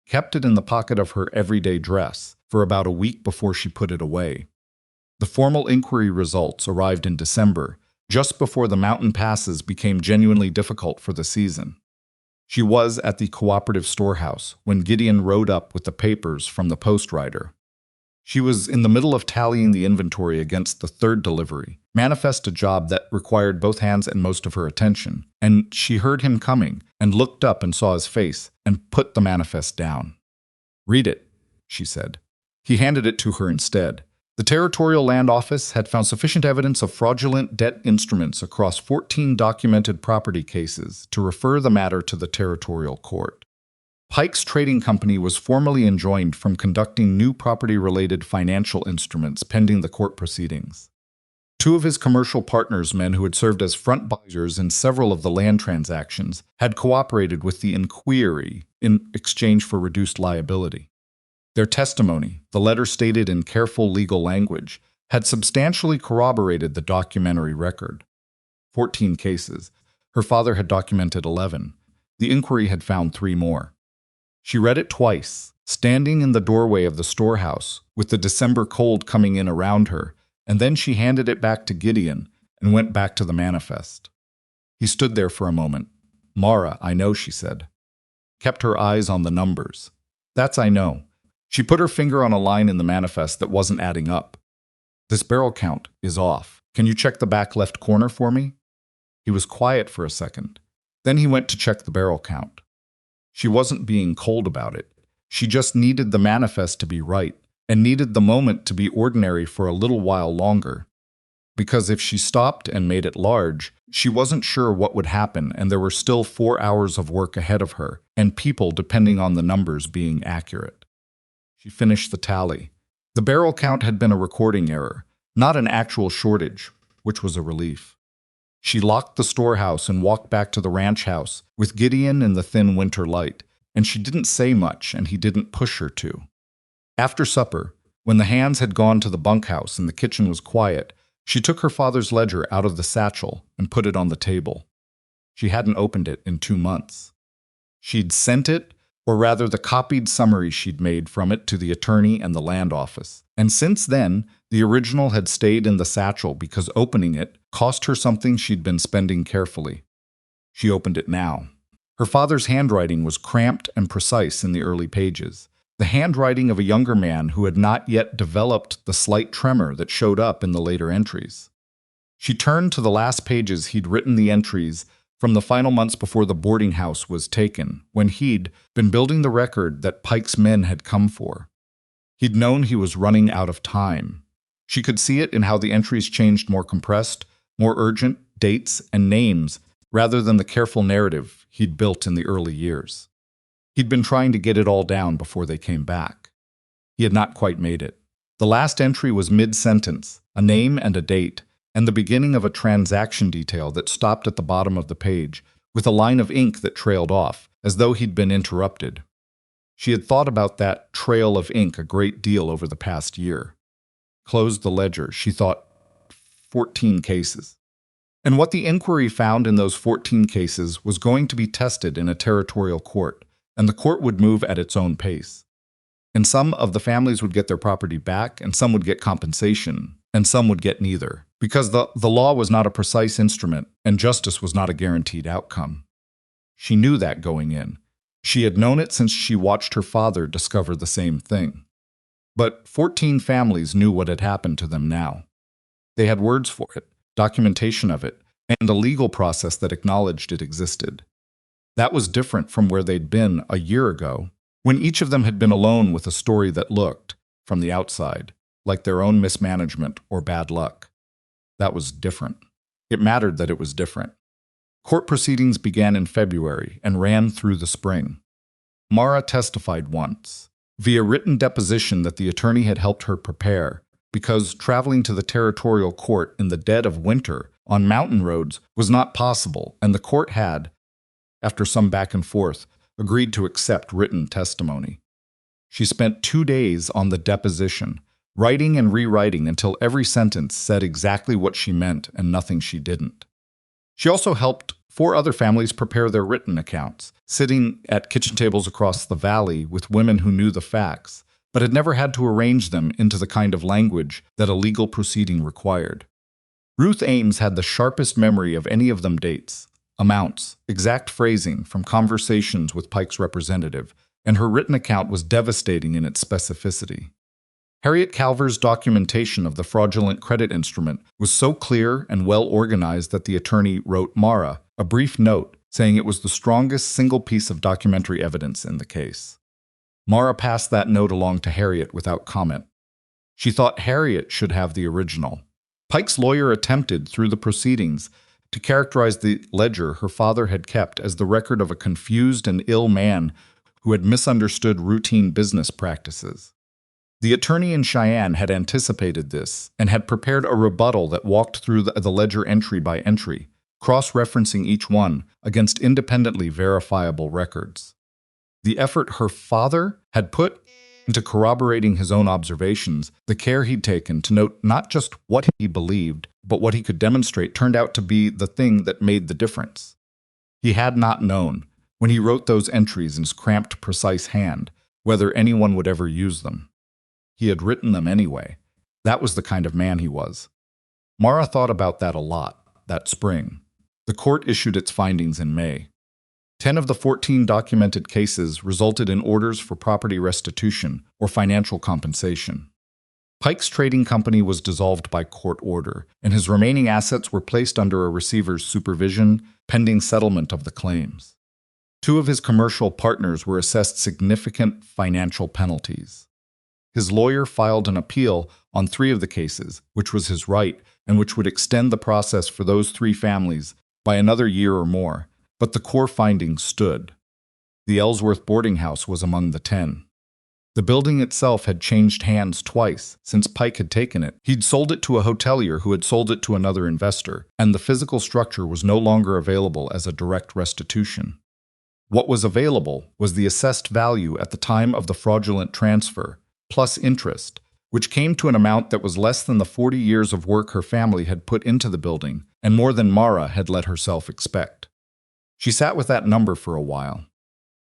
kept it in the pocket of her everyday dress for about a week before she put it away. The formal inquiry results arrived in December, just before the mountain passes became genuinely difficult for the season. She was at the cooperative storehouse when Gideon rode up with the papers from the post rider. She was in the middle of tallying the inventory against the 3rd delivery, manifest a job that required both hands and most of her attention, and she heard him coming and looked up and saw his face and put the manifest down. "Read it," she said. He handed it to her instead. The Territorial Land Office had found sufficient evidence of fraudulent debt instruments across 14 documented property cases to refer the matter to the Territorial Court. Pike's Trading Company was formally enjoined from conducting new property-related financial instruments pending the court proceedings. 2 of his commercial partners, men who had served as front buyers in several of the land transactions, had cooperated with the inquiry in exchange for reduced liability. Their testimony, the letter stated in careful legal language, had substantially corroborated the documentary record. 14 cases. Her father had documented 11. The inquiry had found 3 more. She read it twice, standing in the doorway of the storehouse, with the December cold coming in around her, and then she handed it back to Gideon and went back to the manifest. He stood there for a moment. "Mara, I know," she said. Kept her eyes on the numbers. "That's I know." She put her finger on a line in the manifest that wasn't adding up. "This barrel count is off. Can you check the back left corner for me?" He was quiet for a second. Then he went to check the barrel count. She wasn't being cold about it. She just needed the manifest to be right, and needed the moment to be ordinary for a little while longer. Because if she stopped and made it large, she wasn't sure what would happen, and there were still 4 hours of work ahead of her, and people depending on the numbers being accurate. She finished the tally. The barrel count had been a recording error, not an actual shortage, which was a relief. She locked the storehouse and walked back to the ranch house with Gideon in the thin winter light, and she didn't say much, and he didn't push her to. After supper, when the hands had gone to the bunkhouse and the kitchen was quiet, she took her father's ledger out of the satchel and put it on the table. She hadn't opened it in 2 months. She'd sent it, or rather the copied summary she'd made from it, to the attorney and the land office. And since then, the original had stayed in the satchel because opening it cost her something she'd been spending carefully. She opened it now. Her father's handwriting was cramped and precise in the early pages, the handwriting of a younger man who had not yet developed the slight tremor that showed up in the later entries. She turned to the last pages. He'd written the entries from the final months before the boarding house was taken, when he'd been building the record that Pike's men had come for. He'd known he was running out of time. She could see it in how the entries changed, more compressed, more urgent, dates and names, rather than the careful narrative he'd built in the early years. He'd been trying to get it all down before they came back. He had not quite made it. The last entry was mid-sentence, a name and a date, and the beginning of a transaction detail that stopped at the bottom of the page, with a line of ink that trailed off, as though he'd been interrupted. She had thought about that trail of ink a great deal over the past year. Closed the ledger, she thought, 14 cases. And what the inquiry found in those 14 cases was going to be tested in a territorial court, and the court would move at its own pace. And some of the families would get their property back, and some would get compensation, and some would get neither, because the law was not a precise instrument, and justice was not a guaranteed outcome. She knew that going in. She had known it since she watched her father discover the same thing. But 14 families knew what had happened to them now. They had words for it, documentation of it, and a legal process that acknowledged it existed. That was different from where they'd been a year ago, when each of them had been alone with a story that looked, from the outside, like their own mismanagement or bad luck. That was different. It mattered that it was different. Court proceedings began in February and ran through the spring. Mara testified once, via written deposition that the attorney had helped her prepare, because traveling to the territorial court in the dead of winter on mountain roads was not possible, and the court had, after some back and forth, agreed to accept written testimony. She spent 2 days on the deposition, writing and rewriting until every sentence said exactly what she meant and nothing she didn't. She also helped 4 other families prepare their written accounts, sitting at kitchen tables across the valley with women who knew the facts, but had never had to arrange them into the kind of language that a legal proceeding required. Ruth Ames had the sharpest memory of any of them dates, amounts, exact phrasing from conversations with Pike's representative, and her written account was devastating in its specificity. Harriet Calver's documentation of the fraudulent credit instrument was so clear and well organized that the attorney wrote Mara a brief note saying it was the strongest single piece of documentary evidence in the case. Mara passed that note along to Harriet without comment. She thought Harriet should have the original. Pike's lawyer attempted, through the proceedings, to characterize the ledger her father had kept as the record of a confused and ill man who had misunderstood routine business practices. The attorney in Cheyenne had anticipated this and had prepared a rebuttal that walked through the ledger entry by entry, cross-referencing each one against independently verifiable records. The effort her father had put into corroborating his own observations, the care he'd taken to note not just what he believed, but what he could demonstrate, turned out to be the thing that made the difference. He had not known, when he wrote those entries in his cramped, precise hand, whether anyone would ever use them. He had written them anyway. That was the kind of man he was. Mara thought about that a lot, that spring. The court issued its findings in May. 10 of the 14 documented cases resulted in orders for property restitution or financial compensation. Pike's trading company was dissolved by court order, and his remaining assets were placed under a receiver's supervision pending settlement of the claims. 2 of his commercial partners were assessed significant financial penalties. His lawyer filed an appeal on 3 of the cases, which was his right, and which would extend the process for those 3 families by another year or more, but the core findings stood. The Ellsworth boarding house was among the 10. The building itself had changed hands twice since Pike had taken it. He'd sold it to a hotelier who had sold it to another investor, and the physical structure was no longer available as a direct restitution. What was available was the assessed value at the time of the fraudulent transfer, plus interest, which came to an amount that was less than the 40 years of work her family had put into the building, and more than Mara had let herself expect. She sat with that number for a while.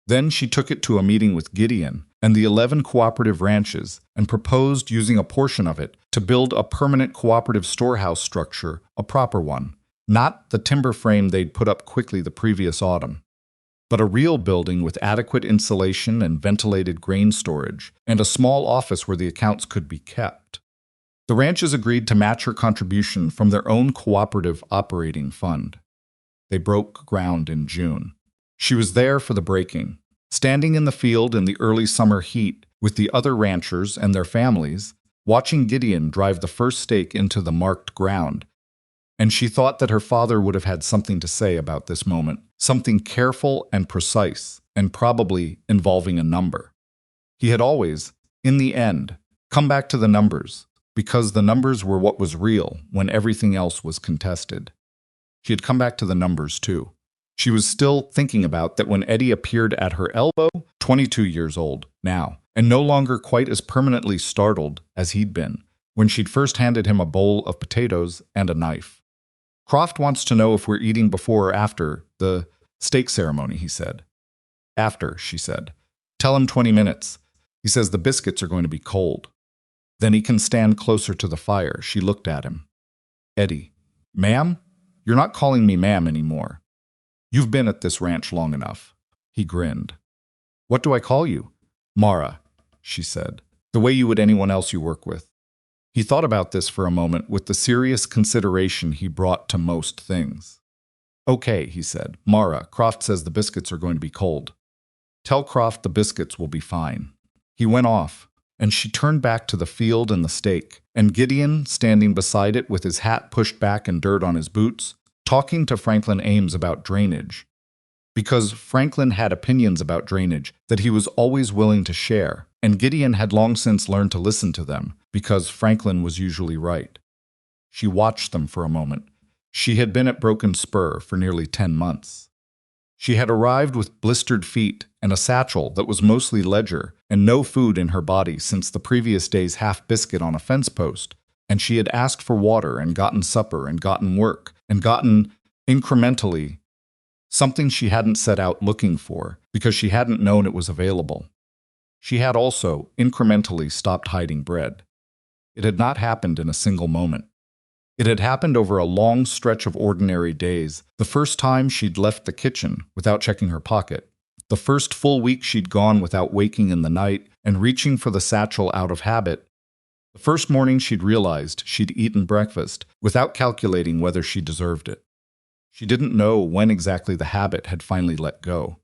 Then she took it to a meeting with Gideon and the 11 cooperative ranches and proposed using a portion of it to build a permanent cooperative storehouse structure, a proper one, not the timber frame they'd put up quickly the previous autumn, but a real building with adequate insulation and ventilated grain storage, and a small office where the accounts could be kept. The ranches agreed to match her contribution from their own cooperative operating fund. They broke ground in June. She was there for the breaking, standing in the field in the early summer heat with the other ranchers and their families, watching Gideon drive the first stake into the marked ground. And she thought that her father would have had something to say about this moment, something careful and precise, and probably involving a number. He had always, in the end, come back to the numbers, because the numbers were what was real when everything else was contested. She had come back to the numbers, too. She was still thinking about that when Eddie appeared at her elbow, 22 years old now, and no longer quite as permanently startled as he'd been, when she'd first handed him a bowl of potatoes and a knife. Croft wants to know if we're eating before or after the steak ceremony, he said. After, she said. Tell him 20 minutes. He says the biscuits are going to be cold. Then he can stand closer to the fire. She looked at him. Eddie, ma'am? You're not calling me ma'am anymore. You've been at this ranch long enough. He grinned. What do I call you? Mara, she said, the way you would anyone else you work with. He thought about this for a moment with the serious consideration he brought to most things. Okay, he said. Mara, Croft says the biscuits are going to be cold. Tell Croft the biscuits will be fine. He went off, and she turned back to the field and the stake, and Gideon, standing beside it with his hat pushed back and dirt on his boots, talking to Franklin Ames about drainage. Because Franklin had opinions about drainage that he was always willing to share, and Gideon had long since learned to listen to them, because Franklin was usually right. She watched them for a moment. She had been at Broken Spur for nearly 10 months. She had arrived with blistered feet and a satchel that was mostly ledger and no food in her body since the previous day's half biscuit on a fence post, and she had asked for water and gotten supper and gotten work and gotten, incrementally, something she hadn't set out looking for because she hadn't known it was available. She had also, incrementally, stopped hiding bread. It had not happened in a single moment. It had happened over a long stretch of ordinary days, the first time she'd left the kitchen without checking her pocket, the first full week she'd gone without waking in the night and reaching for the satchel out of habit, the first morning she'd realized she'd eaten breakfast without calculating whether she deserved it. She didn't know when exactly the habit had finally let go.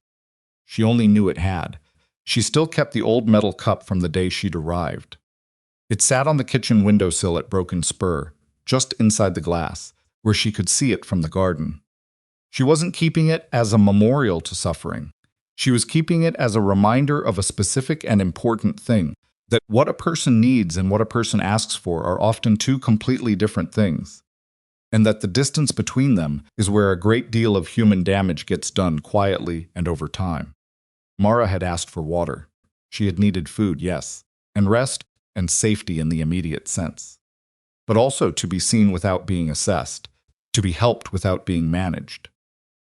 She only knew it had. She still kept the old metal cup from the day she'd arrived. It sat on the kitchen windowsill at Broken Spur, just inside the glass, where she could see it from the garden. She wasn't keeping it as a memorial to suffering. She was keeping it as a reminder of a specific and important thing, that what a person needs and what a person asks for are often two completely different things, and that the distance between them is where a great deal of human damage gets done quietly and over time. Mara had asked for water. She had needed food, yes, and rest and safety in the immediate sense, but also to be seen without being assessed, to be helped without being managed.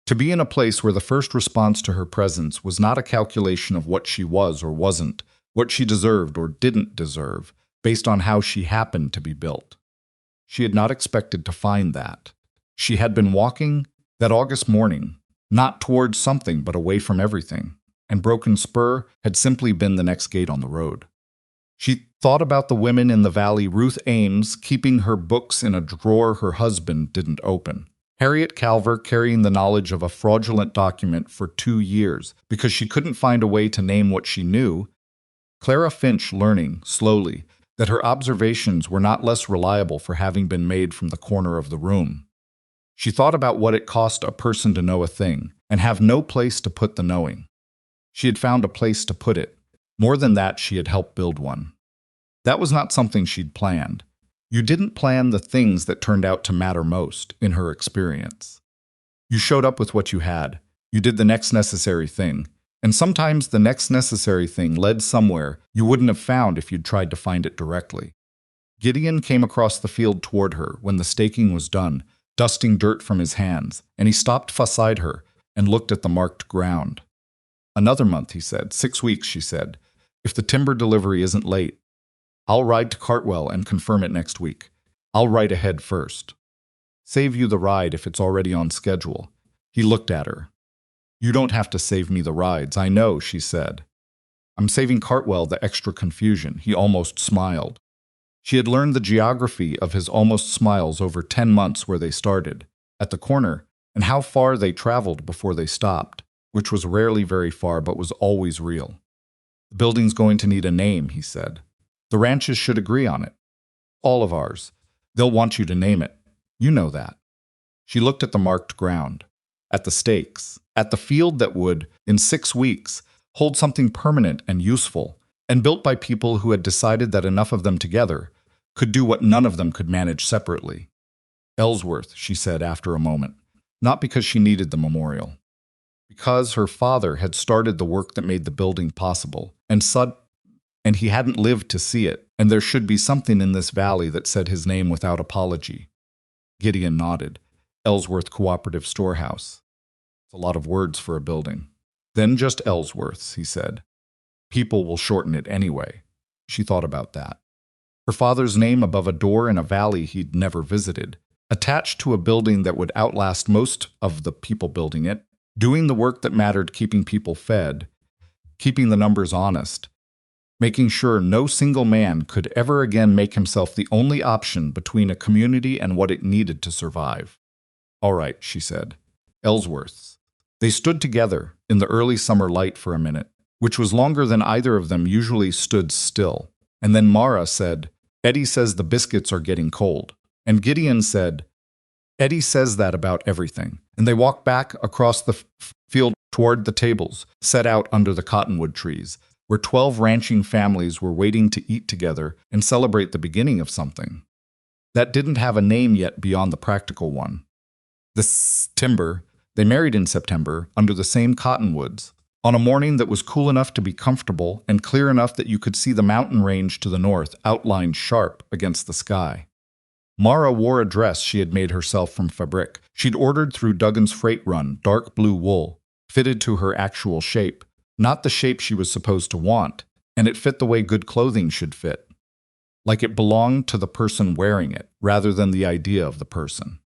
To be in a place where the first response to her presence was not a calculation of what she was or wasn't, what she deserved or didn't deserve, based on how she happened to be built. She had not expected to find that. She had been walking that August morning, not towards something but away from everything, and Broken Spur had simply been the next gate on the road. She thought about the women in the valley, Ruth Ames keeping her books in a drawer her husband didn't open, Harriet Calver carrying the knowledge of a fraudulent document for 2 years because she couldn't find a way to name what she knew, Clara Finch learning, slowly, that her observations were not less reliable for having been made from the corner of the room. She thought about what it cost a person to know a thing and have no place to put the knowing. She had found a place to put it. More than that, she had helped build one. That was not something she'd planned. You didn't plan the things that turned out to matter most, in her experience. You showed up with what you had. You did the next necessary thing. And sometimes the next necessary thing led somewhere you wouldn't have found if you'd tried to find it directly. Gideon came across the field toward her when the staking was done, dusting dirt from his hands, and he stopped beside her and looked at the marked ground. Another month, he said. 6 weeks, she said. If the timber delivery isn't late, I'll ride to Cartwell and confirm it next week. I'll write ahead first. Save you the ride if it's already on schedule. He looked at her. You don't have to save me the rides, I know, she said. I'm saving Cartwell the extra confusion. He almost smiled. She had learned the geography of his almost smiles over 10 months where they started, at the corner, and how far they traveled before they stopped, which was rarely very far but was always real. The building's going to need a name, he said. The ranches should agree on it. All of ours. They'll want you to name it. You know that. She looked at the marked ground, at the stakes, at the field that would, in 6 weeks, hold something permanent and useful, and built by people who had decided that enough of them together could do what none of them could manage separately. Ellsworth, she said after a moment, not because she needed the memorial. Because her father had started the work that made the building possible, and he hadn't lived to see it, and there should be something in this valley that said his name without apology. Gideon nodded. Ellsworth Cooperative Storehouse. It's a lot of words for a building. Then just Ellsworth's, he said. People will shorten it anyway. She thought about that. Her father's name above a door in a valley he'd never visited, attached to a building that would outlast most of the people building it, doing the work that mattered, keeping people fed, keeping the numbers honest, making sure no single man could ever again make himself the only option between a community and what it needed to survive. All right, she said. Ellsworth's. They stood together in the early summer light for a minute, which was longer than either of them usually stood still. And then Mara said, "Eddie says the biscuits are getting cold." And Gideon said, "Eddie says that about everything." And they walked back across the field toward the tables set out under the cottonwood trees, where 12 ranching families were waiting to eat together and celebrate the beginning of something that didn't have a name yet beyond the practical one. The timber, they married in September under the same cottonwoods, on a morning that was cool enough to be comfortable and clear enough that you could see the mountain range to the north outlined sharp against the sky. Mara wore a dress she had made herself from fabric. She'd ordered through Duggan's freight run, dark blue wool, fitted to her actual shape, not the shape she was supposed to want, and it fit the way good clothing should fit, like it belonged to the person wearing it, rather than the idea of the person.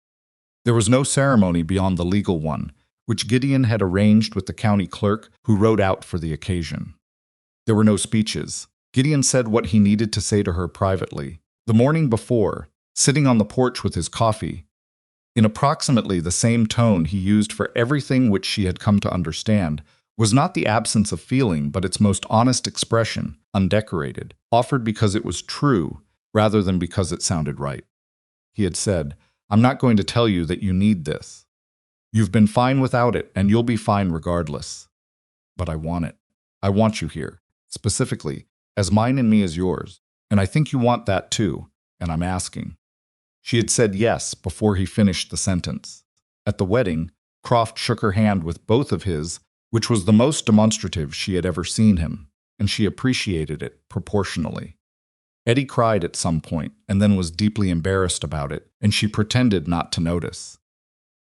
There was no ceremony beyond the legal one, which Gideon had arranged with the county clerk who rode out for the occasion. There were no speeches. Gideon said what he needed to say to her privately. The morning before, sitting on the porch with his coffee, in approximately the same tone he used for everything which she had come to understand, was not the absence of feeling but its most honest expression, undecorated, offered because it was true rather than because it sounded right. He had said, "I'm not going to tell you that you need this. You've been fine without it, and you'll be fine regardless. But I want it. I want you here, specifically, as mine and me as yours, and I think you want that too, and I'm asking." She had said yes before he finished the sentence. At the wedding, Croft shook her hand with both of his, which was the most demonstrative she had ever seen him, and she appreciated it proportionally. Eddie cried at some point, and then was deeply embarrassed about it, and she pretended not to notice.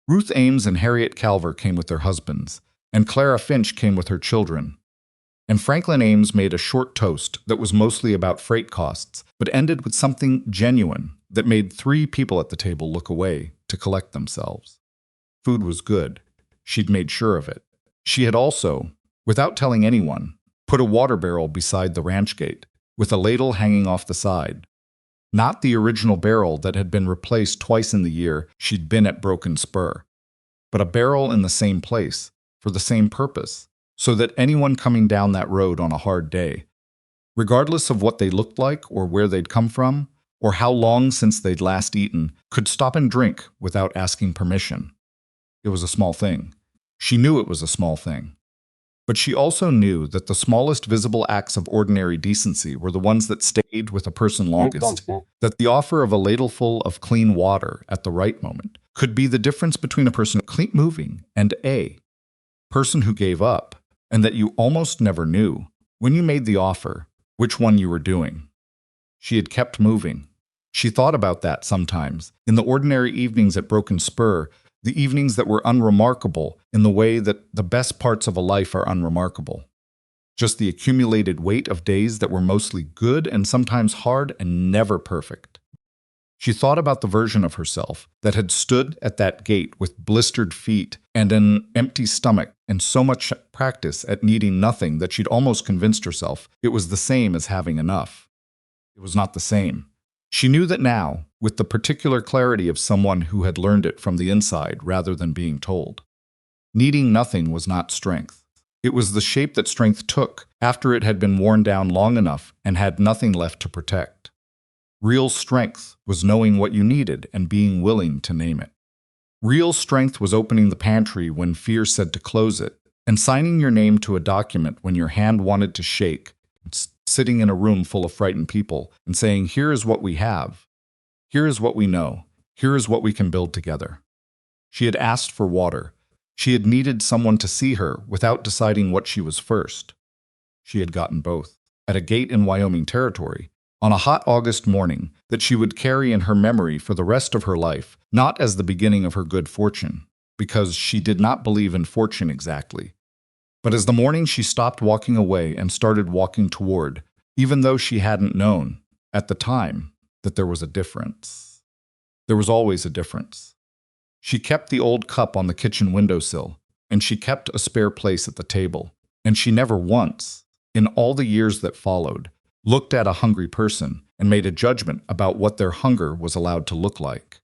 Ruth Ames and Harriet Calver came with their husbands, and Clara Finch came with her children. And Franklin Ames made a short toast that was mostly about freight costs, but ended with something genuine that made 3 people at the table look away to collect themselves. Food was good. She'd made sure of it. She had also, without telling anyone, put a water barrel beside the ranch gate, with a ladle hanging off the side. Not the original barrel that had been replaced twice in the year she'd been at Broken Spur, but a barrel in the same place, for the same purpose, so that anyone coming down that road on a hard day, regardless of what they looked like or where they'd come from, or how long since they'd last eaten, could stop and drink without asking permission. It was a small thing. She knew it was a small thing. But she also knew that the smallest visible acts of ordinary decency were the ones that stayed with a person longest, that the offer of a ladleful of clean water at the right moment could be the difference between a person clean moving and a person who gave up, and that you almost never knew, when you made the offer, which one you were doing. She had kept moving. She thought about that sometimes, in the ordinary evenings at Broken Spur, the evenings that were unremarkable in the way that the best parts of a life are unremarkable. Just the accumulated weight of days that were mostly good and sometimes hard and never perfect. She thought about the version of herself that had stood at that gate with blistered feet and an empty stomach and so much practice at needing nothing that she'd almost convinced herself it was the same as having enough. It was not the same. She knew that now, with the particular clarity of someone who had learned it from the inside rather than being told. Needing nothing was not strength. It was the shape that strength took after it had been worn down long enough and had nothing left to protect. Real strength was knowing what you needed and being willing to name it. Real strength was opening the pantry when fear said to close it, and signing your name to a document when your hand wanted to shake, sitting in a room full of frightened people and saying, "Here is what we have. Here is what we know. Here is what we can build together." She had asked for water. She had needed someone to see her without deciding what she was first. She had gotten both. At a gate in Wyoming Territory, on a hot August morning that she would carry in her memory for the rest of her life, not as the beginning of her good fortune, because she did not believe in fortune exactly, but as the morning she stopped walking away and started walking toward, even though she hadn't known, at the time, that there was a difference. There was always a difference. She kept the old cup on the kitchen windowsill, and she kept a spare place at the table, and she never once, in all the years that followed, looked at a hungry person and made a judgment about what their hunger was allowed to look like.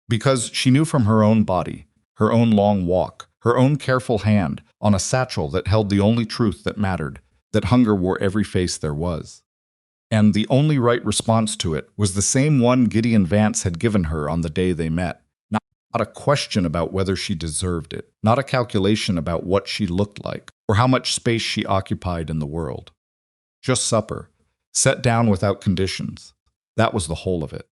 Because she knew from her own body, her own long walk, her own careful hand on a satchel that held the only truth that mattered, that hunger wore every face there was. And the only right response to it was the same one Gideon Vance had given her on the day they met. Not a question about whether she deserved it, not a calculation about what she looked like, or how much space she occupied in the world. Just supper, set down without conditions. That was the whole of it.